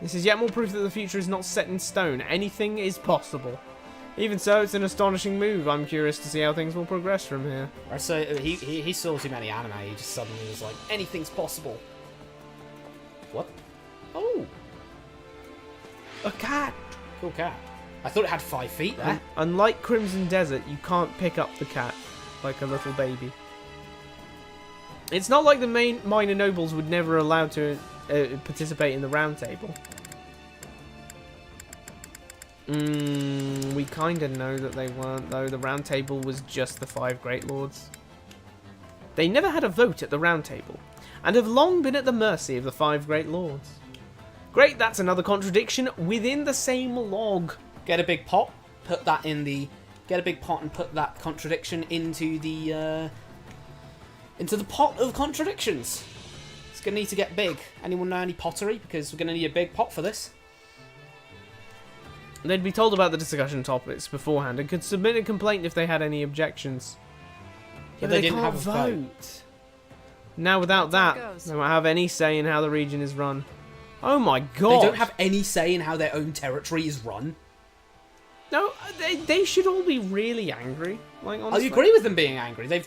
This is yet more proof that the future is not set in stone. Anything is possible. Even so, it's an astonishing move. I'm curious to see how things will progress from here. So he saw too many anime. He just suddenly was like, anything's possible. What? Oh. A cat. Cool cat. I thought it had 5 feet there. Unlike Crimson Desert, you can't pick up the cat like a little baby. It's not like the minor nobles would never allow to participate in the Round Table. We kind of know that they weren't, though. The Round Table was just the 5 Great Lords. They never had a vote at the Round Table, and have long been at the mercy of the 5 Great Lords. Great, that's another contradiction within the same log. Get a big pot, put that in the... Get a big pot and put that contradiction into the pot of contradictions. It's going to need to get big. Anyone know any pottery? Because we're going to need a big pot for this. They'd be told about the discussion topics beforehand and could submit a complaint if they had any objections. Yeah, they didn't have a vote. Now without that, they won't have any say in how the region is run. Oh my god! They don't have any say in how their own territory is run. No, they should all be really angry. Like, honestly. I agree with them being angry. They've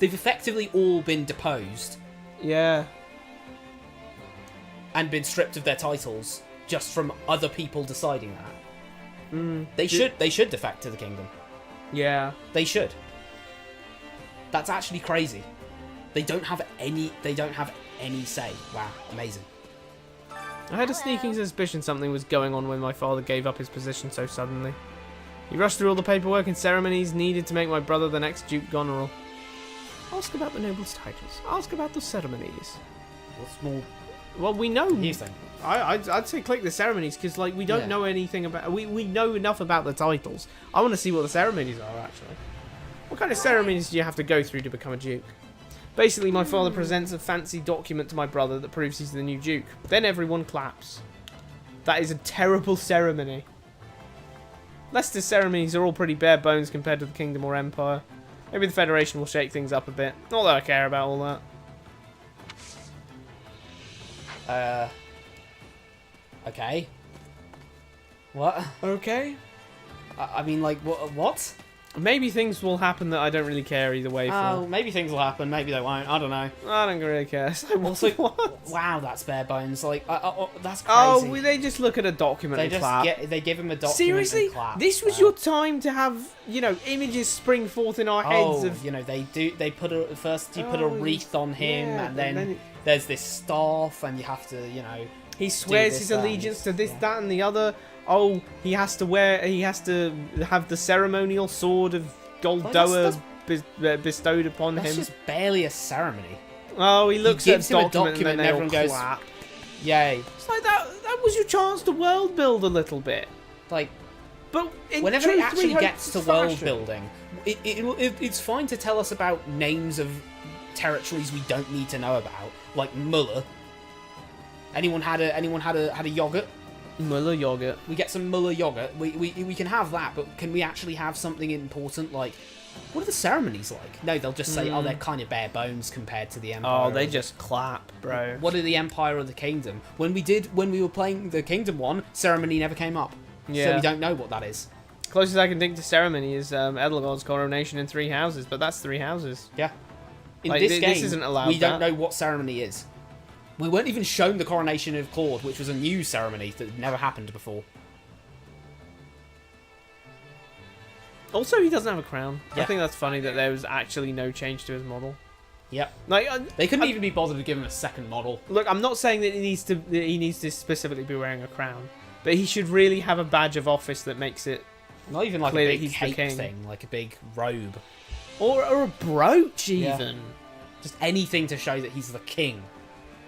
effectively all been deposed. Yeah. And been stripped of their titles just from other people deciding that. They should defect to the kingdom. Yeah. They should. That's actually crazy. They don't have any say. Wow, amazing. I had a sneaking suspicion something was going on when my father gave up his position so suddenly. He rushed through all the paperwork and ceremonies needed to make my brother the next Duke Goneril. Ask about the nobles' titles. Ask about the ceremonies. What's more? Well, we know. Here's thing. I'd say click the ceremonies because, like, we don't know anything about. We know enough about the titles. I want to see what the ceremonies are actually. What kind of ceremonies do you have to go through to become a duke? Basically, my father presents a fancy document to my brother that proves he's the new Duke. Then everyone claps. That is a terrible ceremony. Leicester's ceremonies are all pretty bare bones compared to the Kingdom or Empire. Maybe the Federation will shake things up a bit. Not that I care about all that. Okay. What? Okay. I mean, like, what? Maybe things will happen that I don't really care either way for. Maybe things will happen, maybe they won't, I don't know. I don't really care. So also, what? Wow, that's bare bones. Like, that's crazy. Oh, they just look at a document and clap. They give him a document. Seriously? And clap. This was your time to have, you know, images spring forth in our heads of... you know, they put a wreath on him, and then there's this staff, and you have to, you know... He swears his allegiance to this, that, and the other. Oh, he has to have the ceremonial sword of Goldoa bestowed upon him. That's just barely a ceremony. Oh, he looks at a document and everyone goes, clap. Yay. It's like that was your chance to world build a little bit. Like, but whenever it actually gets to world building, it's fine to tell us about names of territories we don't need to know about, like Muller. Anyone had a yogurt? Muller yogurt. We get some Muller yogurt. We can have that, but can we actually have something important like, what are the ceremonies like? No, they'll just say, oh, they're kind of bare bones compared to the Empire. Oh, they just clap, bro. What are the Empire or the Kingdom? When we were playing the Kingdom one, ceremony never came up. Yeah. So we don't know what that is. Closest I can think to ceremony is Edelgard's coronation in 3 houses, but that's 3 houses. Yeah. In like, this game, this isn't allowed. We don't know what ceremony is. We weren't even shown the coronation of Claude, which was a new ceremony that never happened before. Also, he doesn't have a crown. Yeah. I think that's funny that there was actually no change to his model. Yep. Like, they couldn't even be bothered to give him a second model. Look, I'm not saying that he needs to specifically be wearing a crown, but he should really have a badge of office that makes it not even like clear a big that he's cape thing, like a big robe, or a brooch even. Yeah. Just anything to show that he's the king.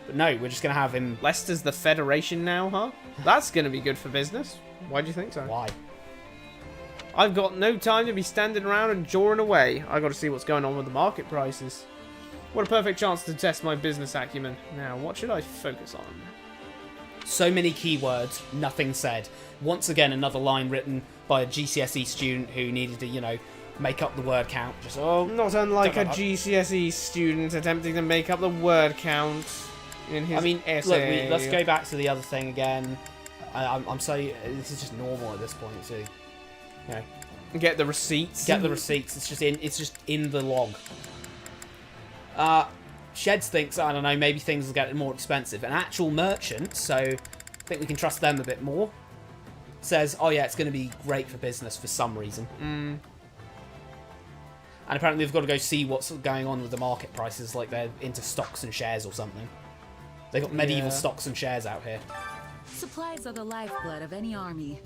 But no, we're just gonna have him. Leicester's the Federation now, huh? That's gonna be good for business. Why do you think so? Why? I've got no time to be standing around and jawing away. I got to see what's going on with the market prices. What a perfect chance to test my business acumen. Now, what should I focus on? So many keywords, nothing said. Once again, another line written by a GCSE student who needed to, you know, make up the word count. Just not unlike a GCSE student attempting to make up the word count in his essay. Look, let's go back to the other thing again. I'm so this is just normal at this point. So, you know, get the receipts. Get the receipts. It's just in the log. Sheds thinks, I don't know, maybe things will get more expensive. An actual merchant, so I think we can trust them a bit more, says, oh yeah, it's going to be great for business for some reason. And apparently they've got to go see what's going on with the market prices, like they're into stocks and shares or something. They've got medieval stocks and shares out here. Supplies are the lifeblood of any army.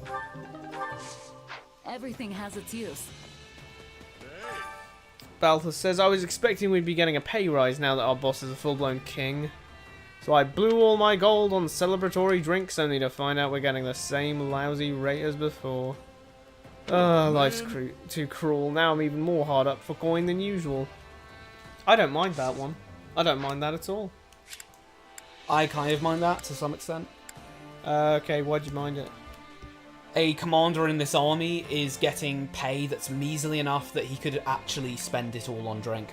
Everything has its use. Balthus says, I was expecting we'd be getting a pay rise now that our boss is a full-blown king. So I blew all my gold on celebratory drinks only to find out we're getting the same lousy rate as before. Life's too cruel. Now I'm even more hard up for coin than usual. I don't mind that one. I don't mind that at all. I kind of mind that to some extent. Okay, why'd you mind it? A commander in this army is getting pay that's measly enough that he could actually spend it all on drink.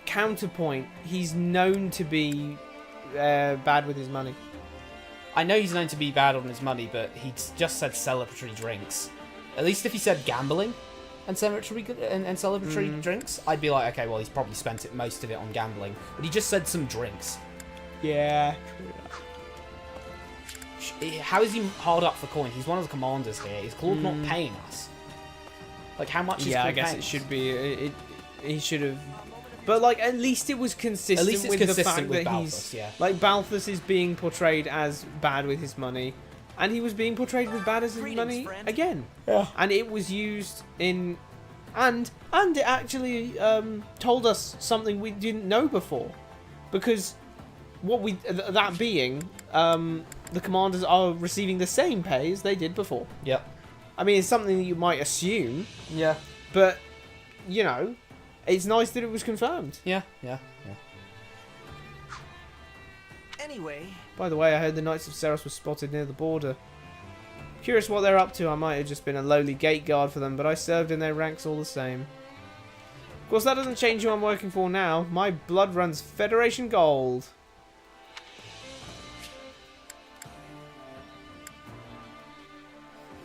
Counterpoint, he's known to be bad with his money. I know he's known to be bad on his money, but he just said celebratory drinks. At least if he said gambling and celebratory drinks, I'd be like, okay, well, he's probably spent most of it on gambling. But he just said some drinks. Yeah, true. How is he hard up for coin? He's one of the commanders here. Is Claude not paying us? Like, how much is Claude I guess paying it should be. He should have. But, like, at least it was consistent with the fact that Balthus, like, Balthus is being portrayed as bad with his money. And he was being portrayed with bad as his money again. Yeah. And it was used in... And it actually told us something we didn't know before. Because that being... the commanders are receiving the same pay as they did before. Yep. I mean, it's something that you might assume. Yeah. But, you know, it's nice that it was confirmed. Yeah. Anyway. By the way, I heard the Knights of Seros were spotted near the border. Curious what they're up to. I might have just been a lowly gate guard for them, but I served in their ranks all the same. Of course, that doesn't change who I'm working for now. My blood runs Federation gold.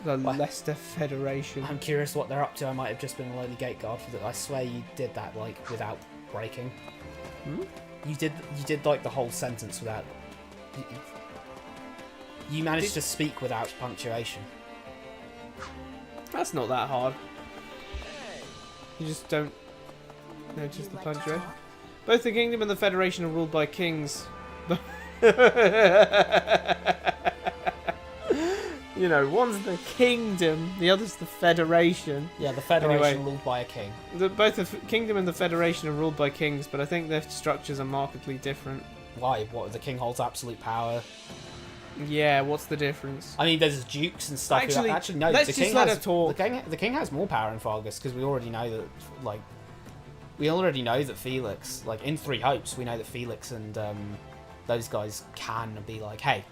The Leicester Federation. I'm curious what they're up to. I might have just been a lowly gate guard for that. I swear you did that like without breaking. Hmm? You did like the whole sentence without. You managed to speak without punctuation. That's not that hard. You just don't notice the punctuation. Both the kingdom and the Federation are ruled by kings. You know, one's the kingdom, the other's the Federation. Yeah, the Federation Anyway, ruled by a king. Both the kingdom and the Federation are ruled by kings, but I think their structures are markedly different. Why? What? The king holds absolute power. Yeah, what's the difference? I mean, there's dukes and stuff. Actually, no. Let's the just king let has, her talk. The king has more power in Fargus because we already know that. Like, we already know that Felix, like in Three Hopes, we know that Felix and those guys can be like, hey,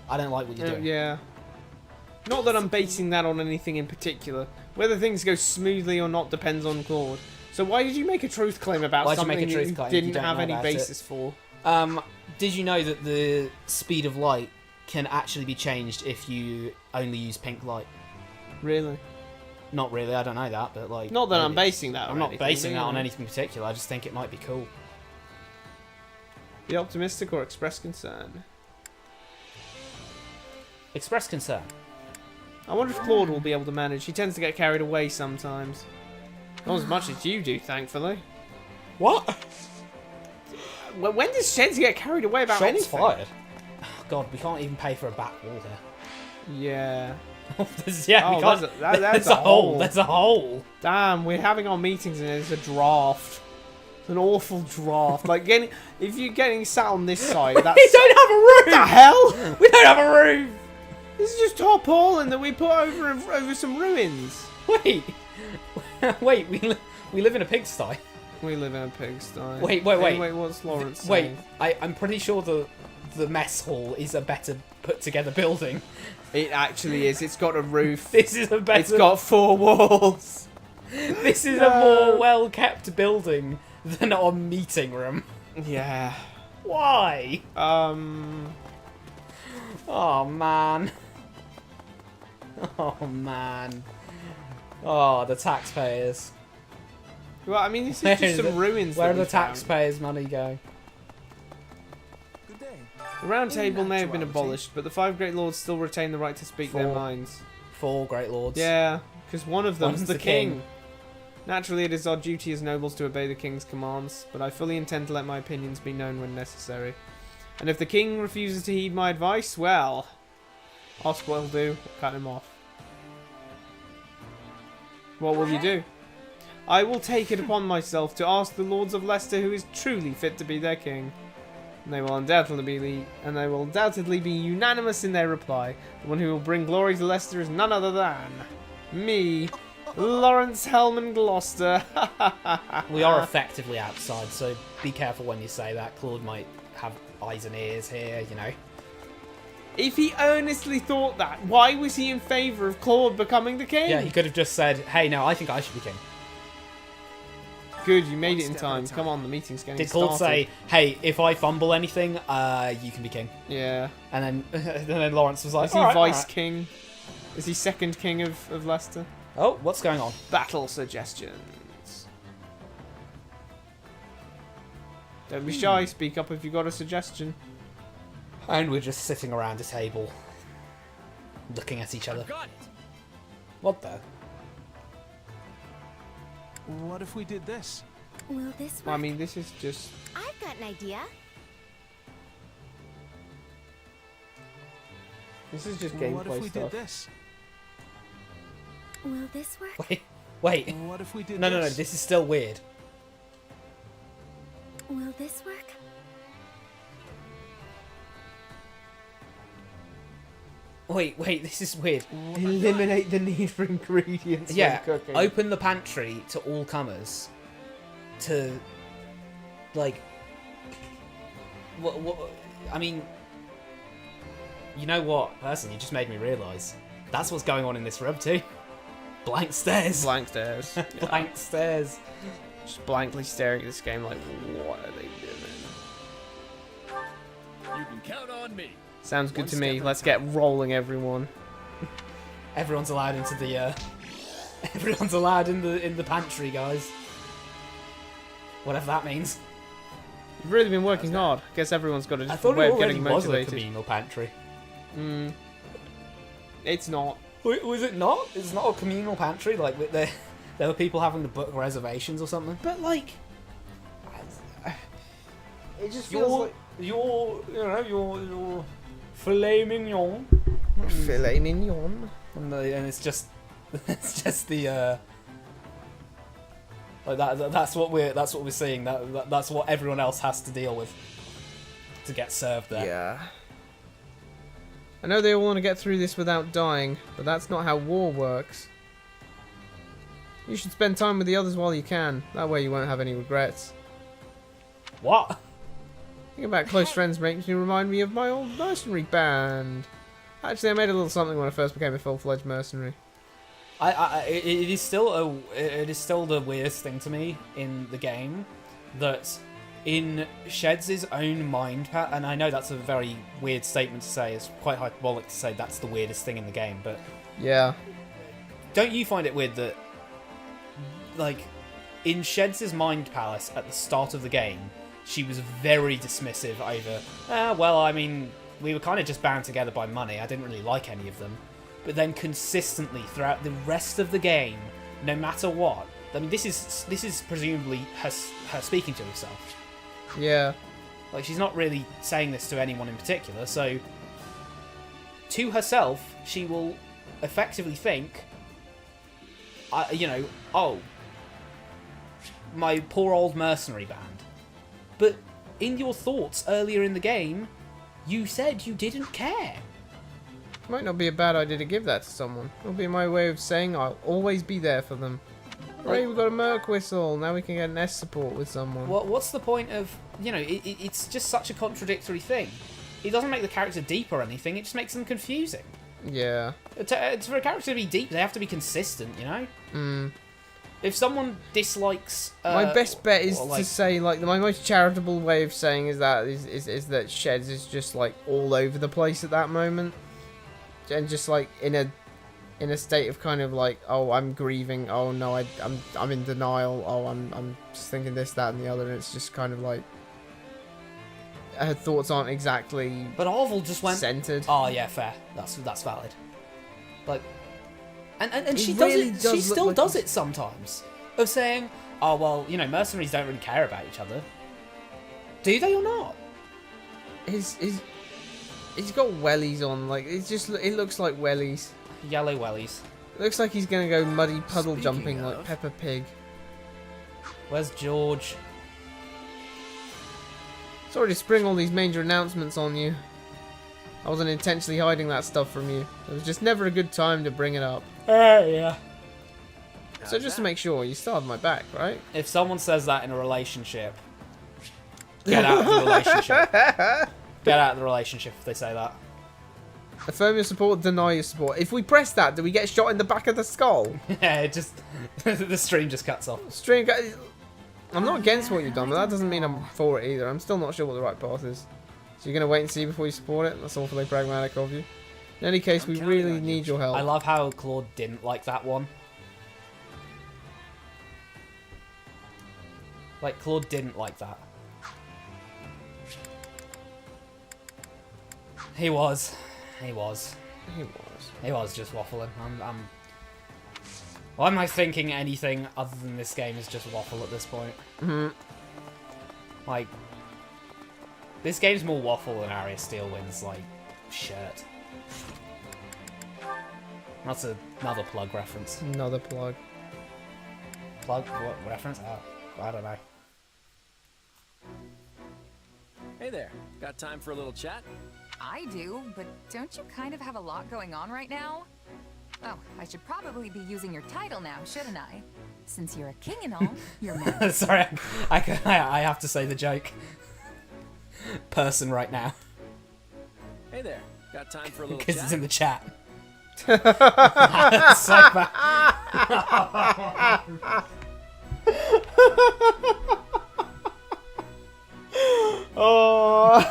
I don't like what you're doing. Yeah. Not that I'm basing that on anything in particular. Whether things go smoothly or not depends on Claude. So why did you make a truth claim about something you didn't have any basis for? Did you know that the speed of light can actually be changed if you only use pink light? Really? Not really, I don't know that, but like... Not that I'm basing that on I'm not anything, basing that on yeah. anything particular, I just think it might be cool. Be optimistic or express concern? Express concern. I wonder if Claude will be able to manage. He tends to get carried away sometimes. Not as much as you do, thankfully. What? When does Shenzi get carried away about Shots anything? fired. Oh, God, we can't even pay for a back wall here. Yeah. Yeah, we can't. There's a hole. There's a hole. Damn, we're having our meetings and it's a draft. It's an awful draft. Like if you're getting sat on this side, that's... We don't have a roof. What the hell? We don't have a roof. This is just tarpaulin that we put over some ruins. Wait, we live in a pigsty. We live in a pigsty. Wait. Anyway, what's Lawrence saying? I'm pretty sure the mess hall is a better put together building. It actually is. It's got a roof. This is a better. It's got 4 walls. This is a more well kept building than our meeting room. Yeah. Why? Oh man. Oh man. Oh, the taxpayers. Well, I mean, this is just some ruins. Where are the taxpayers' money going? Good day. The Round Table may have been abolished, but the 5 Great Lords still retain the right to speak their minds. 4 Great Lords. Yeah, because one of them's One's the king. Naturally, it is our duty as nobles to obey the king's commands, but I fully intend to let my opinions be known when necessary. And if the king refuses to heed my advice, well, ask what he'll do, cut him off. What will you do? I will take it upon myself to ask the lords of Leicester who is truly fit to be their king. And they will undoubtedly be unanimous in their reply. The one who will bring glory to Leicester is none other than me, Lawrence Hellman Gloucester. We are effectively outside, so be careful when you say that. Claude might have eyes and ears here, you know. If he earnestly thought that, why was he in favour of Claude becoming the king? Yeah, he could have just said, hey, no, I think I should be king. Good, you made it in time. Come on, the meeting's getting Did started. Claude say, hey, if I fumble anything, you can be king? Yeah. And then Lawrence was like, is he vice king? Is he second king of Leicester? Oh, what's going on? Battle suggestions. Don't be shy, speak up if you've got a suggestion. And we're just sitting around a table, looking at each other. Got it. What the? What if we did this? Will this work? Well, I mean, this is just... I've got an idea. This is just gameplay What if we stuff. did this? Will this work? Wait. What if we did No, this? this is still weird. Will this work? Wait, this is weird. Eliminate the need for ingredients Yeah, when cooking. open the pantry to all comers. to, like, what, I mean, you know what, person, you just made me realise. That's what's going on in this room too. Blank stares. Blank stares. Blank stares. Just blankly staring at this game like, what are they doing? You can count on me. Sounds good to me. Let's get rolling, everyone. Everyone's allowed into the, everyone's allowed in the pantry, guys. Whatever that means. You've really been working hard. Guess everyone's got a I different thought way it of getting already was a motivated. communal pantry. It's not. Was it not? It's not a communal pantry. Like there were people having to book reservations or something. But like, it just feels like your filet mignon. Filet mignon. And it's just the like that's what we're seeing. That's what everyone else has to deal with to get served there. Yeah. I know they all want to get through this without dying, but that's not how war works. You should spend time with the others while you can. That way you won't have any regrets. What? Thinking about close friends makes me remind me of my old mercenary band. Actually, I made a little something when I first became a full-fledged mercenary. It is still the weirdest thing to me in the game that in Sheds' own mind path, and I know that's a very weird statement to say, it's quite hyperbolic to say that's the weirdest thing in the game, but yeah, don't you find it weird that, like, in Sheds' mind palace at the start of the game, she was very dismissive over, well, I mean, we were kind of just bound together by money, I didn't really like any of them, but then consistently throughout the rest of the game, no matter what, I mean, this is presumably her speaking to herself. Yeah. Like, she's not really saying this to anyone in particular, so to herself, she will effectively think, oh, my poor old mercenary band. But in your thoughts earlier in the game, you said you didn't care. Might not be a bad idea to give that to someone. It'll be my way of saying I'll always be there for them. Right, we've got a Merc whistle. Now we can get an S support with someone. What's the point of, it's just such a contradictory thing. It doesn't make the character deep or anything, it just makes them confusing. Yeah. For a character to be deep, they have to be consistent, If someone dislikes... my best bet is to say, like, my most charitable way of saying is that Sheds is just, like, all over the place at that moment. And just, like, in a state of kind of like, oh, I'm grieving, oh no, I'm in denial, oh, I'm just thinking this, that, and the other, and it's just kind of like her thoughts aren't exactly. But Orville just went centered. Oh yeah, fair. That's valid. Like, and she really does it. She still like does it sometimes. Of saying, oh well, mercenaries don't really care about each other. Do they or not? He's got wellies on, like it looks like wellies. Yellow wellies. Looks like he's gonna go muddy puddle Speaking jumping of- like Peppa Pig. Where's George? Sorry to spring all these major announcements on you. I wasn't intentionally hiding that stuff from you. It was just never a good time to bring it up. Yeah. So just to make sure, you still have my back, right? If someone says that in a relationship, get out of the relationship. Get out of the relationship if they say that. Affirm your support, deny your support. If we press that, do we get shot in the back of the skull? Yeah, it just... the stream just cuts off. I'm not against what you've done, but that doesn't mean I'm for it either. I'm still not sure what the right path is. So you're going to wait and see before you support it? That's awfully pragmatic of you. In any case, we really need your help. I love how Claude didn't like that one. Like, Claude didn't like that. He was just waffling. Why am I thinking anything other than this game is just waffle at this point? Like, this game's more waffle than Arya Steelwind's, like, shirt. That's another plug reference. Another plug. Plug? What reference? Oh, I don't know. Hey there, got time for a little chat? I do, but don't you kind of have a lot going on right now? Oh, I should probably be using your title now, shouldn't I? Since you're a king and all, you're mad. Sorry, I have to say the joke. Person right now. Hey there. Got time for a little Because chat? it's in the chat. That's so bad. Oh,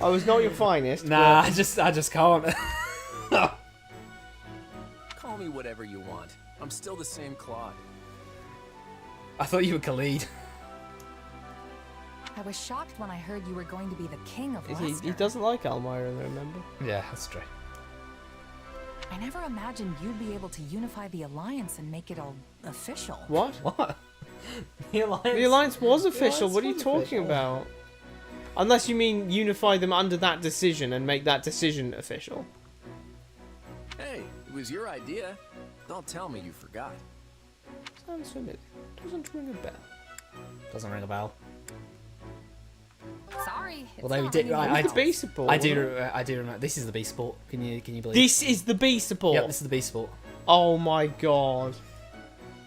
I was not your finest. Nah, but... I just can't. Call me whatever you want. I'm still the same Claude. I thought you were Khalid. I was shocked when I heard you were going to be the king of Leicester. He doesn't like Elmira, remember? Yeah, that's true. I never imagined you'd be able to unify the Alliance and make it all official. What? What? The Alliance was official. Alliance What are you was talking official. about? Unless you mean unify them under that decision and make that decision official. Hey, it was your idea. Don't tell me you forgot. Sounds familiar. Doesn't ring a bell. Doesn't ring a bell. Sorry. Although we did, the B support. I do remember. This is the B sport. Can you believe? This is the B support. Yep, this is the B sport. Oh my god.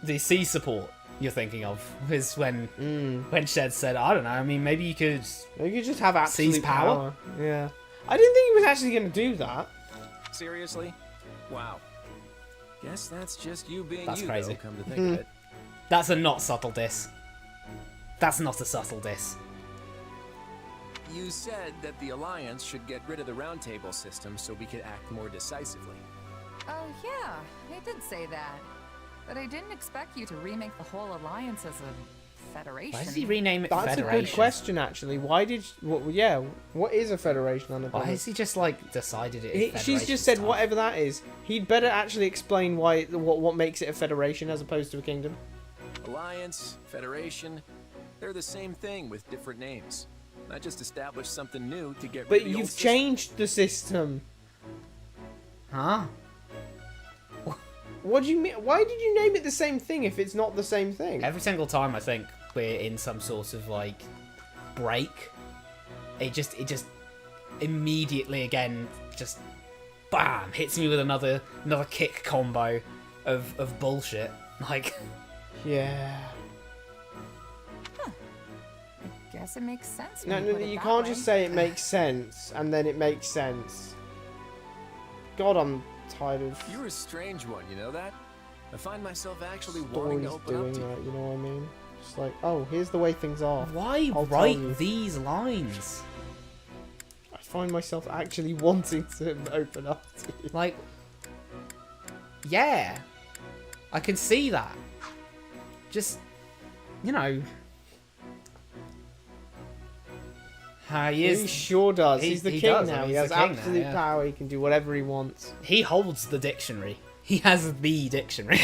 The C support you're thinking of is when Shed said, I don't know. I mean, maybe you could just have absolute seize power. Yeah. I didn't think he was actually going to do that. Seriously? Wow. Guess that's just you being That's you, crazy. though, come to think of it. That's a not subtle diss. That's not a subtle diss. You said that the Alliance should get rid of the Round Table system so we could act more decisively. Oh yeah, I did say that. But I didn't expect you to remake the whole Alliance as a federation. Why did he rename it That's Federation? a good question, actually. Why did... what is a federation on the Why has he just, like, decided it is She's just said whatever that is. He'd better actually explain what makes it a federation as opposed to a kingdom. Alliance, Federation, they're the same thing with different names. I just established something new to get rid But of the old you've system. changed the system. Huh? What do you mean? Why did you name it the same thing if it's not the same thing? Every single time I think we're in some sort of, like, break, it just immediately again just bam hits me with another kick combo of bullshit. Like, yeah. Guess it makes sense. No, when no, put it you that can't way. just say it makes sense and then it makes sense. God, I'm tired of You're a strange one, you know that? I find myself actually wanting to stories open up doing to you. that, you know what I mean? Just like, oh, here's the way things are. why I'll tell write you. these lines? I find myself actually wanting to open up to you. Like, yeah, I can see that. Just, you know. He sure does. He's the king does. I now. mean, He he's has the king now, absolute yeah. power. He can do whatever he wants. He holds the dictionary. He has the dictionary.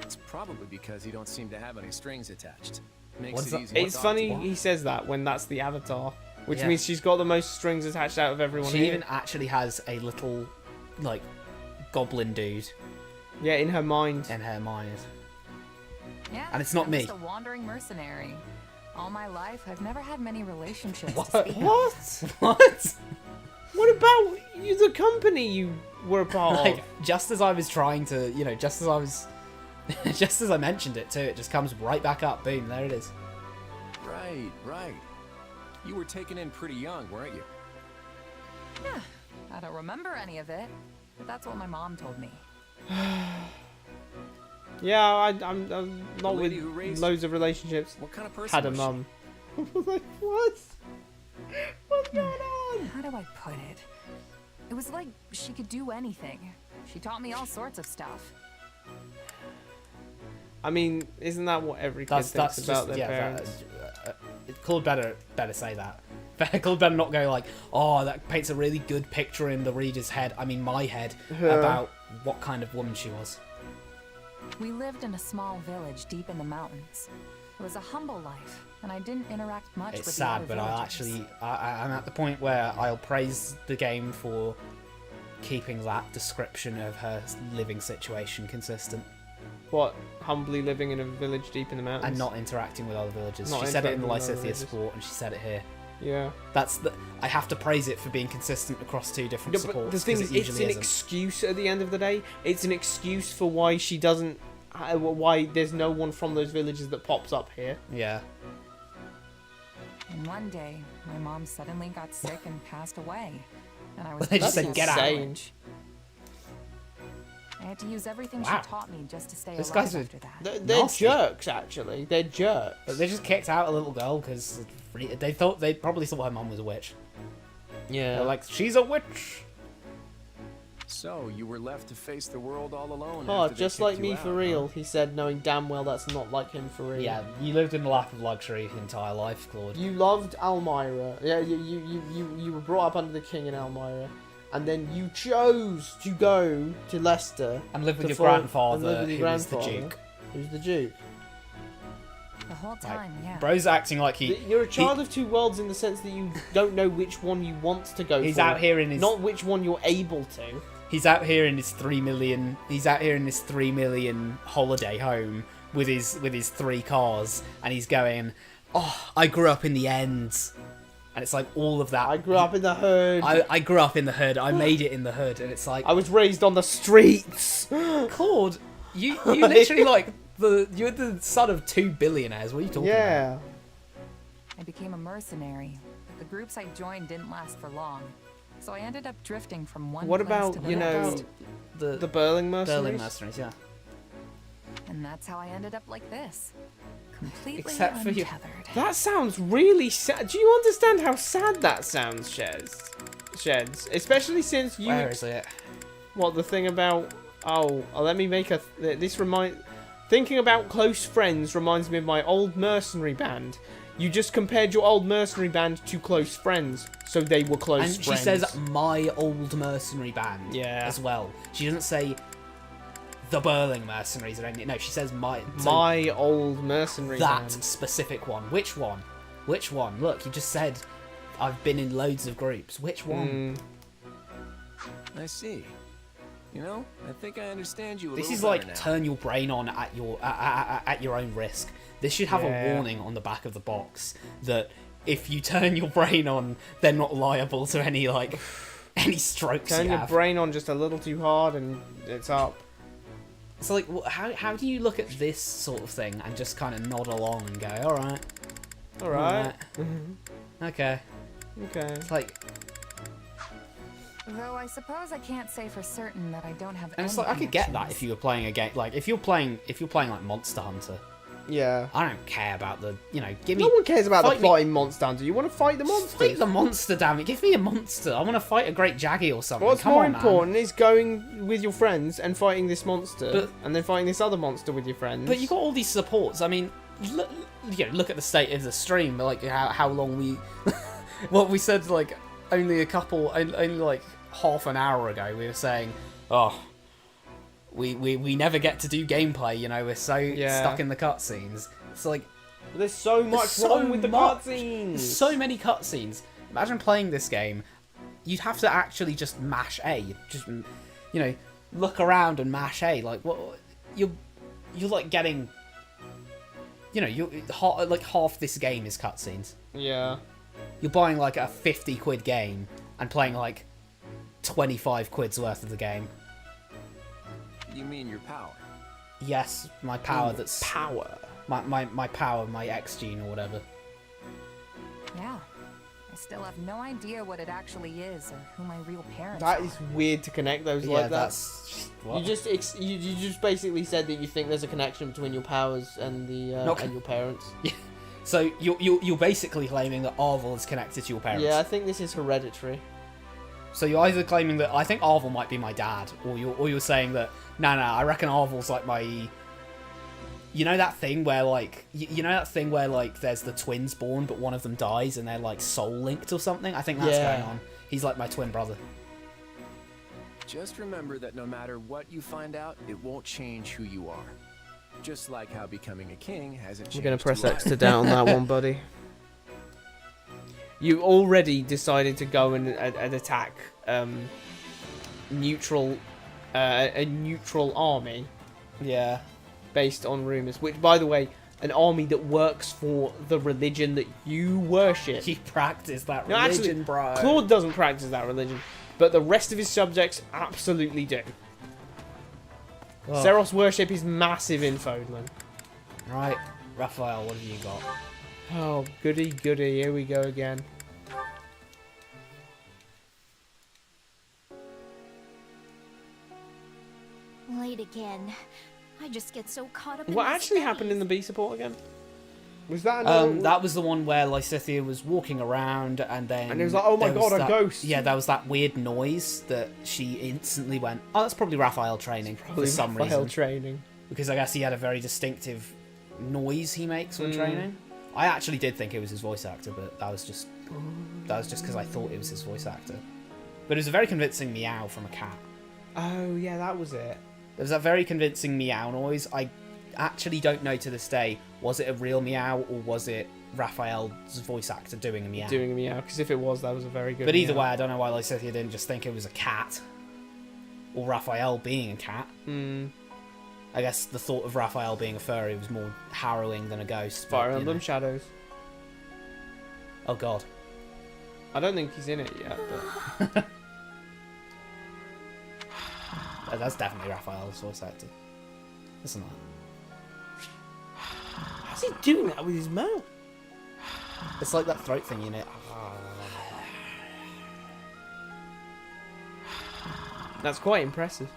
It's probably because you don't seem to have any strings attached. Makes What's it that? easy to It's talk funny to you. he says that when that's the avatar, which Yeah. means she's got the most strings attached out of everyone She here. even actually has a little, like, goblin dude Yeah, in her mind. in her mind. Yeah, And it's not I'm me. just a wandering mercenary. All my life, I've never had many relationships. What? To speak of. What? What? What about you, the company you were a part Like, of? just as I was trying to, you know, just as I was, just as I mentioned it too, it just comes right back up. Boom, there it is. Right. You were taken in pretty young, weren't you? Yeah, I don't remember any of it, but that's what my mom told me. Yeah, I'm not with lady who raised loads of relationships. What kind of person Had a was she? mum. Like, what? What's going on? How do I put it? It was like she could do anything. She taught me all sorts of stuff. I mean, isn't that what every kid That's thinks just about their yeah. parents? Claude better say that. Claude better not go like, oh, that paints a really good picture in the reader's head. I mean, my head about what kind of woman she was. We lived in a small village deep in the mountains. It was a humble life, and I didn't interact much It's with sad, the but other I villagers. actually, I'm at the point where I'll praise the game for keeping that description of her living situation consistent What? Humbly living in a village deep in the mountains? and not interacting with other villagers. Not She said it in the interacting with other Lysithia villagers. Sport, and she said it here. Yeah. I have to praise it for being consistent across two different Yeah, supports. but the thing is, it's an isn't. excuse at the end of the day. It's an excuse for why she doesn't... why there's no one from those villages that pops up here. Yeah. And one day, my mom suddenly got sick and passed away. And I was They just said, "Get out." I had to use everything Wow. she taught me just to stay Those alive guys are after that. They're nasty. jerks, actually. They're jerks. But they just kicked out a little girl because they probably thought her mum was a witch. Yeah. They're like, she's a witch. So, you were left to face the world all alone. Oh, after they just kicked like you me out, for real, he said, knowing damn well that's not like him for real. Yeah, you lived in a lap of luxury your entire life, Claude. You loved Elmira. Yeah, you were brought up under the king in Elmira. And then you chose to go to Leicester. And live with to your follow- grandfather, and live with your who is the grandfather, Duke. Who's the Duke. The whole time, yeah. Bro's acting like You're a child of two worlds in the sense that you don't know which one you want to go He's for. out here in his... Not which one you're able to. He's out here in his 3 million. He's out here in this 3 million holiday home with his 3 cars, and he's going, "Oh, I grew up in the ends," and it's like all of that. I grew up in the hood. I grew up in the hood. I made it in the hood, and it's like I was raised on the streets. Claude, you literally like you're the son of 2 billionaires. What are you talking about? I became a mercenary, but the groups I joined didn't last for long. So I ended up drifting from one What place about, to the you know, next. the Burling mercenaries? Burling mercenaries, yeah. And that's how I ended up like this. Completely Except for you. untethered. That sounds really sad. Do you understand how sad that sounds, Sheds? Especially since you... Where is it? What, the thing about... Oh, let me make a... This remind... Thinking about close friends reminds me of my old mercenary band. You just compared your old mercenary band to close friends, so they were close And friends. she says my old mercenary band as well. She doesn't say the Burling mercenaries or anything. No, she says my old mercenary band. That specific one. Which one? Which one? Look, you just said I've been in loads of groups. Which one? I see. You know, I think I understand you a This little is better like now. turn your brain on at your own risk. This should have a Yeah. warning on the back of the box that if you turn your brain on, they're not liable to any any strokes. Turn you your have. brain on just a little too hard and it's up. It's like, how do you look at this sort of thing and just kind of nod along and go, all right, Alright. okay. Okay. It's like, Though I suppose I can't say for certain that I don't have and it's any like I could get that connections. if you were playing a game, like if you're playing like Monster Hunter. Yeah. I don't care about the, give me. No one cares about the fight me- fighting monster hunter. You want to fight the monster. Fight the monster, damn it! Give me a monster. I want to fight a great Jaggy or something. What's Come more on, man. important is going with your friends and fighting this monster, But- and then fighting this other monster with your friends. But you got all these supports. I mean, look at the state of the stream. Like how long we, what we said like only like half an hour ago. We were saying, oh, we never get to do gameplay. We're so stuck in the cutscenes. It's like there's so much wrong with the cutscenes. So many cutscenes. Imagine playing this game. You'd have to actually just mash A. Just look around and mash A. Like what you're like getting. You like half this game is cutscenes. Yeah. You're buying like a 50 quid game and playing like 25 quid's worth of the game. You mean your power? Yes, my power. Ooh, That's power. My power, my X gene or whatever. Yeah. I still have no idea what it actually is or who my real parents That are. is weird to connect those Yeah, like that. that's what? You just basically said that you think there's a connection between your powers and the and your parents. Yeah. So you're basically claiming that Arvel is connected to your parents. Yeah, I think this is hereditary. So you're either claiming that I think Arvel might be my dad, or you're saying that no, I reckon Arvel's like my. You know that thing where like there's the twins born, but one of them dies and they're like soul linked or something. I think that's going on. He's like my twin brother. Just remember that no matter what you find out, it won't change who you are. Just like how becoming a king hasn't changed. We're gonna press who I X to down that one, buddy. You already decided to go and attack neutral a neutral army. Yeah. Based on rumors, which by the way, an army that works for the religion that you worship. You practice that No, religion, actually, bro. Claude doesn't practice that religion, but the rest of his subjects absolutely do. Oh. Zeros worship is massive in Fodlan. Right, Raphael, what have you got? Oh, goody, goody. Here we go again. Late again. I just get so caught up in What my actually happened studies. in the B support again? Was that another... That was the one where Lysithea was walking around and then... And it was like, oh my there was god, a that- ghost. Yeah, there was that weird noise that she instantly went, oh, that's probably Raphael training for some Raphael reason. training. Because I guess he had a very distinctive noise he makes when training. I actually did think it was his voice actor, but that was just because I thought it was his voice actor. But it was a very convincing meow from a cat. Oh, yeah, that was it. There was that very convincing meow noise. I actually don't know to this day, was it a real meow or was it Raphael's voice actor doing a meow? Doing a meow, because if it was, that was a very good But either meow. way, I don't know why Lysithea didn't just think it was a cat. Or Raphael being a cat. I guess the thought of Raphael being a furry was more harrowing than a ghost. Fire but, you Emblem know. Shadows. Oh god. I don't think he's in it yet, but... That's definitely Raphael's voice actor. Listen to that. How's he doing that with his mouth? It's like that throat thing, you know. That's quite impressive.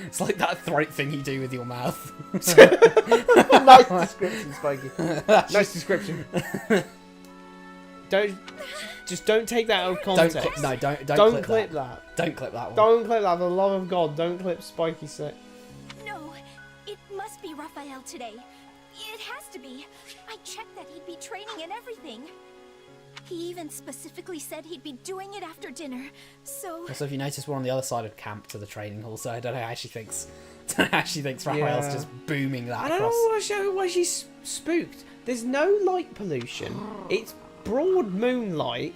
It's like that throat thing you do with your mouth. Nice description, Spiky. Nice description. Don't take that out of context. Don't clip that. Don't clip that one. Don't clip that. For the love of God, don't clip Spiky sick. No, it must be Raphael today. It has to be. I checked that he'd be training and everything. He even specifically said he'd be doing it after dinner. So Also, if you notice, we're on the other side of camp to the training hall, so I don't know how she thinks. Raphael's just booming that I don't across. know why she's spooked. There's no light pollution. It's broad moonlight.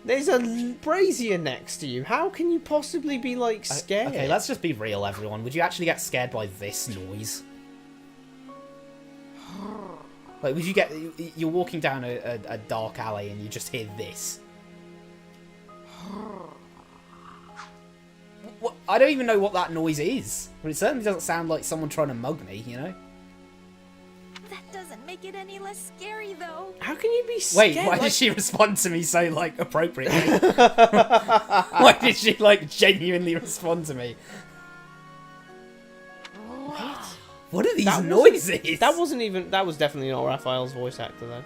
There's a brazier next to you. How can you possibly be, like, scared? Okay, let's just be real, everyone. Would you actually get scared by this noise? Like, would you get... You're walking down a dark alley and you just hear this. What? I don't even know what that noise is. But it certainly doesn't sound like someone trying to mug me, you know? that doesn't make it any less scary, though. How can you be scared? Wait, why did she respond to me so, like, appropriately? Why did she, like, genuinely respond to me? What are these noises? That was definitely not Raphael's voice actor, though.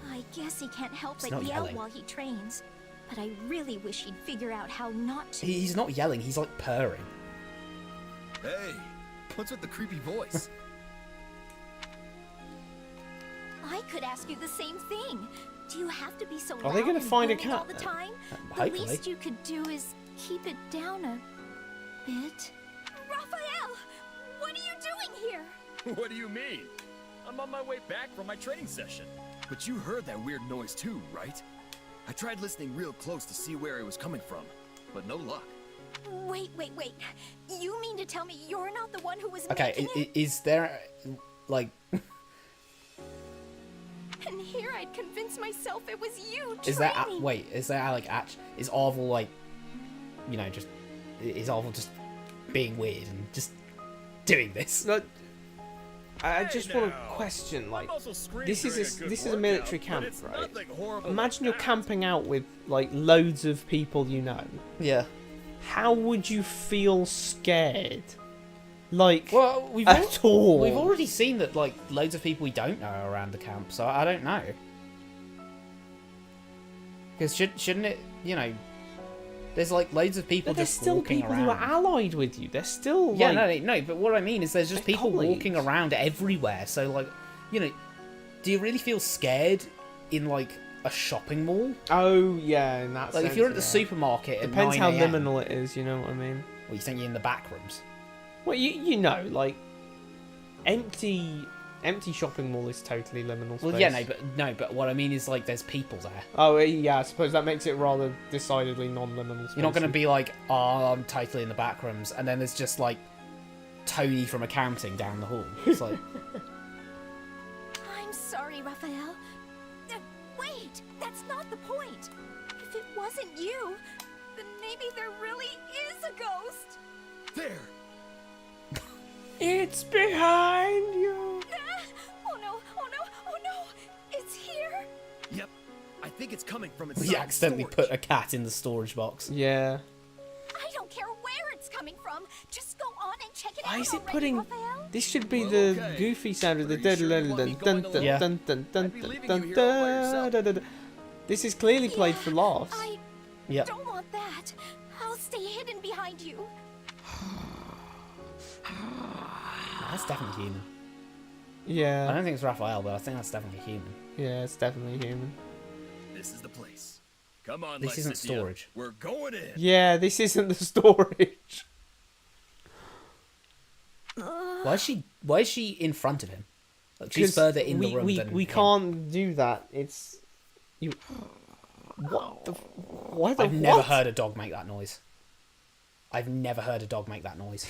I guess he can't help He's but not yell yelling. while he trains. But I really wish he'd figure out how not to. He's not yelling, he's, like, purring. Hey, what's with the creepy voice? I could ask you the same thing. Do you have to be so Are they loud gonna and find a booming cat all the then? time? The Hopefully. least you could do is keep it down a bit. Raphael, what are you doing here? What do you mean? I'm on my way back from my training session. But you heard that weird noise too, right? I tried listening real close to see where it was coming from, but no luck. Wait. You mean to tell me you're not the one who was Okay, making it? is there, like... And here I'd convince myself it was you Is there, training. wait, is there, like, is Arvel, like, you know, just... Is Arvel just being weird and just doing this? No, I Hey just want to now. question, like, I'm also screaming this during is a good a military workout, but camp, it's right? nothing horrible Imagine like you're that. camping out with, like, loads of people you know. Yeah. How would you feel scared? Like, Well, at all? We've already seen that, like, loads of people we don't know are around the camp, so I don't know. Because shouldn't it, you know, there's, like, loads of people But there's just still walking people around. who are allied with you. They're still, Yeah, like... no, but what I mean is there's just they're people colleagues. walking around everywhere, so, like, you know, do you really feel scared in, like, a shopping mall? Oh, yeah, in that Like, sense, if you're at the yeah. supermarket at Depends 9 how a.m. liminal it is, you know what I mean? Well, you think you're in the back rooms? Well, you know, like, empty empty shopping mall is totally liminal space. Well, yeah, but what I mean is like there's people there. Oh yeah, I suppose that makes it rather decidedly non-liminal space. You're not going to be like, oh, I'm totally in the back rooms, and then there's just like Tony from accounting down the hall. It's like, I'm sorry, Raphael. Wait, that's not the point. If it wasn't you, then maybe there really is a ghost. There! It's behind you! Oh no, oh no, oh no! It's here! Yep, I think it's coming from its we accidentally put a cat in the storage box. Yeah. I don't care where it's coming from. Just go on and check it out. Why is it already, putting... Raphael? This should be the goofy sound of the dun. This is clearly played for laughs. I don't want that. I'll stay hidden behind you. That's definitely human. Yeah. I don't think it's Raphael, but I think that's definitely human. Yeah, it's definitely human. This is the place. Come on, this isn't storage. We're going in. Yeah, this isn't the storage. Why is she in front of him? Like she's further in the room than we him. can't do that. It's you. What the? Why the? I've never heard a dog make that noise. I've never heard a dog make that noise.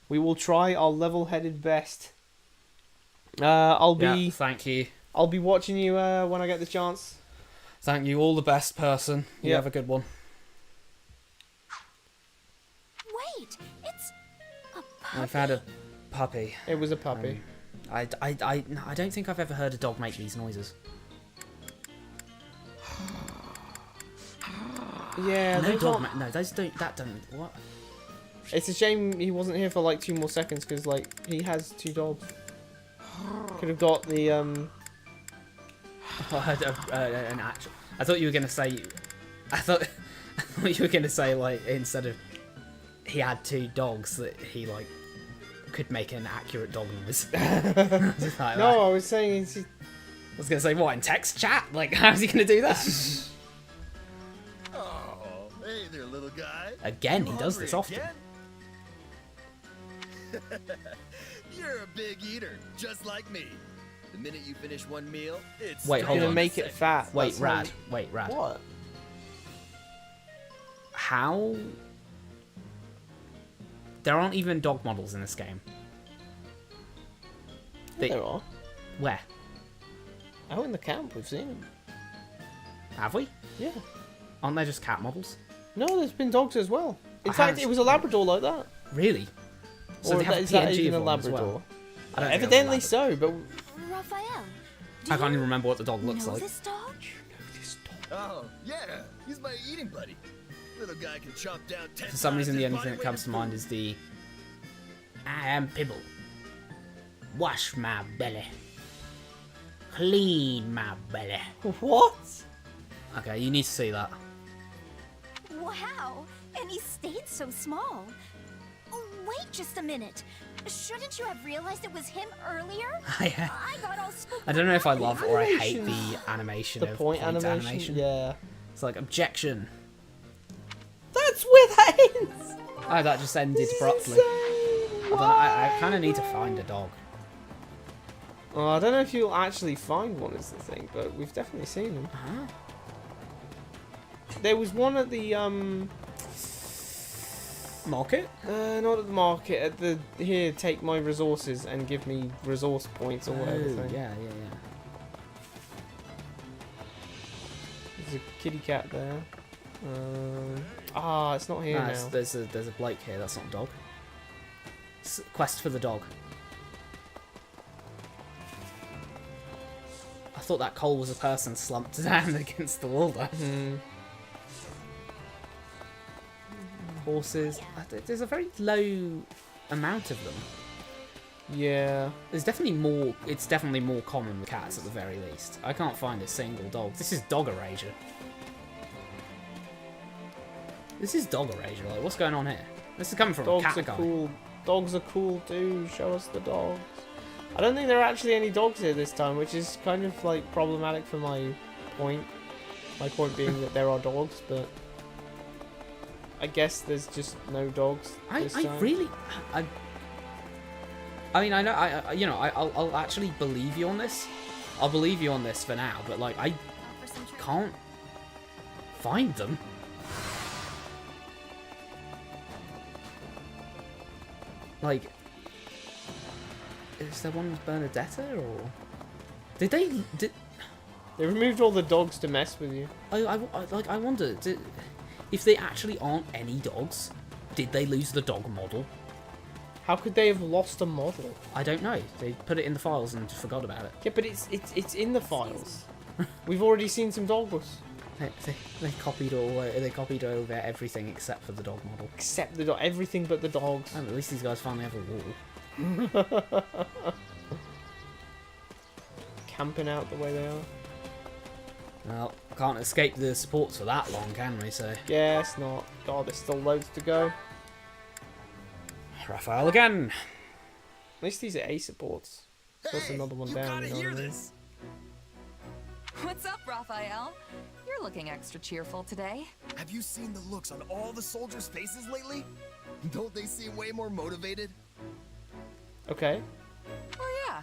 We will try our level-headed best. I'll be. Yeah, thank you. I'll be watching you when I get the chance. Thank you. All the best, person. You Yep. have a good one. Wait, it's a puppy. I've had a puppy. It was a puppy. I don't think I've ever heard a dog make these noises. Yeah, No those dog. aren't- No, those don't. That don't. What? It's a shame he wasn't here for like 2 more seconds because like he has 2 dogs. Could have got the an actual. I thought you were gonna say. I thought you were gonna say like instead of he had 2 dogs that he like could make an accurate dog noise. Like No, I was saying I was gonna say what in text chat? Like how's he gonna do that? Oh, hey there, little guy. Again, You he does hungry this often. again? You're a big eater, just like me. The minute you finish one meal, it's Wait, hold gonna on. make it fat. Wait, That's Rad. how- Wait, Rad. What? How? There aren't even dog models in this game. Yeah, there are. Where? Out in the camp, we've seen them. Have we? Yeah. Aren't they just cat models? No, there's been dogs as well. In I fact, haven't- it was a Labrador like that. Really? So Or they have is that PNG even a of one as Labrador? well? I don't think Evidently it's a so, but Raphael, I can't even remember what the dog looks know like. this dog? Oh, yeah, he's my eating buddy. Little guy can chomp down 10 For some reason, times the his only thing that body comes to mind is the I am Pibble. Wash my belly. Clean my belly. What? Okay, you need to see that. Wow, and he stayed so small. Oh, wait just a minute. Shouldn't you have realized it was him earlier? I got all spooked. I don't know if I love or I hate Animation's- the animation The of point animation? animation. Yeah. It's like objection. That's where that ends! Oh, that just ended abruptly. I kind of need to find a dog. Oh, I don't know if you'll actually find one is the thing, but we've definitely seen them. Uh-huh. There was one at the, Market? not at the market, at the, here, take my resources and give me resource points or whatever thing. Yeah. There's a kitty cat there. It's not here No, now. there's a Blake here. That's not a dog. Quest for the dog. I thought that Cole was a person slumped down against the wall there. Horses. There's a very low amount of them. Yeah. There's definitely more. It's definitely more common with cats at the very least. I can't find a single dog. This is dog erasure. This is dog erasure. Like, what's going on here? This is coming from a Dogs cat are guy. cool. Dogs are cool too. Show us the dogs. I don't think there are actually any dogs here this time, which is kind of like problematic for my point. My point being that there are dogs, but I guess there's just no dogs this time. I mean, I know, I'll actually believe you on this. I'll believe you on this for now, but like, I can't find them. Like, is there one with Bernadetta, or did they removed all the dogs to mess with you? I wonder, if they actually aren't any dogs, did they lose the dog model? How could they have lost a model? I don't know. They put it in the files and forgot about it. Yeah, but it's in the files. We've already seen some dogs. They copied over everything except for the dog model. Except the dog, everything but the dogs. Oh, at least these guys finally have a wall. Camping out the way they are. Well, can't escape the supports for that long, can we? So. Yes, not. God, there's still loads to go. Raphael again. At least these are A supports. So that's another one down. You know what I mean? What's up, Raphael? You're looking extra cheerful today. Have you seen the looks on all the soldiers' faces lately? Don't they seem way more motivated? Okay. Oh yeah.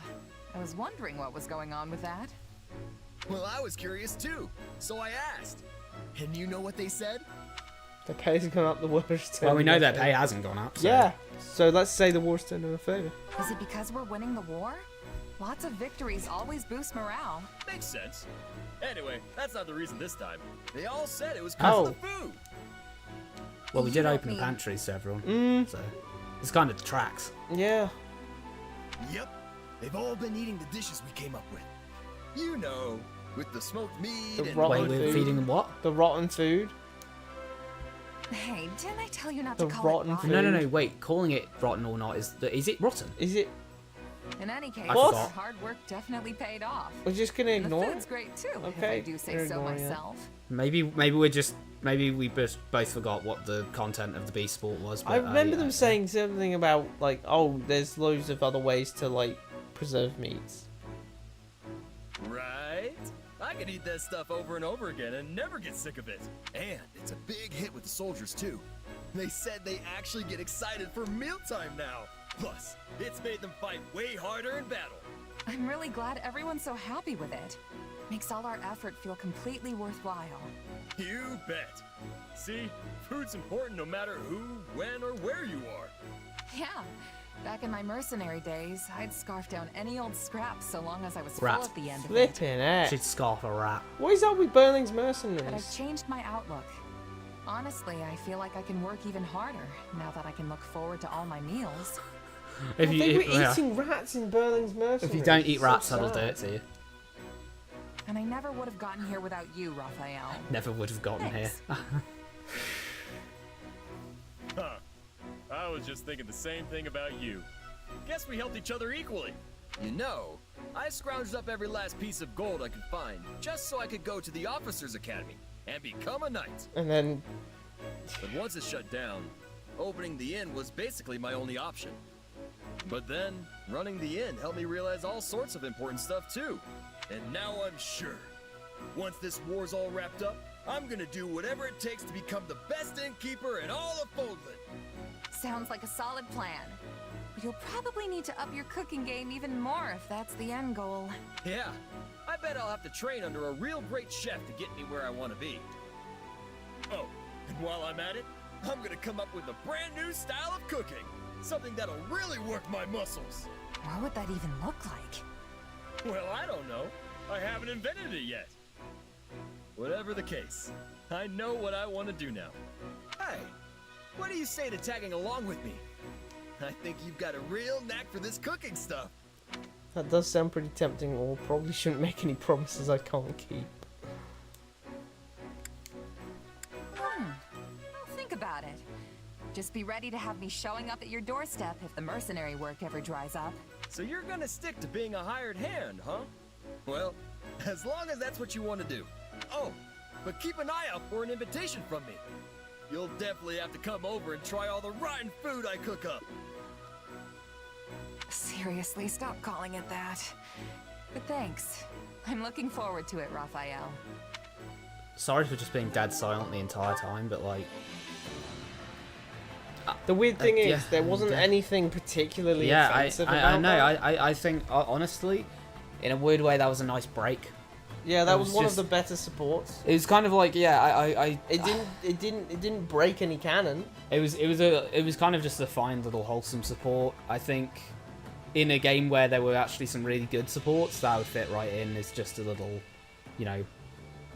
I was wondering what was going on with that. Well, I was curious too, so I asked. And you know what they said? Their pay's gone up the worst. Well, we know their pay hasn't gone up. So. Yeah. So let's say the war's turned in our favor. Is it because we're winning the war? Lots of victories always boost morale. Makes sense. Anyway, that's not the reason this time. They all said it was because of the food. Well, we did open the pantries to everyone, so this kind of tracks. Yeah. Yep. They've all been eating the dishes we came up with. You know, with the smoked meat the and rotten Wait, food. we're feeding them what? The rotten food. Hey, didn't I tell you not The to call rotten it rotten? food. No, wait. Calling it rotten or not is it rotten? Is it? In any case, What? your hard work definitely paid off. We're just gonna ignore The it. food's great too, if Okay, I do say we're so ignoring it. myself. Maybe we both forgot what the content of the beast sport was. But I remember them yeah. saying something about like, oh, there's loads of other ways to like preserve meats. Right? I could eat that stuff over and over again and never get sick of it. And it's a big hit with the soldiers too. They said they actually get excited for mealtime now. Plus, it's made them fight way harder in battle. I'm really glad everyone's so happy with it. Makes all our effort feel completely worthwhile. You bet. See, food's important no matter who, when, or where you are. Yeah. Back in my mercenary days, I'd scarf down any old scrap so long as I was Rat. full at the end of it. Flipping heck. She'd scarf a rat. What is up with Berling's But mercenaries? I've changed my outlook. Honestly, I feel like I can work even harder now that I can look forward to all my meals. If I you think we're yeah. eating rats in Berling's mercenaries. If you don't eat So rats, that'll do sad. it to you. And I never would have gotten here without you, Raphael. Never would have gotten Thanks. here. Huh. I was just thinking the same thing about you. Guess we helped each other equally. You know, I scrounged up every last piece of gold I could find just so I could go to the Officers Academy and become a knight. And then But once it shut down, opening the inn was basically my only option. But then, running the inn helped me realize all sorts of important stuff too. And now I'm sure. Once this war's all wrapped up, I'm gonna do whatever it takes to become the best innkeeper in all of Foldland. Sounds like a solid plan. But you'll probably need to up your cooking game even more if that's the end goal. Yeah, I bet I'll have to train under a real great chef to get me where I want to be. Oh, and while I'm at it, I'm gonna come up with a brand new style of cooking. Something that'll really work my muscles. What would that even look like? Well, I don't know. I haven't invented it yet. Whatever the case, I know what I want to do now. Hey, what do you say to tagging along with me? I think you've got a real knack for this cooking stuff. that does sound pretty tempting, or probably shouldn't make any promises I can't keep. I'll think about it. Just be ready to have me showing up at your doorstep if the mercenary work ever dries up. So you're gonna stick to being a hired hand, huh? Well, as long as that's what you want to do. Oh, but keep an eye out for an invitation from me. You'll definitely have to come over and try all the rotten food I cook up. Seriously, stop calling it that. But thanks. I'm looking forward to it, Raphael. Sorry for just being dead silent the entire time, but like, The weird thing is, there wasn't anything particularly offensive about that. I think, honestly, in a weird way, that was a nice break. Yeah, that was one of the better supports. It was kind of like, It didn't break any canon. It was kind of just a fine little wholesome support. I think in a game where there were actually some really good supports, that would fit right in. It's just a little,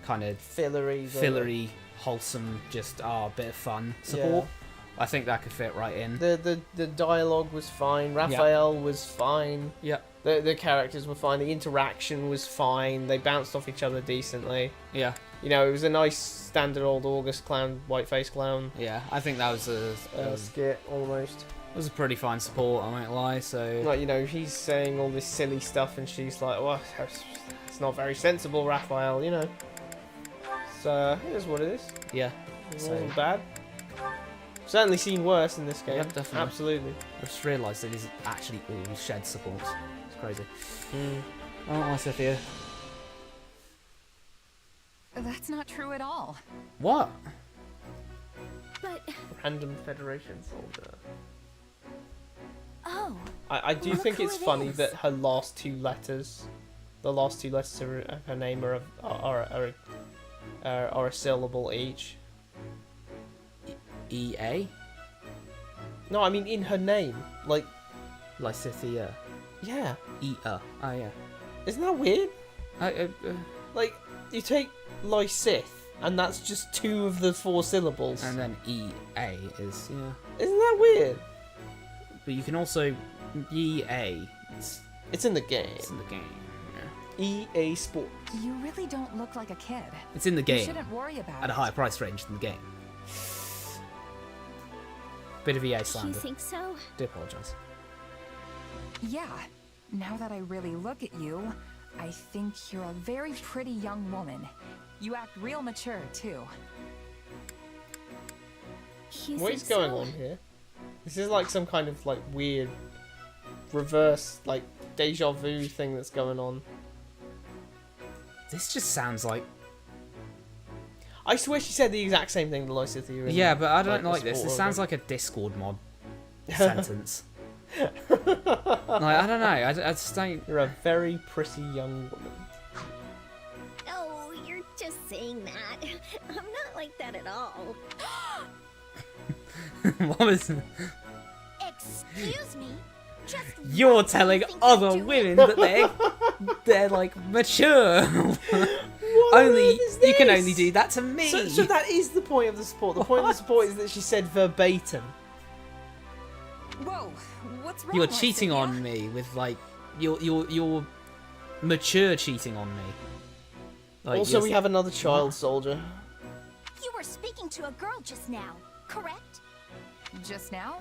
kind of fillery, wholesome, just a bit of fun support. Yeah. I think that could fit right in. The dialogue was fine. Raphael was fine. Yeah. The characters were fine. The interaction was fine. They bounced off each other decently. Yeah. It was a nice standard old August clown, white-faced clown. Yeah, I think that was a skit almost. It was a pretty fine support, I won't lie. So like, he's saying all this silly stuff, and she's like, "Well, it's not very sensible, Raphael," So it is what it is. Yeah. It wasn't bad. Certainly seen worse in this game. Yep, definitely. Absolutely. I just realised it is actually all shed supports. It's crazy. I don't like Cynthia. That's not true at all. What? But... Random Federation soldier. Oh. I do think it's funny that her last two letters, of her name are a syllable each. EA? No, I mean in her name, like Lysithia. Yeah. Oh yeah. Isn't that weird? Like you take Lysith, and that's just 2 of the 4 syllables. And then EA is Isn't that weird? But you can also EA. It's in the game. It's in the game. Yeah. EA Sports. You really don't look like a kid. It's in the game. You shouldn't worry about it. At a higher price range than the game. Bit of EA slander. You think so? Do apologise. Yeah. Now that I really look at you, I think you're a very pretty young woman. You act real mature, too. What is going on here? This is like some kind of like weird reverse, like deja vu thing that's going on. This just sounds like... I swear she said the exact same thing to Lysithia. Yeah, but I don't like this. This sounds like a Discord mod sentence. Like, I don't know. I just don't... You're a very pretty young woman. Oh, you're just saying that. I'm not like that at all. What was... Excuse me? Just You're telling other women that they're like mature. You can only do that to me. So that is the point of the support. The point of the support is that she said verbatim. Whoa, what's wrong? You're cheating on me with like you're mature cheating on me. Like, also, we have another child soldier. You were speaking to a girl just now, correct? Just now?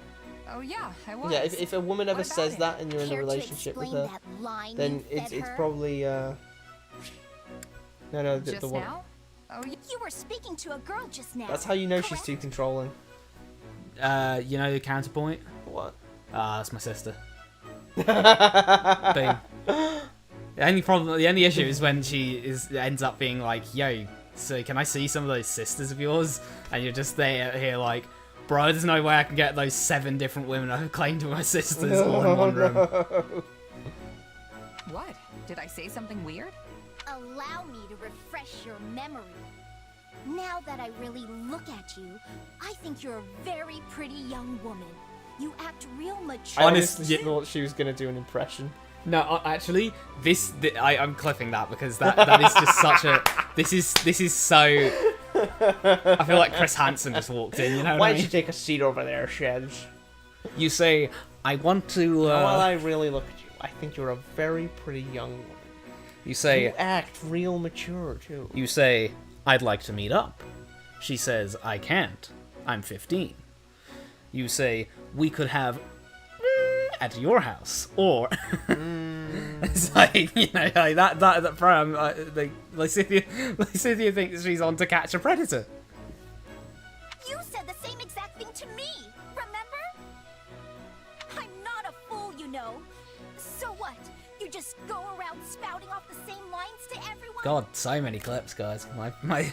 Oh yeah, I was. Yeah, if a woman ever says that and you're in a relationship with her, then it's probably no the one. Now? Oh, you were speaking to a girl just now. That's how you know she's too controlling. You know the counterpoint? What? That's my sister. Boom. The only issue is when she ends up being like, "Yo, so can I see some of those sisters of yours?" And you're just here like, "Bro, there's no way I can get those 7 different women I claim to my sisters all in one room." What? Did I say something weird? Allow me to refresh your memory. Now that I really look at you, I think you're a very pretty young woman. You act real mature. I honestly thought she was gonna do an impression. No, actually, I'm clipping that because that is just such a. This is so. I feel like Chris Hansen just walked in. You know. Why don't you take a seat over there, Sheds? You say, "I want to." While I really look at you, I think you're a very pretty young woman. You say. You act real mature too. You say, "I'd like to meet up." She says, "I can't. I'm 15." You say, "We could have at your house," or it's like, like that program. Lysithia thinks she's on To Catch a Predator. You said the same exact thing to me. Remember? I'm not a fool, you know. So what? You just go around spouting off the same lines to everyone? God, so many clips, guys. My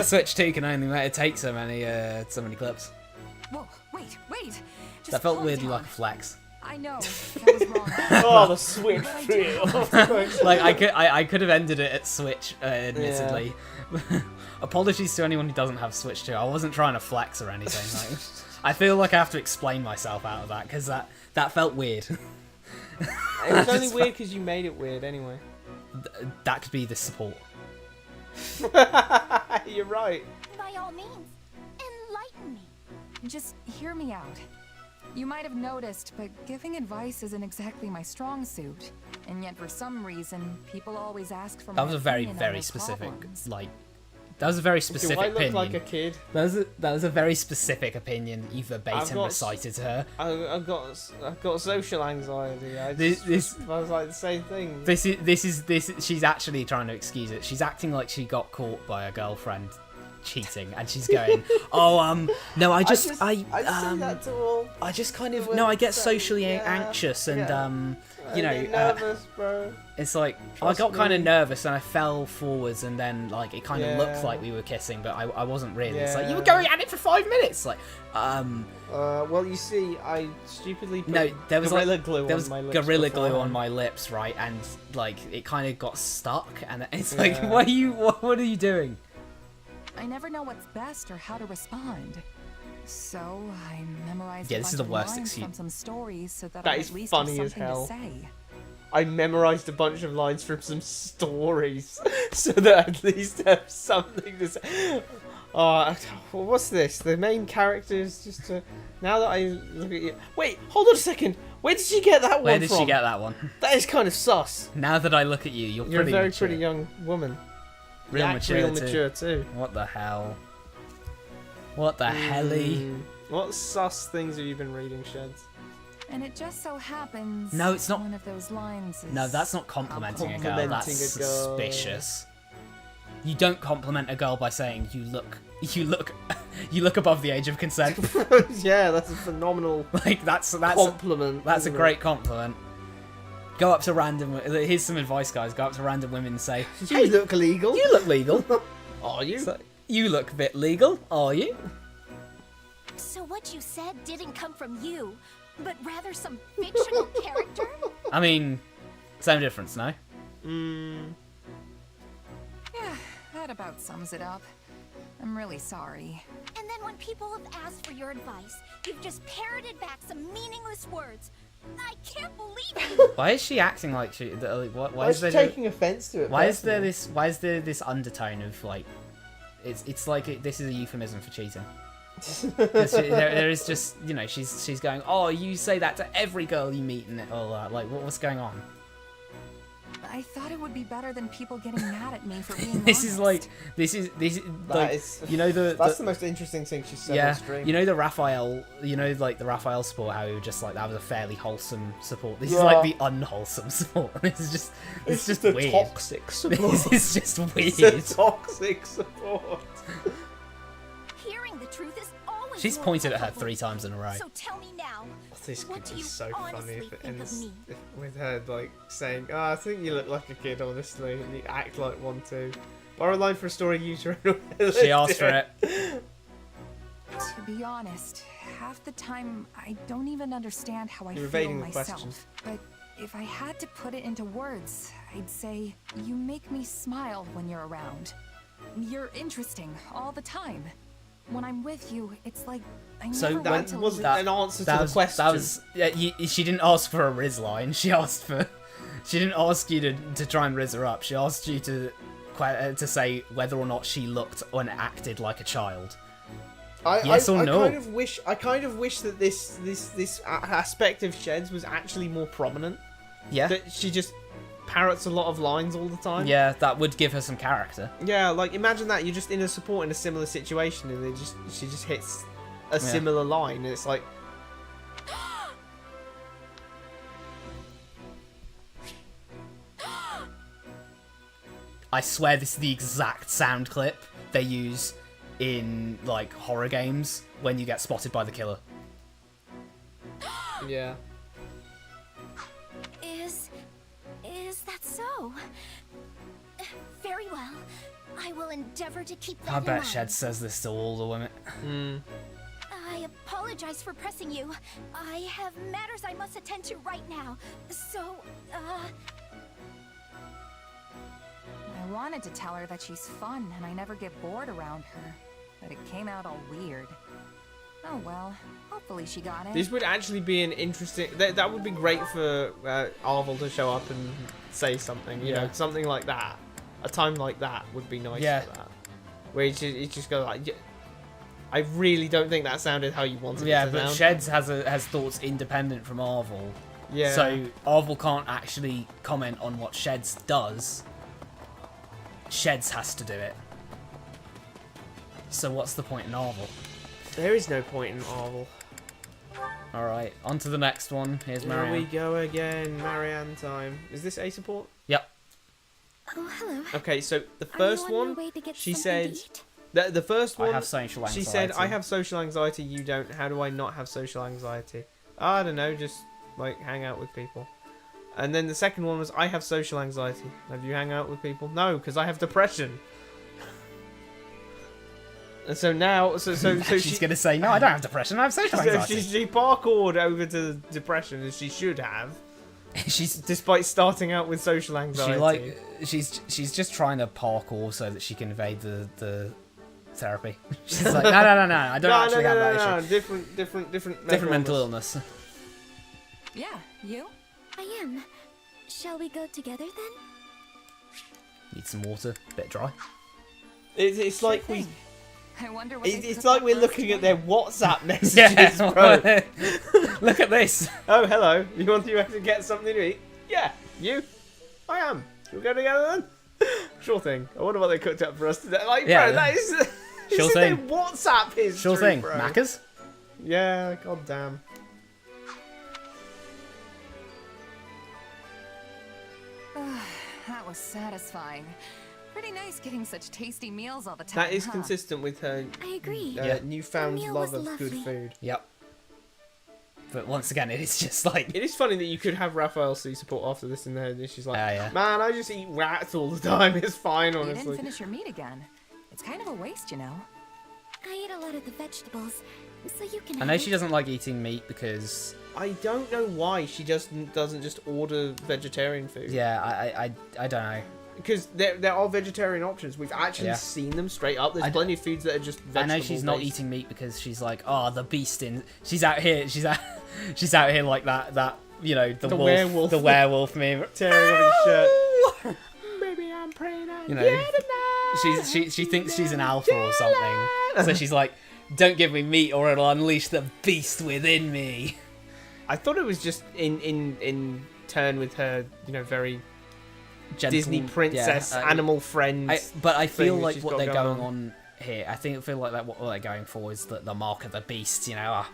Switch 2 can only take so many clips. Whoa, wait. That felt calm weirdly down. like a flex. I know. That was wrong. Oh, the switch. Like I could have ended it at Switch, admittedly. Apologies to anyone who doesn't have Switch 2. I wasn't trying to flex or anything. Like, I feel like I have to explain myself out of that because that felt weird. It was only weird because you made it weird anyway. That could be the support. You're right. By all means, enlighten me. Just hear me out. You might have noticed, but giving advice isn't exactly my strong suit. And yet, for some reason, people always ask for my That was a very, opinion on very their specific, problems. like... That was a very specific Do I look opinion. like a kid? That was a very specific opinion you verbatim recited to her. I've got social anxiety. I was like the same thing. This is she's actually trying to excuse it. She's acting like she got caught by a girlfriend cheating, and she's going, "Oh, no, I just kind of no, I get socially anxious, and you know, I get nervous, bro. It's like I got kind of nervous and I fell forwards, and then like it kind of looked like we were kissing, but I wasn't really. It's like you were going at it for 5 minutes, like well, you see, I stupidly put there was Gorilla like Glue there on was my lips Gorilla Glue beforehand. on my lips, right, and like it kind of got stuck, and it's like, what are you doing? I never know what's best or how to respond. So I memorized Yeah, a this bunch is the of worst lines excuse. from some stories so that That I is at least funny have as something hell. to say. I memorized a bunch of lines from some stories so that at least have something to say. What's this? The main character is just now that I look at you. Wait, hold on a second. Where did she get that one Where did from? she get that one? That is kind of sus. Now that I look at you, you're a pretty very mature. pretty young woman. Real You act mature, real mature too. What the hell? What the helly? What sus things have you been reading, Sheds? And it just so happens. No, it's not. One of those lines is No, that's not complimenting a girl. That's Complimenting a girl. suspicious. You don't compliment a girl by saying you look above the age of consent. Yeah, that's a phenomenal like that's compliment. That's a isn't great it? compliment. Go up to random. Here's some advice, guys. Go up to random women and say, You look legal. "You look legal." Are you? So, you look a bit legal, are you? So what you said didn't come from you, but rather some fictional character? I mean, same difference, no? Yeah, that about sums it up. I'm really sorry. And then when people have asked for your advice, you've just parroted back some meaningless words. I can't believe you! Why is she acting like she? Why is is there taking offense to it? Why is there personally? Why is there this undertone of like? It's like this is a euphemism for cheating. there is just, you know, she's going, oh, you say that to every girl you meet and all that. Like, what's going on? I thought it would be better than people getting mad at me for being This honest. is like this is like, you know that's the most interesting thing she said on stream. You know the Raphael, like the Raphael support, how he was just like that was a fairly wholesome support. This is like the unwholesome support. It's just a weird. toxic support. This is just weird. It's a toxic support. Hearing the truth is always She's more pointed at her comfortable. 3 times in a row. So tell me now, This what could do be you so funny honestly if it think ends of me? with her like saying, "Oh, I think you look like a kid, honestly, and you act like one too." Borrow a line for a story you to She asked for it. To be honest, half the time I don't even understand how I You're feel evading the myself. question. But if I had to put it into words, I'd say you make me smile when you're around. You're interesting all the time. When I'm with you, it's like I never So want to wasn't leave. an answer to the question. That was she didn't ask for a Riz line. She didn't ask you to try and Riz her up. She asked you to say whether or not she looked and acted like a child. Yes or no? I kind of wish that this aspect of Sheds was actually more prominent. Yeah. That she just parrots a lot of lines all the time. Yeah, that would give her some character. Yeah, like imagine that you're just in a support in a similar situation and she just hits a similar line and it's like I swear this is the exact sound clip they use in like horror games when you get spotted by the killer. Yeah. Is that so? Very well. I will endeavor to keep that I in bet mind. Shed says this to all the women. I apologize apologize for pressing you. I have matters I must attend to right now. So, I wanted to tell her that she's fun and I never get bored around her, but it came out all weird. Oh well, hopefully she got it. This would actually be an interesting... That would be great for Arvel to show up and say something, you know, something like that. A time like that would be nice for that. Where it just goes like... I really don't think that sounded how you wanted it to sound. Yeah, but Sheds has thoughts independent from Arvel. Yeah. So Arvel can't actually comment on what Sheds does. Sheds has to do it. So what's the point in Arvel? There is no point in Arvel. Alright, on to the next one. Here's Marianne. Here we go again. Marianne time. Is this A support? Yep. Oh, hello. Okay, so the first one, she said... The first one, I have social anxiety. She said, I have social anxiety, you don't. How do I not have social anxiety? I don't know, just, like, hang out with people. And then the second one was, I have social anxiety. Have you hang out with people? No, because I have depression. And so now, so she's going to say, no, I don't have depression, I have social anxiety. She parkoured over to depression, as she should have. Despite starting out with social anxiety. She's just trying to parkour so that she can evade the therapy. She's like, no, I don't actually have that issue. Different mental illness. Yeah, you? I am. Shall we go together then? Need some water, bit dry. It's like we... I wonder what it's like we're looking at their WhatsApp messages, bro. Look at this. Oh, hello. You want to get something to eat? Yeah. You? I am. We'll go together then? Sure thing. I wonder what they cooked up for us today. Like, yeah, bro, that is... Sure thing. WhatsApp history, sure thing. Bro. Macca's? Yeah, goddamn. That was satisfying. Pretty nice getting such tasty meals all the time. That is consistent with her I agree. newfound love of good food. Yep. But once again, it is just like... It is funny that you could have Raphael C support after this in there, and she's like, yeah. man, I just eat rats all the time. It's fine, honestly. You didn't finish your meat again. It's kind of a waste, you know. I ate a lot of the vegetables, so you can I know she doesn't like eating meat because... I don't know why she just doesn't just order vegetarian food. Yeah, I don't know. Because there are vegetarian options. We've actually seen them straight up. There's plenty of foods that are just vegetable. I know she's not eating meat because she's like, oh, the beast in... She's out here like that, you know, the wolf, the werewolf meme. Tearing off his shirt. Maybe I'm praying out. You know, she thinks she's an alpha or something. So she's like, don't give me meat or it'll unleash the beast within me. I thought it was just in turn with her, you know, very gentle, Disney princess, animal friends. But I feel like what they're going on here, I feel like that what they're going for is the mark of the beast, you know.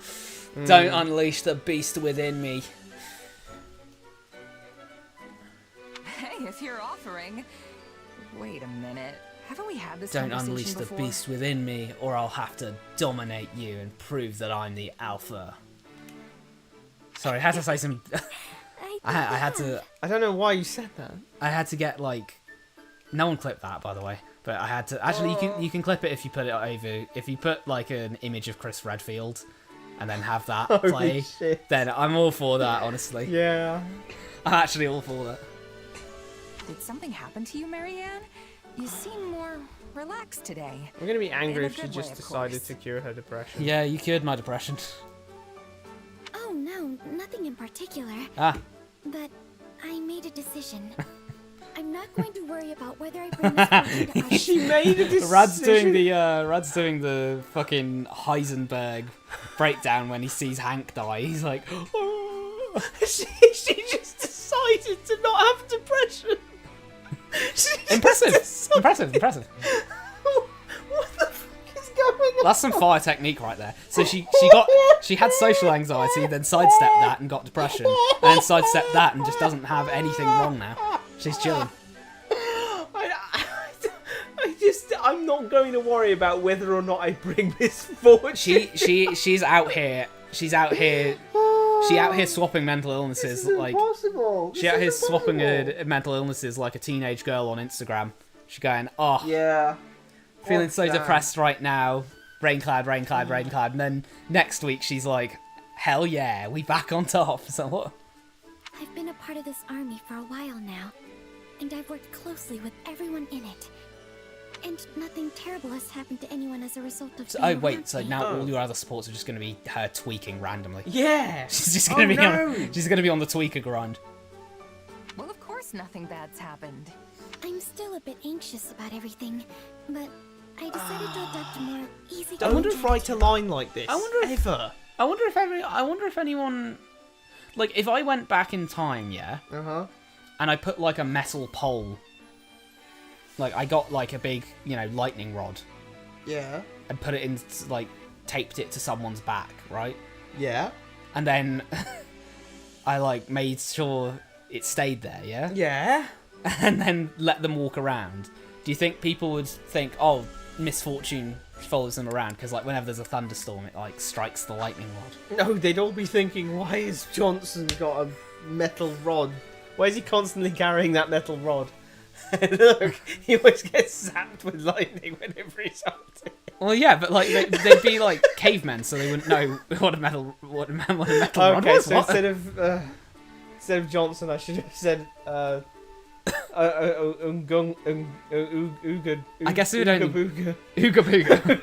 Don't unleash the beast within me. Hey, if you're offering... Wait a minute. Haven't we had this Don't conversation unleash before? the beast within me, or I'll have to dominate you and prove that I'm the alpha. Sorry, I had to say some... I had to... I don't know why you said that. I had to get, like... No one clipped that, by the way. But I had to... Actually, you can clip it if you put it over... If you put, like, an image of Chris Redfield and then have that play, then I'm all for that, honestly. Yeah. I'm actually all for that. Did something happen to you, Marianne? You seem more relaxed today. I'm gonna be angry if she just decided to cure her depression. Yeah, you cured my depression. Oh no, nothing in particular. But I made a decision. I'm not going to worry about whether I bring this fortune to others. She made a decision. Rad's doing the fucking Heisenberg breakdown when he sees Hank die. He's like, oh. she just decided to not have depression. Impressive. What the fuck is going on? That's some fire technique right there. So she had social anxiety, then sidestepped that and got depression, and then sidestepped that and just doesn't have anything wrong now. She's chilling. I'm not going to worry about whether or not I bring this fortune. She's out here. She's out here swapping mental illnesses. Like she's out here swapping mental illnesses like a teenage girl on Instagram. She's going, oh yeah, feeling so depressed right now. rain cloud, rain cloud, rain cloud, and then next week she's like, hell yeah, we back on top. So what? I've been a part of this army for a while now, and I've worked closely with everyone in it. And nothing terrible has happened to anyone as a result of So, being oh wait, around so me. now all your other supports are just going to be her tweaking randomly. Yeah. She's just going to be on. She's going to be on the tweaker grind. Well, of course nothing bad's happened. I'm still a bit anxious about everything, but I decided to adopt a more easy. Don't write a line like this. I wonder if I wonder if anyone, like, if I went back in time, yeah, and I put like a metal pole, like I got like a big, lightning rod, Yeah. and put it in, like, taped it to someone's back, right? Yeah. And then I like made sure it stayed there, yeah. Yeah. And then let them walk around. Do you think people would think, oh, misfortune follows them around because, like, whenever there's a thunderstorm, it like strikes the lightning rod? No, they'd all be thinking, why has Johnson got a metal rod? Why is he constantly carrying that metal rod? Look, he always gets zapped with lightning whenever he's out there. Well, yeah, but like they'd be like cavemen, so they wouldn't know what a metal rod was. Okay, so instead of Johnson, I should have said I guess it would only Ooga Booga.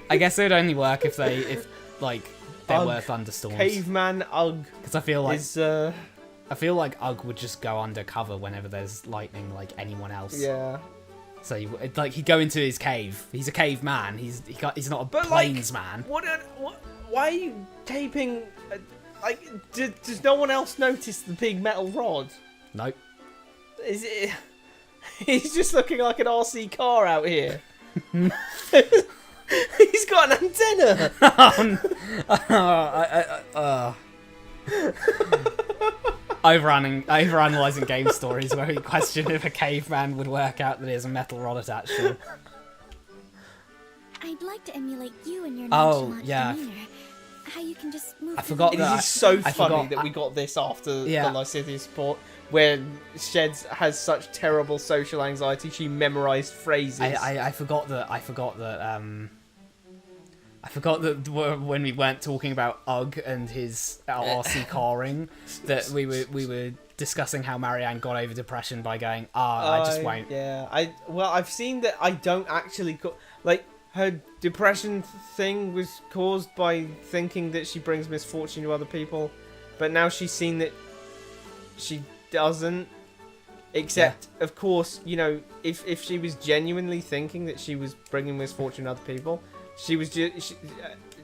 I guess it would only work if there were thunderstorms. Caveman Ugg. Because I feel like Ugg would just go undercover whenever there's lightning, like anyone else. Yeah. So he'd go into his cave. He's a caveman. He's not a plains man. Why are you taping? Does no one else notice the big metal rod? Nope. Is it? He's just looking like an RC car out here. He's got an antenna. Overanalyzing game stories where we question if a caveman would work out that there's a metal rod attached to him. I'd like to emulate you and your Oh, nonchalant yeah. demeanor. How you can just move. I forgot It that. is so I funny forgot- that we got this after Yeah. the Lycidius support, where Sheds has such terrible social anxiety she memorized phrases. I forgot that. I forgot that when we weren't talking about Ugg and his RC carring, that we were discussing how Marianne got over depression by going, I just won't. Yeah, I've seen that I don't actually her depression thing was caused by thinking that she brings misfortune to other people, but now she's seen that she doesn't. Except, of course, if she was genuinely thinking that she was bringing misfortune to other people,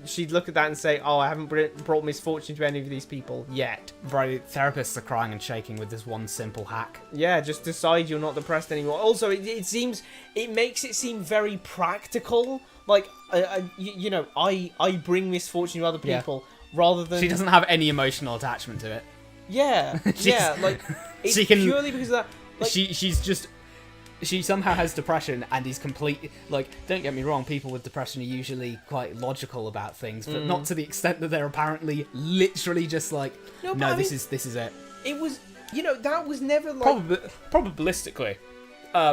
she'd look at that and say, "Oh, I haven't brought misfortune to any of these people yet." Bro, therapists are crying and shaking with this one simple hack. Yeah, just decide you're not depressed anymore. Also, it makes it seem very practical. Like, I bring misfortune to other people rather than... She doesn't have any emotional attachment to it. Yeah, it's purely because of that. Like, she somehow has depression and is complete. Like, don't get me wrong, people with depression are usually quite logical about things, but not to the extent that they're apparently literally just like, this is it. It was, that was never like... Probabilistically,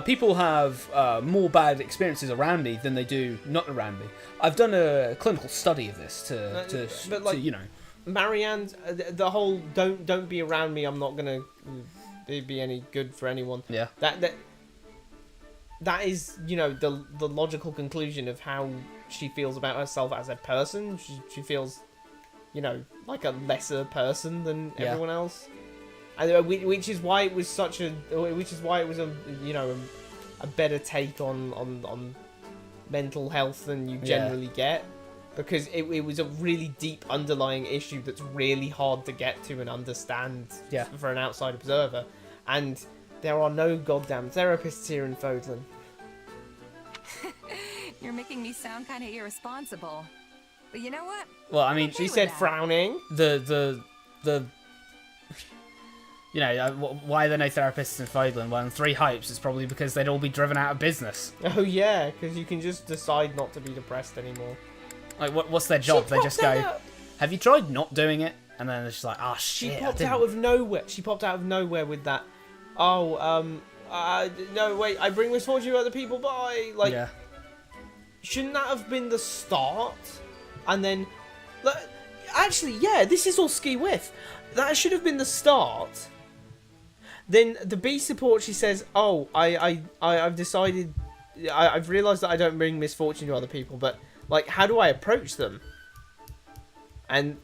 people have more bad experiences around me than they do not around me. I've done a clinical study of this to Marianne, the whole don't be around me, I'm not gonna be any good for anyone. Yeah. That is, the logical conclusion of how she feels about herself as a person. She feels, like a lesser person than everyone else, and which is why it was a better take on mental health than you generally get, because it was a really deep underlying issue that's really hard to get to and understand for an outside observer, and there are no goddamn therapists here in Fodlan. You're making me sound kind of irresponsible. But you know what? Well, I mean, she said frowning. Why are there no therapists in Fodlan? Well, in 3 Hypes, it's probably because they'd all be driven out of business. Oh yeah, because you can just decide not to be depressed anymore. Like, what's their job? They just go, have you tried not doing it? And then it's just like, oh shit, She popped out of nowhere with that. Oh, no, wait, I bring misfortune to other people, bye. Like, shouldn't that have been the start? And then, actually, yeah, this is all ski whiff. That should have been the start. Then the B support, she says, "Oh, I've decided, I've realised that I don't bring misfortune to other people, but like, how do I approach them?" And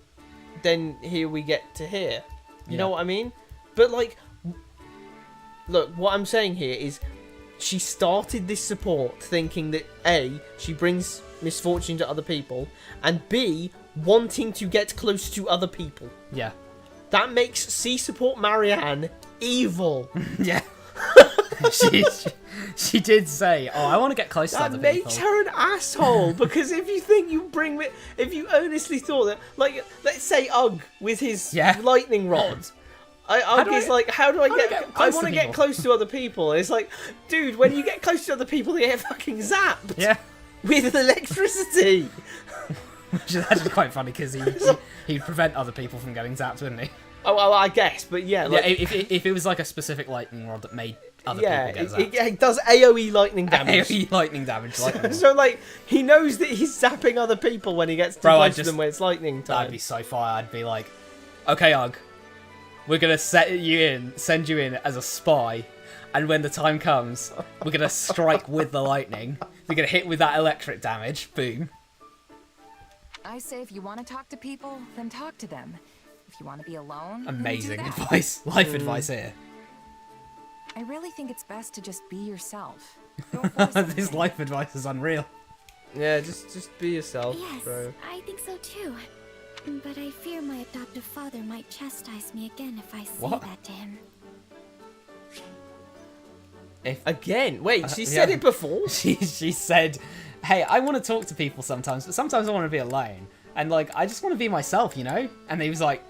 then here we get to here. You know what I mean? But like, look, what I'm saying here is, she started this support thinking that A, she brings misfortune to other people, and B, wanting to get close to other people. Yeah. That makes C support Marianne evil. Yeah. she did say, "Oh, I want to get close to other people." That makes her an asshole, because if you think you bring it, if you earnestly thought that, like, let's say Ugg with his lightning rod. Ugg is like, how do I get I want to get close to other people. And it's like, dude, when you get close to other people, they get fucking zapped. Yeah. With electricity. Which is actually quite funny, because he'd prevent other people from getting zapped, wouldn't he? Oh, well, I guess, but yeah. Like, yeah, if it was like a specific lightning rod that made other people get zapped. It does AoE lightning damage. AoE lightning damage. So, like, he knows that he's zapping other people when he gets too close to them when it's lightning time. That'd be so fire. I'd be like, okay, Ugg, we're going to send you in as a spy, and when the time comes, we're going to strike with the lightning. We're going to hit with that electric damage. Boom. I say if you want to talk to people, then talk to them. If you want to be alone, amazing then do that. advice. Life advice here. I really think it's best to just be yourself. This life advice is unreal. Yeah, just be yourself, yes, bro. I think so too. But I fear my adoptive father might chastise me again if I say that to him. Again? Wait, she said it before? She said, "Hey, I want to talk to people sometimes, but sometimes I want to be alone. And, like, I just want to be myself, you know?" And he was like,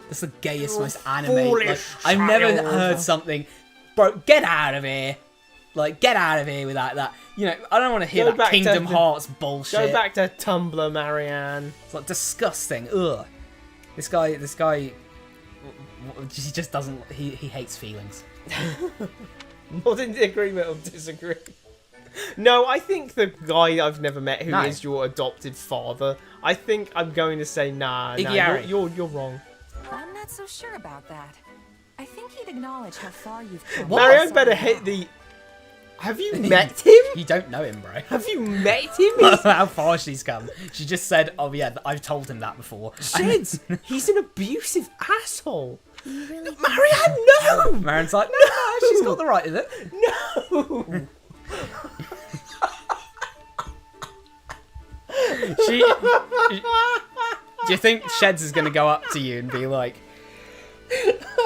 "That's the gayest, most anime. Like, I've never heard something. Bro, get out of here. Like, get out of here with that. You know, I don't want to hear that Kingdom Hearts bullshit. Go back to Tumblr, Marianne." It's, like, disgusting. Ugh. This guy, he just doesn't, he hates feelings. Not in agreement or disagree. No, I think the guy I've never met who is your adopted father, I think I'm going to say nah, you're wrong. I'm not so sure about that. I think he'd acknowledge how far you've come. Marianne better hit the... Have you met him? You don't know him, bro. Have you met him? How far she's come. She just said, "Oh yeah, I've told him that before." Shit! He's an abusive asshole. Really? Marianne, no! Marianne's like, no, she's got the right of it. No! Do you think Sheds is going to go up to you and be like,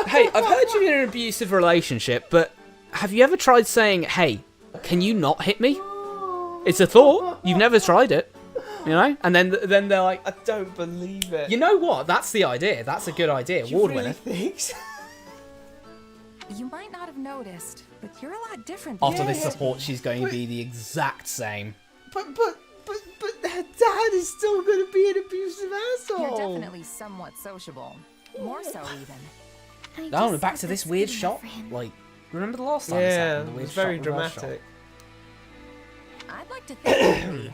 "Hey, I've heard you're in an abusive relationship, but have you ever tried saying, hey, can you not hit me? It's a thought. You've never tried it. You know?" And then they're like, I don't believe it. You know what? That's the idea. That's a good idea. Award winner. You might not have noticed, but you're a lot different. After this support, she's going to be the exact same. But her dad is still going to be an abusive asshole. You're definitely somewhat sociable. More so, even. No, back to this weird shot. Like, remember the last time? Yeah, the weird it was very shot, dramatic. I'd like to think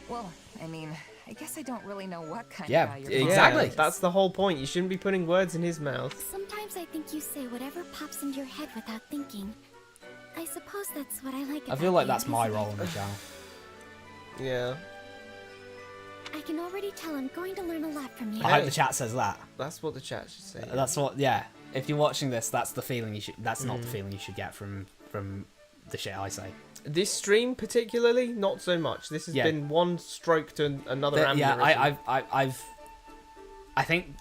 well, I mean, I guess I don't really know what kind of guy you're exactly. Yeah, that's the whole point. You shouldn't be putting words in his mouth. Sometimes I think you say whatever pops into your head without thinking. I suppose that's what I like about I feel like you, that's my isn't role it? in the channel. Yeah. I can already tell I'm going to learn a lot from you. I hope the chat says that. That's what the chat should say. That's what, yeah. If you're watching this, that's the feeling you should. That's not the feeling you should get from the shit I say. This stream particularly, not so much. This has been one stroke to another. Yeah, I think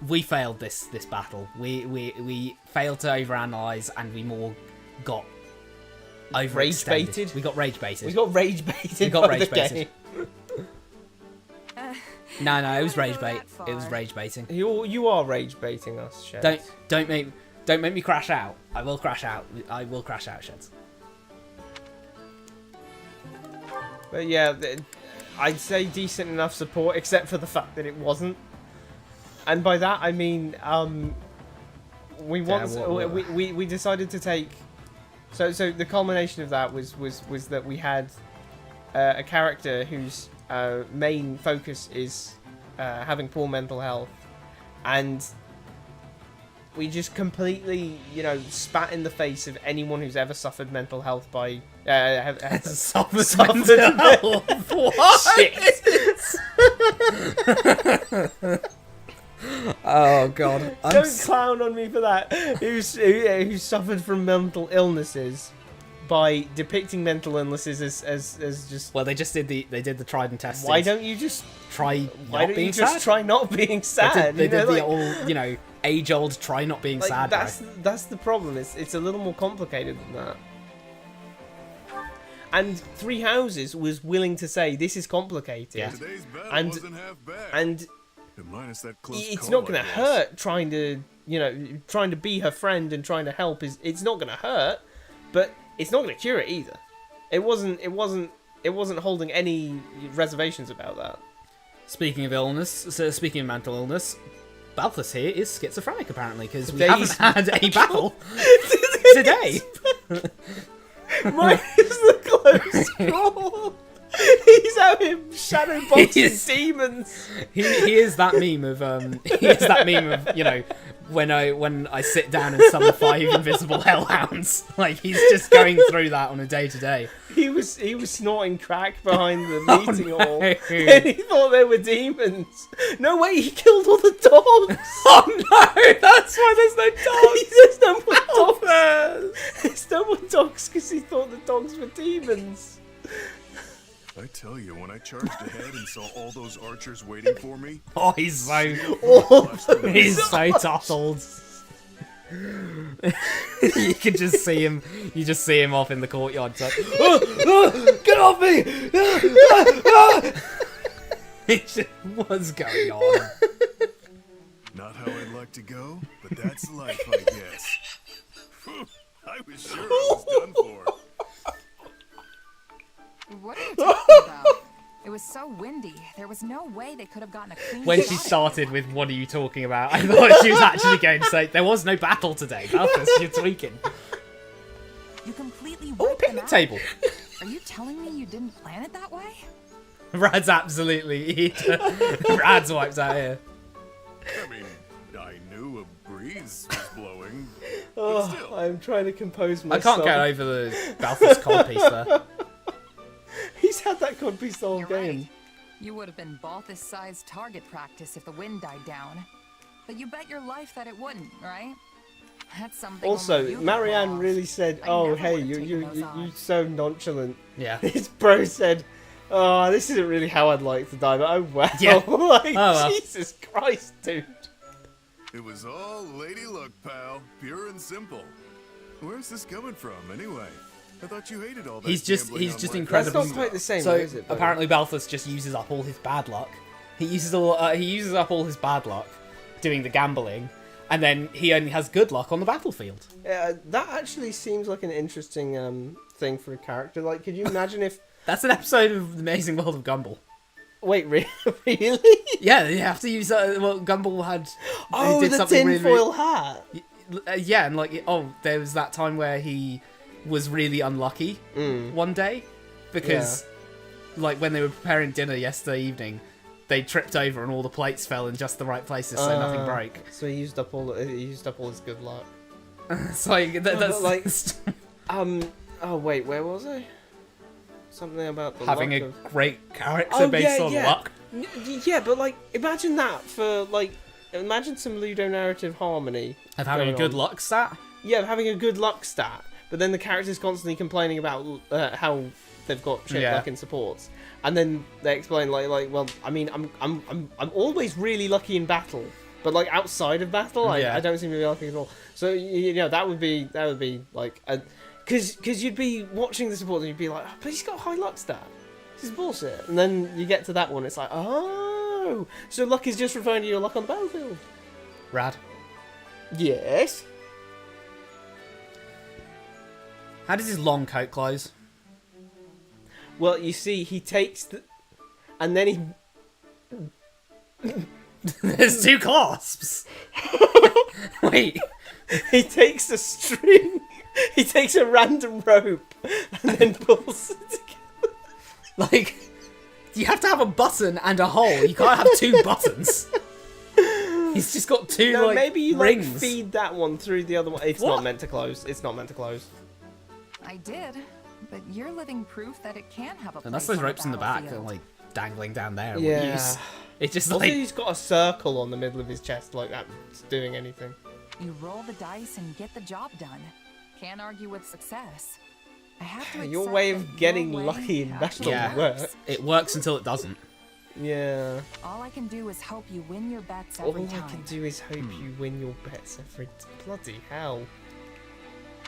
we failed this battle. We failed to overanalyze, and we more got rage baited. We got rage baited. We got rage baited. We got rage baited. No, it was rage bait. It was rage baiting. You are rage baiting us, Sheds. Don't make me crash out. I will crash out. I will crash out, Sheds. But yeah, I'd say decent enough support, except for the fact that it wasn't. And by that I mean, we decided to take. So the culmination of that was that we had a character whose main focus is having poor mental health, and we just completely, spat in the face of anyone who's ever suffered mental health by suffered mental health. What? Shit. Oh god! Don't clown on me for that. Who suffered from mental illnesses by depicting mental illnesses as just. Well, they did the tried and tested. Why don't you just try? Why don't you just try not being sad? They did the old, age-old try not being sad. That's the problem. It's a little more complicated than that. And Three Houses was willing to say this is complicated. Yeah. Today's battle and wasn't half bad. and minus that close it's call, not going to I guess. hurt trying to be her friend and trying to help. It's not going to hurt, but it's not going to cure it either. It wasn't holding any reservations about that. Speaking of mental illness, Balthus here is schizophrenic apparently because we haven't had a battle today. Mine is the close call. He's out here shadow boxing demons. He is that meme of when I sit down and summon 5 invisible hellhounds. Like he's just going through that on a day to day. He was snorting crack behind the meeting hall, and he thought they were demons. No way, he killed all the dogs. Oh no, that's why there's no dogs. There's no more dogs. There's no more dogs because he thought the dogs were demons. I tell you, when I charged ahead and saw all those archers waiting for me... Oh, he's so tousled. You can just see him. You just see him off in the courtyard. It's like, get off me! What's going on? Not how I'd like to go, but that's life, I guess. I was sure I was done for. What are you talking about? It was so windy. There was no way they could have gotten a clean When shot she at started with "What are you talking about?" I thought she was actually going to say there was no battle today. Balthus, you're tweaking. You completely Oh, wiped them picnic out. table. Are you telling me you didn't plan it that way? Rad's absolutely. Rad's wiped out here. I mean, I knew a breeze was blowing. But Oh, still. I'm trying to compose I myself. can't get over the Balthus cod piece there. He's had that cod piece the whole You're game. right. You would have been Balthus-sized target practice if the wind died down. But you bet your life that it wouldn't, right? That's something. Also, only you can Marianne pull off. really said, I "Oh, never hey, would've you taken those odds. so nonchalant." Yeah. His bro said, "Oh, this isn't really how I'd like to die, but oh well." Yeah. Like, Oh, well. Jesus Christ, dude. It was all lady luck, pal. Pure and simple. Where's this coming from, anyway? I thought you hated all that. He's just gambling on life. incredible. That's not quite the same, So though, is it? Though? apparently Balthus just uses up all his bad luck. He uses up all his bad luck doing the gambling, and then he only has good luck on the battlefield. That actually seems like an interesting thing for a character. Like, could you imagine if? That's an episode of The Amazing World of Gumball. Wait, really? Yeah, you have to use. Gumball had. Oh, he did the something tinfoil hat. Yeah, and there was that time where he was really unlucky one day because, when they were preparing dinner yesterday evening, they tripped over and all the plates fell in just the right places, so nothing broke. So he used up all his good luck. It's like that's Oh wait, where was I? Something about the having luck a of... great character based on luck. Yeah, but imagine that for imagine some ludonarrative harmony Of having a going good on. luck stat. Yeah, of having a good luck stat, but then the character's constantly complaining about how they've got shit luck in supports, and then they explain well, I mean, I'm always really lucky in battle, but outside of battle, I don't seem to be lucky at all. So that would be like a. Because you'd be watching the support and you'd be like, oh, but he's got a high luck stat. This is bullshit. And then you get to that one, it's like, oh, so luck is just referring to your luck on the battlefield. Rad. Yes. How does his long coat close? Well, you see, he takes the... And then he... There's 2 clasps. Wait. He takes a string... He takes a random rope and then pulls it together. Like, you have to have a button and a hole. You can't have two buttons. He's just got two, No, like, maybe you rings. like feed that one through the other one. It's What? not meant to close. It's not meant to close. I did, but you're living proof that it can have a And that's place those on ropes in the back, battlefield. like, dangling down there. Yeah. Use. It's just Also, like... he's got a circle on the middle of his chest, like that's doing anything. You roll the dice and get the job done. Can't argue with success. I have to Your accept way that of your getting way lucky in that actually Yeah. doesn't works. work. It works until it doesn't. Yeah. All I can do is hope you win your bets All every I time. can do is hope you win your bets every bloody hell.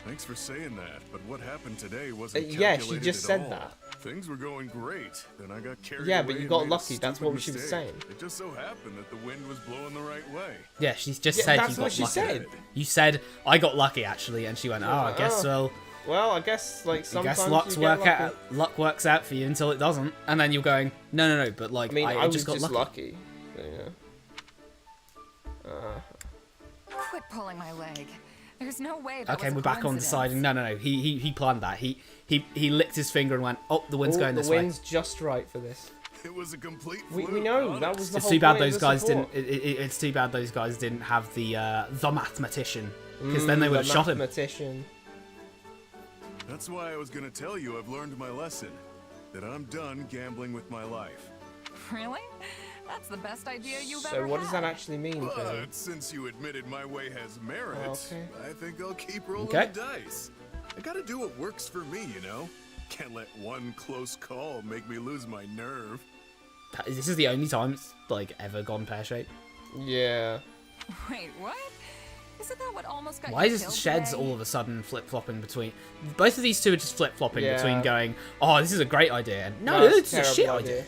Thanks for saying that, but what happened today wasn't Yeah, she calculated just at said all. that. Things were going great, then I got carried Yeah, away but you and got made a lucky, that's stupid what she was mistake. saying. It just so happened that the wind was blowing the right way. Yeah, she's just Yeah, said that's you got what she lucky. said. You said, I got lucky, actually, and she went, oh, I guess so. Well, I guess like I sometimes guess you get lucky. luck works out for you until it doesn't. And then you're going, no, but like, I mean, I was just got lucky. So, yeah. Quit pulling my leg. There's no way that Okay, was a we're back on coincidence. deciding. No. He planned that. He licked his finger and went, oh, the wind's going this the wind's just right for this. It was a complete We fluke, know that honest. was the It's whole too bad point of those the guys support. didn't. It's too bad those guys didn't have the mathematician, because then they would have the shot him. mathematician. That's why I was gonna tell you I've learned my lesson. That I'm done gambling with my life. Really? That's the best idea you've So ever what does that had. actually mean? But Phil? since you admitted my way has merit, Okay. I think I'll keep rolling Okay. the dice. I gotta do what works for me, you know? Can't let one close call make me lose my nerve. This is the only time it's like ever gone pear shaped. Yeah. Wait, what? Isn't that what almost got Why you is killed Sheds today? all of a sudden flip flopping between? Both of these two are just flip flopping Yeah. between going, oh, this is a great idea, and no, That's this is a shit terrible idea.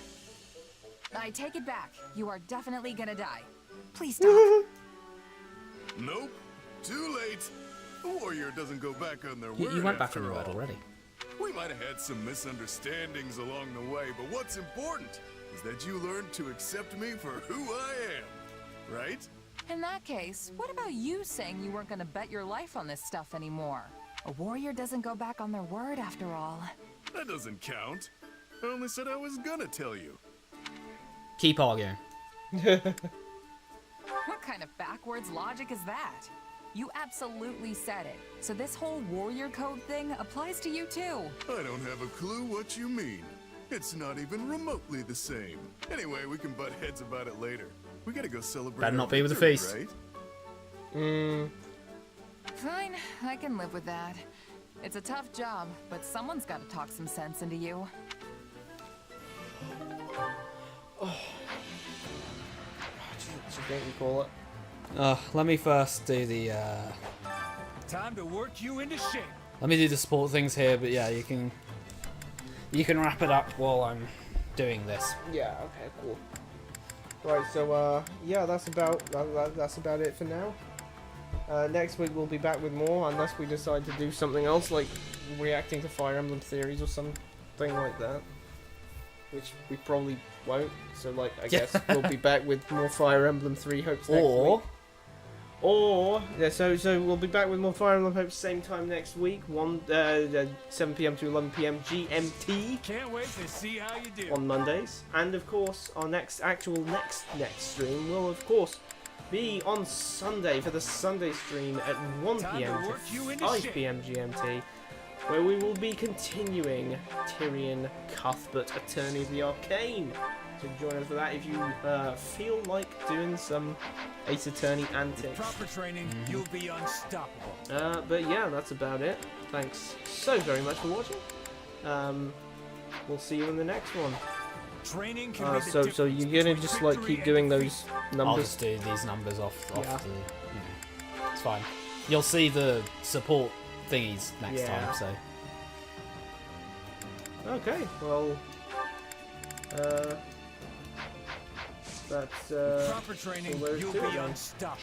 I take it back. You are definitely gonna die. Please stop. Nope. Too late. The warrior doesn't go back on their You word. went back on after your word all. already. We might have had some misunderstandings along the way, but what's important is that you learned to accept me for who I am. Right? In that case, what about you saying you weren't gonna bet your life on this stuff anymore? A warrior doesn't go back on their word after all. That doesn't count. I only said I was gonna tell you. Keep arguing. What kind of backwards logic is that? You absolutely said it. So this whole warrior code thing applies to you too. I don't have a clue what you mean. It's not even remotely the same. Anyway, we can butt heads about it later. We gotta go celebrate. Better our not be with a victory, feast. Right? Fine, I can live with that. It's a tough job, but someone's got to talk some sense into you. What do you call it? Let me first do the. Time to work you into shape. Let me do the sport things here, but yeah, you can wrap it up while I'm doing this. Yeah. Okay. Cool. Right. So yeah, that's about it for now. Next week we'll be back with more, unless we decide to do something else, like reacting to Fire Emblem theories or something like that. Which we probably won't. So like, I guess we'll be back with more Fire Emblem 3 Hopes next week. Or yeah, so we'll be back with more Fire Emblem Hopes same time next week, 7 PM to 11 PM GMT. Can't wait to see how you do. On Mondays, and of course our next stream will of course be on Sunday for the Sunday stream at 1 Time PM to to work you into 5 shape. PM GMT, where we will be continuing Tyrion Cuthbert, Attorney of the Arcane. So join us for that if you feel like doing some Ace Attorney antics. Proper training, you'll be unstoppable. But yeah, that's about it. Thanks so very much for watching. We'll see you in the next one. Training can be the So you're gonna difference just between like victory keep and doing defeat. those I'll numbers? just do these numbers off Yeah. the. It's fine. You'll see the support thingies next Yeah. time. So. Okay, well, that's Proper training, all there is you'll to it be then. unstoppable.